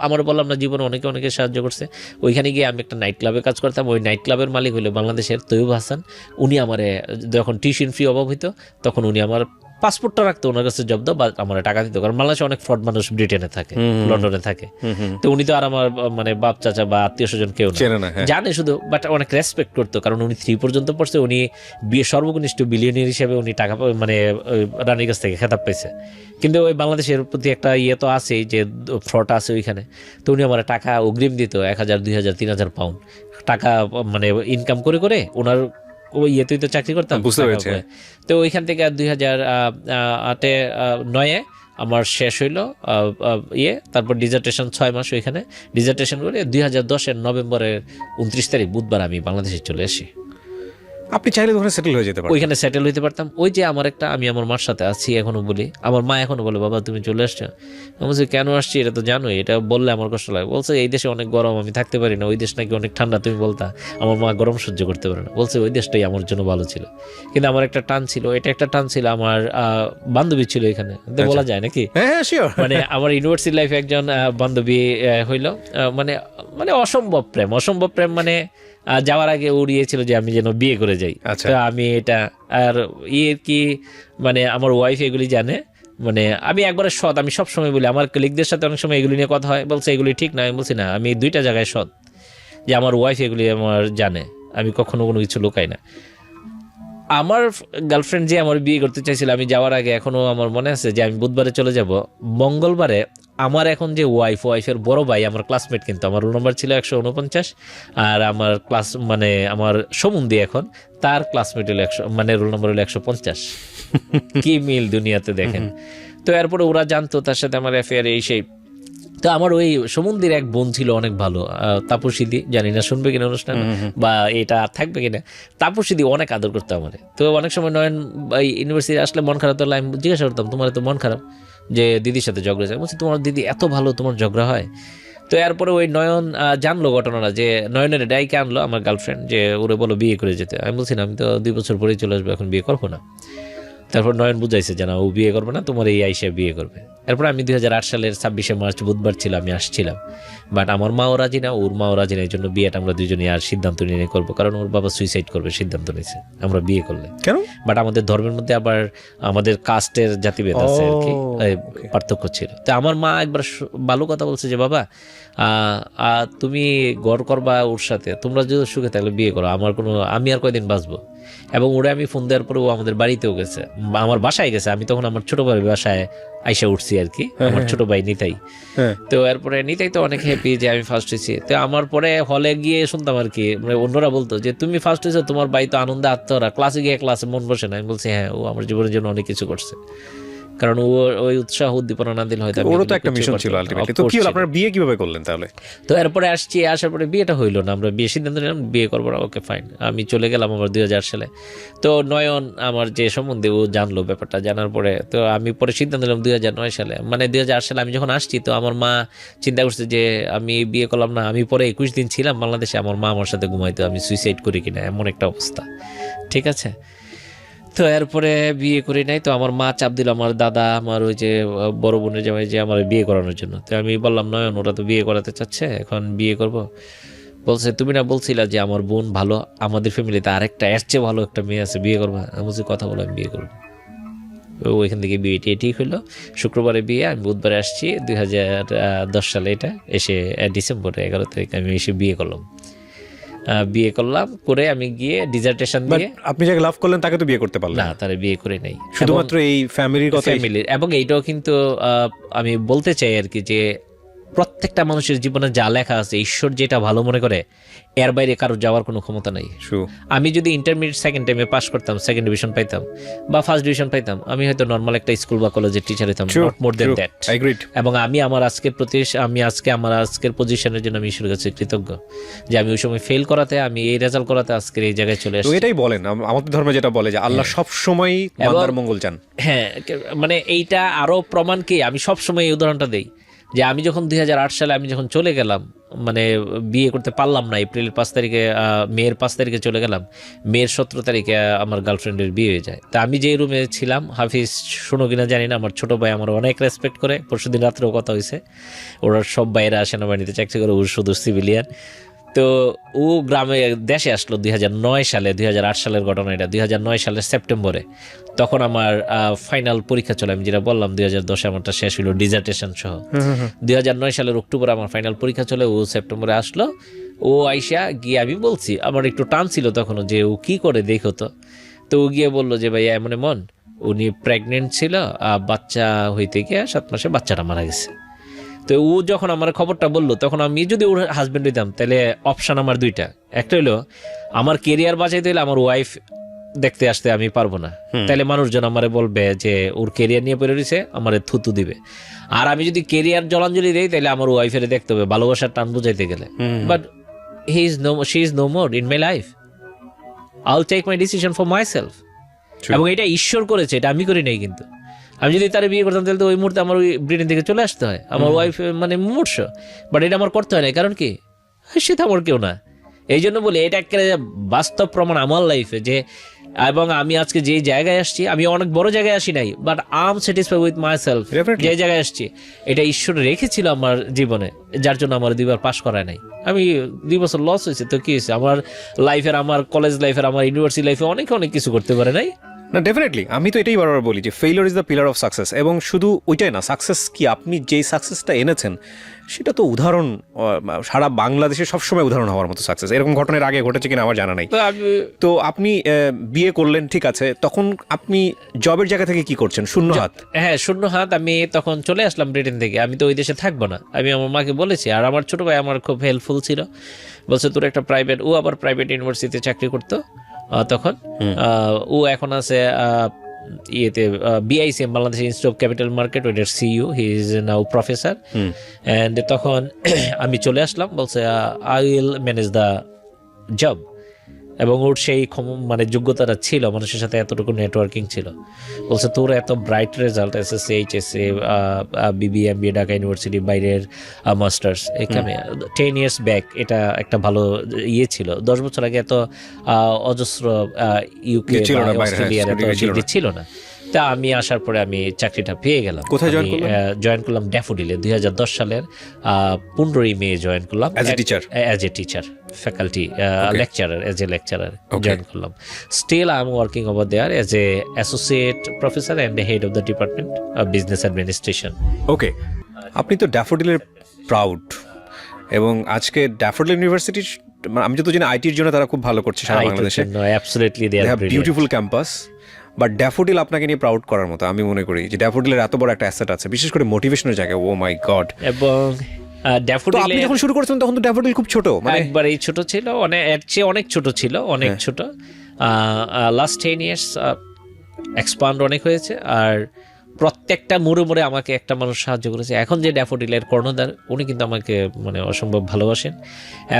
আমার বললাম না, জীবনে অনেকে সাহায্য করছে। ওইখানে গিয়ে আমি একটা নাইট ক্লাবে কাজ করতাম। ওই নাইট ক্লাবের মালিক হলো বাংলাদেশের তৈয়ব হাসান। উনি আমারে যখন টিউশন ফি অভাব হইতো, তখন উনি আমার পাসপোর্টটা রাখতো ওনার কাছে জব্দ, বা আমার টাকা দিত, কারণ বাংলাদেশে অনেক ফ্রড মানুষ ব্রিটেনে থাকে, লন্ডনে থাকে। তো উনি তো আর আমার মানে বাপ চাচা বা আত্মীয় স্বজন কেউ না, জানে শুধু, বাট অনেক রেসপেক্ট করতো, কারণ উনি 3 পর্যন্ত পড়ছে। উনি সর্বকনিষ্ঠ বিলিয়নিয়ার হিসেবে উনি টাকা মানে রানীর কাছ থেকে খেতাব পেয়েছে। কিন্তু ওই বাংলাদেশের প্রতি একটা ইয়ে তো আছেই, যে ফ্রড আছে ওইখানে। তো উনি আমার টাকা অগ্রিম দিত 1,000, 2,000, 3,000 পাউন্ড টাকা, মানে ইনকাম করে করে ওনার ওই ইয়েতেই তো চাকরি করতাম। তো ওইখান থেকে 2008-9 আমার শেষ হইলো তারপর ডিজার্টেশন 6 মাস ওইখানে ডিজার্টেশন করে 2010-এর নভেম্বরের 29 তারিখ বুধবার আমি বাংলাদেশে চলে আসি। আপনি চাইলে ওখানে সেটেল হয়ে যেতে পারতেন, ওইখানে সেটেল হইতে পারতাম। ওই যে আমার আমি আমার মার সাথে আছি এখনো, বলি আমার মা এখনো বলে, বাবা তুমি চলে আসছো। আমি বলছি কেন আসছি, এটা তো জানোই, এটা বললে আমার কষ্ট লাগে। বলছে এই দেশে অনেক গরম, আমি থাকতে পারি না, ওই দেশ নাকি অনেক ঠান্ডা, তুমি বলতা। আমার মা গরম সহ্য করতে পারে না, বলছে ওই দেশটাই আমার জন্য ভালো ছিল। কিন্তু আমার একটা টান ছিল, এটা একটা টান ছিল, আমার বান্ধবী ছিল এখানে, বলা যায় নাকি, মানে আমার ইউনিভার্সিটি লাইফে একজন বান্ধবী হইলো, মানে মানে অসম্ভব প্রেম, মানে যাওয়ার আগে উড়িয়েছিল যে আমি যেন বিয়ে করে যাই। তো আমি এটা আর কি, মানে আমার ওয়াইফ এগুলি জানে, মানে আমি একবারে সৎ। আমি সবসময় বলি, আমার কলিগদের সাথে অনেক সময় এগুলি নিয়ে কথা হয়, বলছে এগুলি ঠিক না। আমি বলছি না, আমি 2টা জায়গায় সৎ, যে আমার ওয়াইফ এগুলি আমার জানে, আমি কখনো কোনো কিছু লুকাই না। আমার গার্লফ্রেন্ড যে আমার বিয়ে করতে চাইছিল, আমি যাওয়ার আগে এখনো আমার মনে আছে যে আমি বুধবারে চলে যাব, মঙ্গলবারে আমার এখন যে ওয়াইফের বড় ভাই, আমার ক্লাসমেট, কিন্তু আমার রোল নাম্বার ছিল 149, আর আমার ক্লাস মানে আমার সমুন্দি এখন, তার ক্লাসমেট হলো 100, মানে রোল নাম্বার হলো 150। কি মিল দুনিয়াতে দেখেন। তো এরপরে ওরা জানতো তার সাথে আমার অ্যাফেয়ার, এই সেই। তো আমার ওই সমুদ্রের এক বোন ছিল অনেক ভালো, তাপসীদি, জানি না শুনবে কিনা অনুষ্ঠান বা এটা থাকবে কিনা। তাপসীদি অনেক আদর করতো আমার। তো অনেক সময় নয়ন ইউনিভার্সিটি আসলে মন খারাপ হলে আমি জিজ্ঞাসা করতাম, তোমার তো মন খারাপ যে দিদির সাথে ঝগড়া যায়? বলছি তোমার দিদি এত ভালো, তোমার ঝগড়া হয়? তো এরপরে ওই নয়ন জানলো ঘটনাটা, যে নয়নের ডাইকে আনলো আমার গার্লফ্রেন্ড, যে ওরে বলো বিয়ে করে যেতে। আমি বলছি না, আমি তো 2 বছর পরেই চলে আসবো, এখন বিয়ে করবো না। তারপর নয়ন বুঝাইছে যে না, ও বিয়ে করবে না, তোমার এই আইসা বিয়ে করবে। এরপর আমি 2008 সালের 26শে মার্চ বুধবার ছিল, আমি আসছিলাম। বাট আমার মাও রাজি না, ওর মাও রাজি না, এই জন্য বিয়েটা আমরা দুজনে আর সিদ্ধান্ত নিয়ে করবো, কারণ ওর বাবা সুইসাইড করবে সিদ্ধান্ত নিয়েছে আমরা বিয়ে করলে। কেন? বাট আমাদের ধর্মের মধ্যে আবার আমাদের কাস্টের জাতিভেদ আছে আর কি, পার্থক্য ছিল। তো আমার মা একবার ভালো কথা বলছে যে বাবা তুমি গড় করবা ওর সাথে, তোমরা যদি সুখে থাকলে বিয়ে করো, আমি আর কয়দিন বাঁচবো। এবং ওরা আমি ফোন দেওয়ার পরে ও আমাদের বাড়িতেও গেছে, আমার বাসায় গেছে। আমি তখন আমার ছোট ভাইয়ের বাসায় আইসা উঠছি আর কি, আমার ছোট ভাই নিতাই। তো এরপরে নিতাই তো অনেক হ্যাপি যে আমি ফার্স্ট হয়েছি। তো আমার পরে হলে গিয়ে শুনতাম আর কি, মানে অন্যরা বলতো যে তুমি ফার্স্ট হয়েছো, তোমার ভাই তো আনন্দে আত্মহারা, ক্লাসে গিয়ে ক্লাসে মন বসে না। আমি বলছি হ্যাঁ, ও আমার জীবনের জন্য অনেক কিছু করছে, কারণ ও ওই উৎসাহ উদ্দীপনা না দিলে হয়তো ওরও তো একটা মিশন ছিল আলটিমেটলি। তো কি হলো, আপনারা বিয়ে কিভাবে করলেন তাহলে? তো এরপরে আসার পরে বিয়েটা হইলো না, আমরা বিয়ে সিদ্ধান্ত নিলাম বিয়ে করবো না। ওকে ফাইন, আমি চলে গেলাম আবার 2000 সালে। তো নয়ন আমার যে সম্বন্ধে, ও জানলো ব্যাপারটা, জানার পরে তো আমি পরে সিদ্ধান্ত নিলাম 2009 সালে, মানে 2008 সালে আমি যখন আসছি, তো আমার মা চিন্তা করছে যে আমি বিয়ে করলাম না। আমি পরে 21 দিন ছিলাম বাংলাদেশে, আমার মা আমার সাথে ঘুমাইতো আমি সুইসাইড করি কিনা, এমন একটা অবস্থা। ঠিক আছে, তো এরপরে বিয়ে করি নাই। তো আমার মা চাপ দিল, আমার দাদা, আমার ওই যে বড় বোনের জামাই, যে আমার বিয়ে করানোর জন্য। তো আমি বললাম নয়ন, ওরা তো বিয়ে করাতে চাচ্ছে, এখন বিয়ে করব। বলছে তুমি না বলছিলা যে আমার বোন ভালো, আমাদের ফ্যামিলিতে আরেকটা এর চেয়ে ভালো একটা মেয়ে আছে, বিয়ে করবা? আমি বলছি কথা বলে আমি বিয়ে করবো। ওইখান থেকে বিয়েটি ঠিক হলো, শুক্রবারে বিয়ে, আমি বুধবারে আসছি 2010 সালে। এটা এসে ডিসেম্বরে 11 তারিখ আমি এসে বিয়ে করলাম। করে আমি গিয়ে ডিজার্টেশন দিয়ে। আপনি যাকে লাভ করলেন তাকে তো বিয়ে করতে পারলেন না? তারা বিয়ে করে নাই, শুধুমাত্র এই ফ্যামিলির কথা। এবং এইটাও কিন্তু আমি বলতে চাই আর কি, যে প্রত্যেকটা মানুষের জীবনে যা লেখা আছে, ঈশ্বর যেটা ভালো মনে করে, এর বাইরে কারো যাওয়ার কোনো ক্ষমতা নাই। আমি যদি ইন্টারমিডিয়েট সেকেন্ড টাইমে পাস করতাম, সেকেন্ড ডিভিশন পাইতাম বা ফার্স্ট ডিভিশন পাইতাম, আমি হয়তো নর্মাল একটা স্কুল বা কলেজের টিচার হইতাম, নট মোর দ্যান দ্যাট। এবং আমি আমার আজকের পজিশনের জন্য আমি ঈশ্বরের কাছে কৃতজ্ঞ, যে আমি ওই সময় ফেল করাতে, আমি এই রেজাল্ট করাতে আজকের এই জায়গায় চলে আসছি। এটাই বলেন, আমাদের ধর্মে যেটা বলে যে আল্লাহ সব সময় বান্দার মঙ্গল চান। হ্যাঁ, মানে এইটা আরো প্রমাণ কি, আমি সব সময় এই উদাহরণটা দেই, যে আমি যখন 2008 সালে আমি যখন চলে গেলাম, মানে বিয়ে করতে পারলাম না, এপ্রিলের 5 তারিখে, মেয়ের 5 তারিখে চলে গেলাম, মেয়ের 17 তারিখে আমার গার্লফ্রেন্ডের বিয়ে হয়ে যায়। তা আমি যে রুমে ছিলাম, হাফিজ শোনো কিনা জানি না, আমার ছোট ভাই আমার অনেক রেসপেক্ট করে, পরশুদিন রাত্রেও কথা হয়েছে, ওরা সব বাইরে সেনাবাহিনীতে চাকরি করে, ওর শুধু সিভিলিয়ান। তো ও গ্রামে দেশে আসলো 2009 সালে, 2008 সালের ঘটনা এটা, 2009 সালের সেপ্টেম্বরে। তখন আমার ফাইনাল পরীক্ষা চলে, আমি যেটা বললাম 2010 আমারটা শেষ হলো ডিজার্টেশন সহ। 2009 সালের অক্টোবরে আমার ফাইনাল পরীক্ষা চলে, ও সেপ্টেম্বরে আসলো। ও আইসা গিয়ে, আমি বলছি আমার একটু টান ছিল তখনও যে ও কি করে দেখো তো ও গিয়ে বললো যে ভাইয়া এমন এমন উনি প্রেগনেন্ট ছিল, বাচ্চা হইতে গিয়ে 7 মাসে বাচ্চাটা মারা গেছে। তো ও যখন আমার খবরটা বললো, তখন আমি যদি ওর হাজবেন্ড হইতাম তাহলে অপশন আমার দুইটা, একটা হলো আমার কেরিয়ার বাঁচাইতে হলে আমার ওয়াইফ দেখতে আসতে আমি পারবো না, তাহলে মানুষজন আমারে বলবে যে ওর কেরিয়ার নিয়ে পড়ে রয়েছে, আমারে থুতু দিবে। আর আমি যদি কেরিয়ার জলাঞ্জলি দেই তাহলে আমার ওয়াইফের দেখতে হবে ভালোবাসার টান বুঝাইতে গেলে। But she is no more in my life. I'll take my decision for myself. এবং এটা ঈশ্বর করেছে, এটা আমি করি নাই। কিন্তু আমি যদি তার বিয়ে করতাম তাহলে তো ওই মুহূর্তে আমার ওই ব্রিটেন থেকে চলে আসতে হয়, আমার ওয়াইফ মানে মুমূর্ষ। বাট এটা আমার করতে হয় না, কারণ কি সে তো আমার কেউ না। এই জন্য বলি এটা একটা বাস্তব প্রমাণ আমার লাইফে যে, এবং আমি আজকে যে জায়গায় আসছি, আমি অনেক বড় জায়গায় আসি নাই, but I am satisfied with my self. যে জায়গায় আসছি এটা ঈশ্বর রেখেছিল আমার জীবনে, যার জন্য আমার 2 বার পাস করায় নাই। আমি 2 বছর লস হয়েছে তো কি হয়েছে, আমার লাইফের, আমার কলেজ লাইফের, আমার ইউনিভার্সিটি লাইফে অনেক কিছু করতে পারে নাই। না, ডেফিনেটলি আমি তো এটাই বারবার বলি যে failure is the pillar of success. এবং শুধু ওইটাই না, সাকসেস কি, আপনি যেই সাকসেসটা এনেছেন সেটা তো উদাহরণ, সারা বাংলাদেশে সবসময় উদাহরণ হওয়ার মতো সাকসেস। এরকম ঘটনার আগে ঘটেছে কিনা আমার জানা নাই। তো আপনি বিয়ে করলেন, ঠিক আছে, তখন আপনি জবের জায়গা থেকে কি করছেন? শূন্য হাত? হ্যাঁ, শূন্য হাত। আমি তখন চলে আসলাম ব্রিটেন থেকে, আমি তো ওই দেশে থাকবো না, আমি আমার মাকে বলেছি। আর আমার ছোট ভাই আমার খুব হেল্পফুল ছিল, বলছে তোর একটা প্রাইভেট, ও আবার প্রাইভেট ইউনিভার্সিটিতে চাকরি করতো তখন। ও এখন আছে ইয়েতে BICM, Bangladesh institute of capital market, ওইটার CEO, he is now professor. And তখন আমি চলে আসলাম, বলছে I will manage the job. এবং ওর সেই মানে যোগ্যতাটা ছিল, মানুষের সাথে এতটুকু নেটওয়ার্কিং ছিল। বলছে তোর এত bright result, SSC HSC BBA MBA Dhaka university, বাইরের মাস্টার্স, এখানে 10 years ব্যাক এটা একটা ভালো ইয়ে ছিল। 10 বছর আগে এত অজস্র UK অস্ট্রেলিয়ার এত ডিগ্রি ছিল না। তা আমি আসার পরে আমি চাকরিটা পেয়ে গেলাম। কোথায় জয়েন করলাম? ড্যাফোডিলে 2010 সালের 15ই মে জয়েন করলাম as a teacher, faculty lecturer, as a lecturer join করলাম। Still I am working over there as a associate professor and head of the department of business administration. Okay, আপনি তো ড্যাফোডিলের proud, এবং আজকে daffodil university, আমি যত জানি আইটির জন্য তারা খুব ভালো করছে সারা বাংলাদেশে। Absolutely they are beautiful campus. But Daffodil আপনাকে নিয়ে প্রাউড করার মতো আমি মনে করি যে ড্যাফোডিলের এত বড় একটা অ্যাসেট আছে, বিশেষ করে মোটিভেশনের জায়গায়। ও মাই গড! এবং ড্যাফোডিল আপনি যখন শুরু করেছেন তখন তো ড্যাফোডিল খুব ছোট, মানে একবারেই ছোট ছিল, এর চেয়ে অনেক ছোট ছিল, অনেক ছোট। লাস্ট 10 years এক্সপান্ড অনেক হয়েছে। আর প্রত্যেকটা মোড়ে মোড়ে আমাকে একটা মানুষ সাহায্য করেছে। এখন যে ড্যাফোডিলের কর্ণধার, উনি কিন্তু আমাকে মানে অসম্ভব ভালোবাসেন।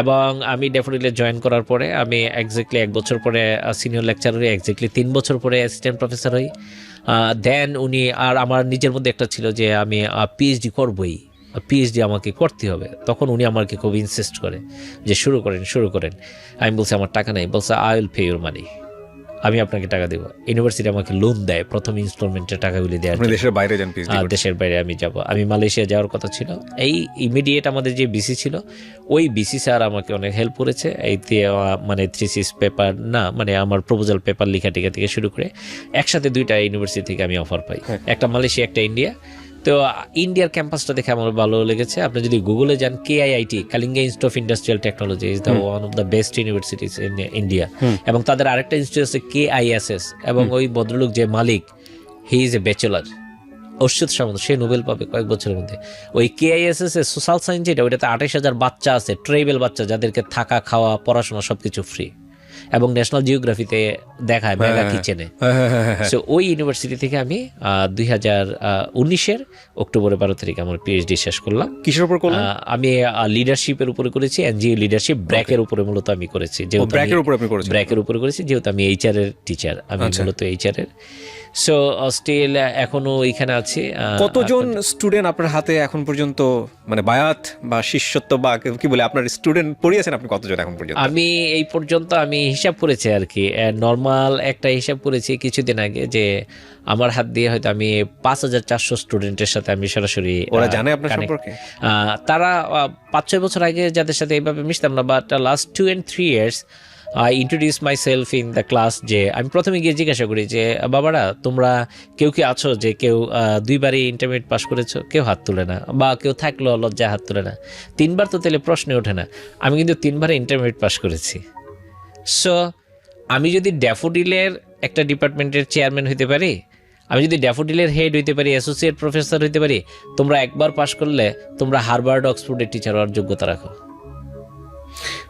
এবং আমি ড্যাফোডিলে জয়েন করার পরে আমি এক্স্যাক্টলি 1 বছর পরে সিনিয়র লেকচারার হই, এক্স্যাক্টলি 3 বছর পরে অ্যাসিস্ট্যান্ট প্রফেসর হই। দেন উনি, আর আমার নিজের মধ্যে একটা ছিল যে আমি PhD করবই, PhD আমাকে করতে হবে। তখন উনি আমাকে খুব ইনসিস্ট করে যে শুরু করেন। আমি বলছি আমার টাকা নেই। বলছে আই উইল পে ইউর মানি, আমি আপনাকে টাকা দেবো। ইউনিভার্সিটি আমাকে লোন দেয় প্রথম ইনস্টলমেন্টের টাকাগুলি দেয়। দেশের বাইরে যান, দেশের বাইরে আমি যাব, আমি মালয়েশিয়া যাওয়ার কথা ছিল। এই ইমিডিয়েট আমাদের যে BC ছিল, ওই BC স্যার আমাকে অনেক হেল্প করেছে। এইতে মানে থিসিস পেপার না, মানে আমার প্রপোজাল পেপার লেখা থেকে শুরু করে একসাথে 2টা ইউনিভার্সিটি থেকে আমি অফার পাই, একটা মালয়েশিয়া, একটা ইন্ডিয়া। তো ইন্ডিয়ার ক্যাম্পাসটা দেখে আমার ভালো লেগেছে। আপনি যদি গুগলে যান, KIIT, Kalinga institute of industrial technology, is the one of the best universities in India. এবং তাদের আরেকটা ইনস্টিটিউট আছে KISS, এবং ওই ভদ্রলোক যে মালিক, he is a bachelor, Achyuta Samanta, সে নোবেল পাবে কয়েক বছরের মধ্যে। ওই KISS এর সোশ্যাল সায়েন্স যেটা, ওইটাতে 28,000 বাচ্চা আছে, ট্রাইবেল বাচ্চা, যাদেরকে থাকা, খাওয়া, পড়াশোনা সবকিছু ফ্রি। এবং ন্যাশনাল জিওগ্রাফিতে দেখায় মেগা কিচেনে। সো ওই ইউনিভার্সিটি থেকে আমি 2019-এর অক্টোবরের 12 তারিখে আমার PhD শেষ করলাম। কিসের উপর করলেন? আমি লিডারশিপের উপরে করেছি, NGO লিডারশিপ, ব্র্যাকের উপরে মূলত আমি করেছি। ব্র্যাকের উপরে আপনি করেছেন? ব্র্যাকের উপরে করেছি, যেহেতু আমি HR এর টিচার, আমি মূলত HR এর। সো স্টিল এখনো এখানে আছি। কতজন স্টুডেন্ট আপনার হাতে এখন পর্যন্ত, মানে বায়াত বা শিষ্যত্ব বা কি বলে, আপনার স্টুডেন্ট পড়িয়েছেন আপনি কতজন এখন পর্যন্ত? আমি এই পর্যন্ত আমি হিসাব করেছি আর কি, নর্মাল একটা হিসাব করেছি কিছুদিন আগে, যে আমার হাত দিয়ে হয়তো আমি 5,400 স্টুডেন্টের সাথে আমি সরাসরি ওরা জানে আপনার সম্পর্কে? তারা 5-6 বছর আগে যাদের সাথে এইভাবে মিশতাম না, but last 2 and 3 years I introduce my self in the class. যে আমি প্রথমে গিয়ে জিজ্ঞাসা করি যে বাবারা তোমরা কেউ কি আছো যে কেউ 2বারই ইন্টারমিডিয়েট পাস করেছো? কেউ হাত তুলে না, বা কেউ থাকলো লজ্জায় হাত তুলে না। 3বার তো তাহলে প্রশ্নে ওঠে না। আমি কিন্তু 3বারে ইন্টারমিডিয়েট পাস করেছি। সো আমি যদি ড্যাফোডিলের একটা ডিপার্টমেন্টের চেয়ারম্যান হইতে পারি, আমি যদি ড্যাফোডিলের হেড হইতে পারি, অ্যাসোসিয়েট প্রফেসর হইতে পারি, তোমরা একবার পাস করলে তোমরা হার্ভার্ড অক্সফোর্ডের টিচার হওয়ার যোগ্যতা রাখো।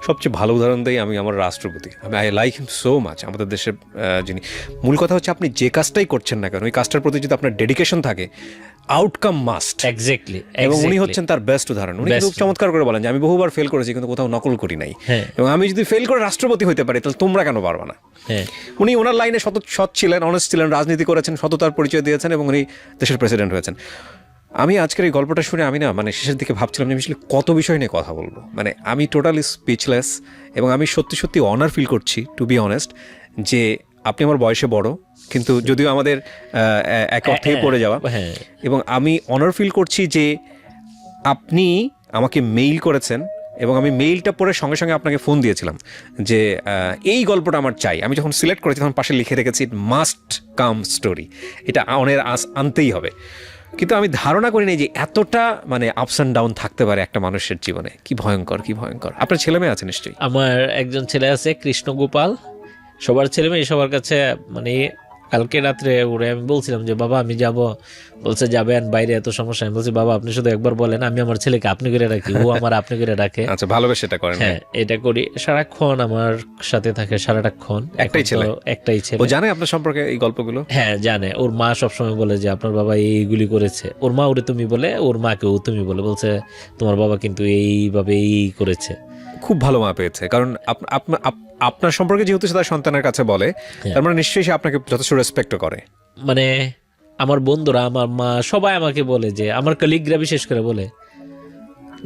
সবচেয়ে ভালো উদাহরণ দেই আমি আমার রাষ্ট্রপতি। I like him so much. আমাদের দেশের যিনি, মূল কথা হচ্ছে আপনি যে কাজটাই করছেন না কেন, ওই কাজটার প্রতি যদি আপনার ডেডিকেশন থাকে, আউটকাম মাস্ট। এক্স্যাক্টলি। এবং উনি হচ্ছেন তার বেস্ট উদাহরণ। উনি খুব চমৎকার করে বলেন যে আমি বহুবার ফেল করেছি কিন্তু কোথাও নকল করি নাই, এবং আমি যদি ফেল করে রাষ্ট্রপতি হতে পারি তাহলে তোমরা কেন পারবা না? উনি ওনার লাইনে সৎ ছিলেন, অনেস্ট ছিলেন, রাজনীতি করেছেন, সততার পরিচয় দিয়েছেন, এবং উনি দেশের প্রেসিডেন্ট হয়েছেন। আমি আজকের এই গল্পটা শুনে আমি না, মানে শেষের দিকে ভাবছিলাম যে আমি আসলে কত বিষয় নিয়ে কথা বলবো, মানে আমি টোটালি স্পিচলেস। এবং আমি সত্যি সত্যি অনার ফিল করছি, টু বি অনেস্ট, যে আপনি আমার বয়সে বড়, কিন্তু যদিও আমাদের এক অর্থে পড়ে যাওয়া, এবং আমি অনার ফিল করছি যে আপনি আমাকে মেইল করেছেন, এবং আমি মেইলটা পড়ে সঙ্গে সঙ্গে আপনাকে ফোন দিয়েছিলাম যে এই গল্পটা আমার চাই। আমি যখন সিলেক্ট করেছি তখন পাশে লিখে রেখেছি ইট মাস্ট কাম স্টোরি, এটা অনের আনতেই হবে। কিন্তু আমি ধারণা করি নাই যে এতটা মানে আপস অ্যান্ড ডাউন থাকতে পারে একটা মানুষের জীবনে। কি ভয়ঙ্কর, কি ভয়ঙ্কর। আপনার ছেলে মেয়ে আছে নিশ্চয়ই? আমার একজন ছেলে আছে, কৃষ্ণগোপাল। সবার ছেলে মেয়ে সবার কাছে, মানে কালকে রাত্রে ওরে আমি বলছিলাম যে বাবা আমি যাব, বলছে যাবেন, বাইরে এত সমস্যা। আমি বলছি বাবা আপনি শুধু একবার বলেন, আমি আমার ছেলেকে আপনি করে রাখি, ও আমার আপনি করে রাখে। আচ্ছা, ভালোবেসে এটা করেন? হ্যাঁ, এটা করি। সারাক্ষণ আমার সাথে থাকে, সারাটাক্ষণ। একটাই ছেলে? একটাই ছেলে। ও জানে আপনার সম্পর্কে এই গল্পগুলো? হ্যাঁ জানে। ওর মা সবসময় বলে যে আপনার বাবা এইগুলি করেছে। ওর মা ওরে তুমি বলে, ওর মাকেও তুমি বলে, বলছে তোমার বাবা কিন্তু এইভাবে এই করেছে। খুব ভালো মা পেয়েছে, কারণ আপনার সম্পর্কে যেহেতু সে তার সন্তানের কাছে বলে, তার মানে নিশ্চয়ই সে আপনাকে যথেষ্ট রেসপেক্টও করে। মানে আমার বন্ধুরা, আমার মা, সবাই আমাকে বলে, যে আমার কলিগরা বিশেষ করে বলে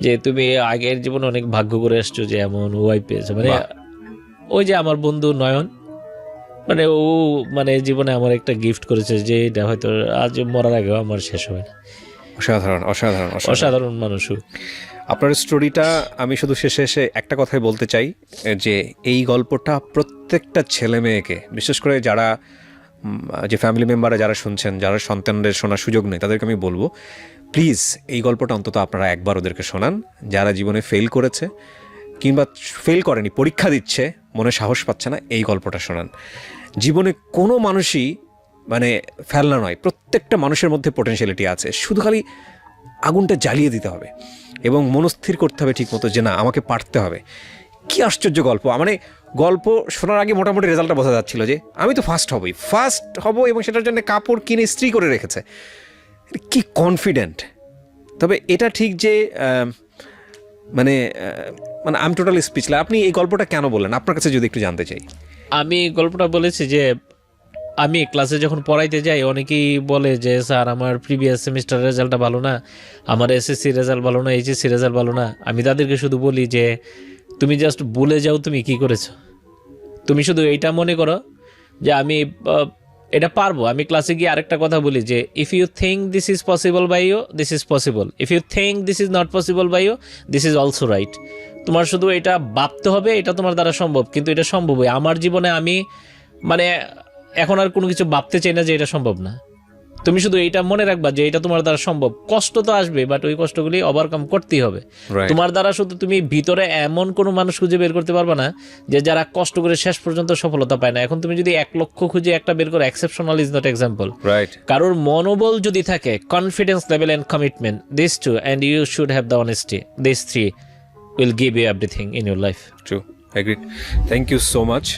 যে তুমি আগের জীবনে অনেক ভাগ্য করে আসছো যে এমন ওয়াইফ পেয়েছো। মানে ওই যে আমার বন্ধু নয়ন, মানে ও মানে জীবনে আমার একটা গিফট করেছে, যে এটা হয়তো আজ মরার আগেও আমার শেষ হবে না। অসাধারণ, অসাধারণ, অসাধারণ মানুষও। আপনার স্টোরিটা আমি শুধু শেষে এসে একটা কথাই বলতে চাই, যে এই গল্পটা প্রত্যেকটা ছেলে মেয়েকে, বিশেষ করে যারা যে ফ্যামিলি মেম্বাররা যারা শুনছেন, যারা সন্তানদের শোনার সুযোগ নেই, তাদেরকে আমি বলবো প্লিজ এই গল্পটা অন্তত আপনারা একবার ওদেরকে শোনান। যারা জীবনে ফেল করেছে কিংবা ফেল করেনি, পরীক্ষা দিচ্ছে, মনে সাহস পাচ্ছে না, এই গল্পটা শোনান। জীবনে কোনো মানুষই মানে ফেলনা নয়, প্রত্যেকটা মানুষের মধ্যে পোটেনশিয়ালিটি আছে, শুধু খালি আগুনটা জ্বালিয়ে দিতে হবে এবং মনস্থির করতে হবে ঠিকমতো যে না আমাকে পারতে হবে। কি আশ্চর্য গল্প! মানে গল্প শোনার আগে মোটামুটি রেজাল্টটা বোঝা যাচ্ছিল যে আমি তো ফার্স্ট হব, এবং সেটার জন্য কাপড় কিনে ইস্ত্রি করে রেখেছে। কি কনফিডেন্ট! তবে এটা ঠিক যে মানে মানে আই এম টোটালি স্পিচলেস। আপনি এই গল্পটা কেন বললেন, আপনার কাছে যদি একটু জানতে চাই। আমি গল্পটা বলেছি যে আমি ক্লাসে যখন পড়াইতে যাই, অনেকেই বলে যে স্যার আমার প্রিভিয়াস সেমিস্টার রেজাল্টটা ভালো না, আমার এসএসসি রেজাল্ট ভালো না, এইচএসসি রেজাল্ট ভালো না। আমি তাদেরকে শুধু বলি যে তুমি জাস্ট ভুলে যাও তুমি কি করেছো। তুমি শুধু এইটা মনে করো যে আমি এটা পারবো। আমি ক্লাসে গিয়ে আরেকটা কথা বলি যে if you think this is possible by you, this is possible. If you think this is not possible by you, this is also right. তোমার শুধু এটা ভাবতে হবে, এটা তোমার দ্বারা সম্ভব, কিন্তু এটা সম্ভবই। আমার জীবনে আমি মানে এখন আর কোনো কিছু ভাবতে চাই না যে এটা সম্ভব না। তুমি শুধু এইটা মনে রাখবা যে এটা তোমার দ্বারা সম্ভব। কষ্ট তো আসবে, বাট ওই কষ্টগুলি ওভারকাম করতেই হবে। তোমার দ্বারা শুধু তুমি ভিতরে এমন কোনো মানুষ খুঁজে বের করতে পারবে না যে যারা কষ্ট করে শেষ পর্যন্ত সফলতা পায় না। এখন তুমি যদি 1 লক্ষ খুঁজে একটা বের করো, এক্সেপশনাল ইজ নট এক্সাম্পল। কারোর মনোবল যদি থাকে, confidence level and commitment, this two, and you should have the honesty, this 3 will give you everything in your life. True, I agree. Thank you so much.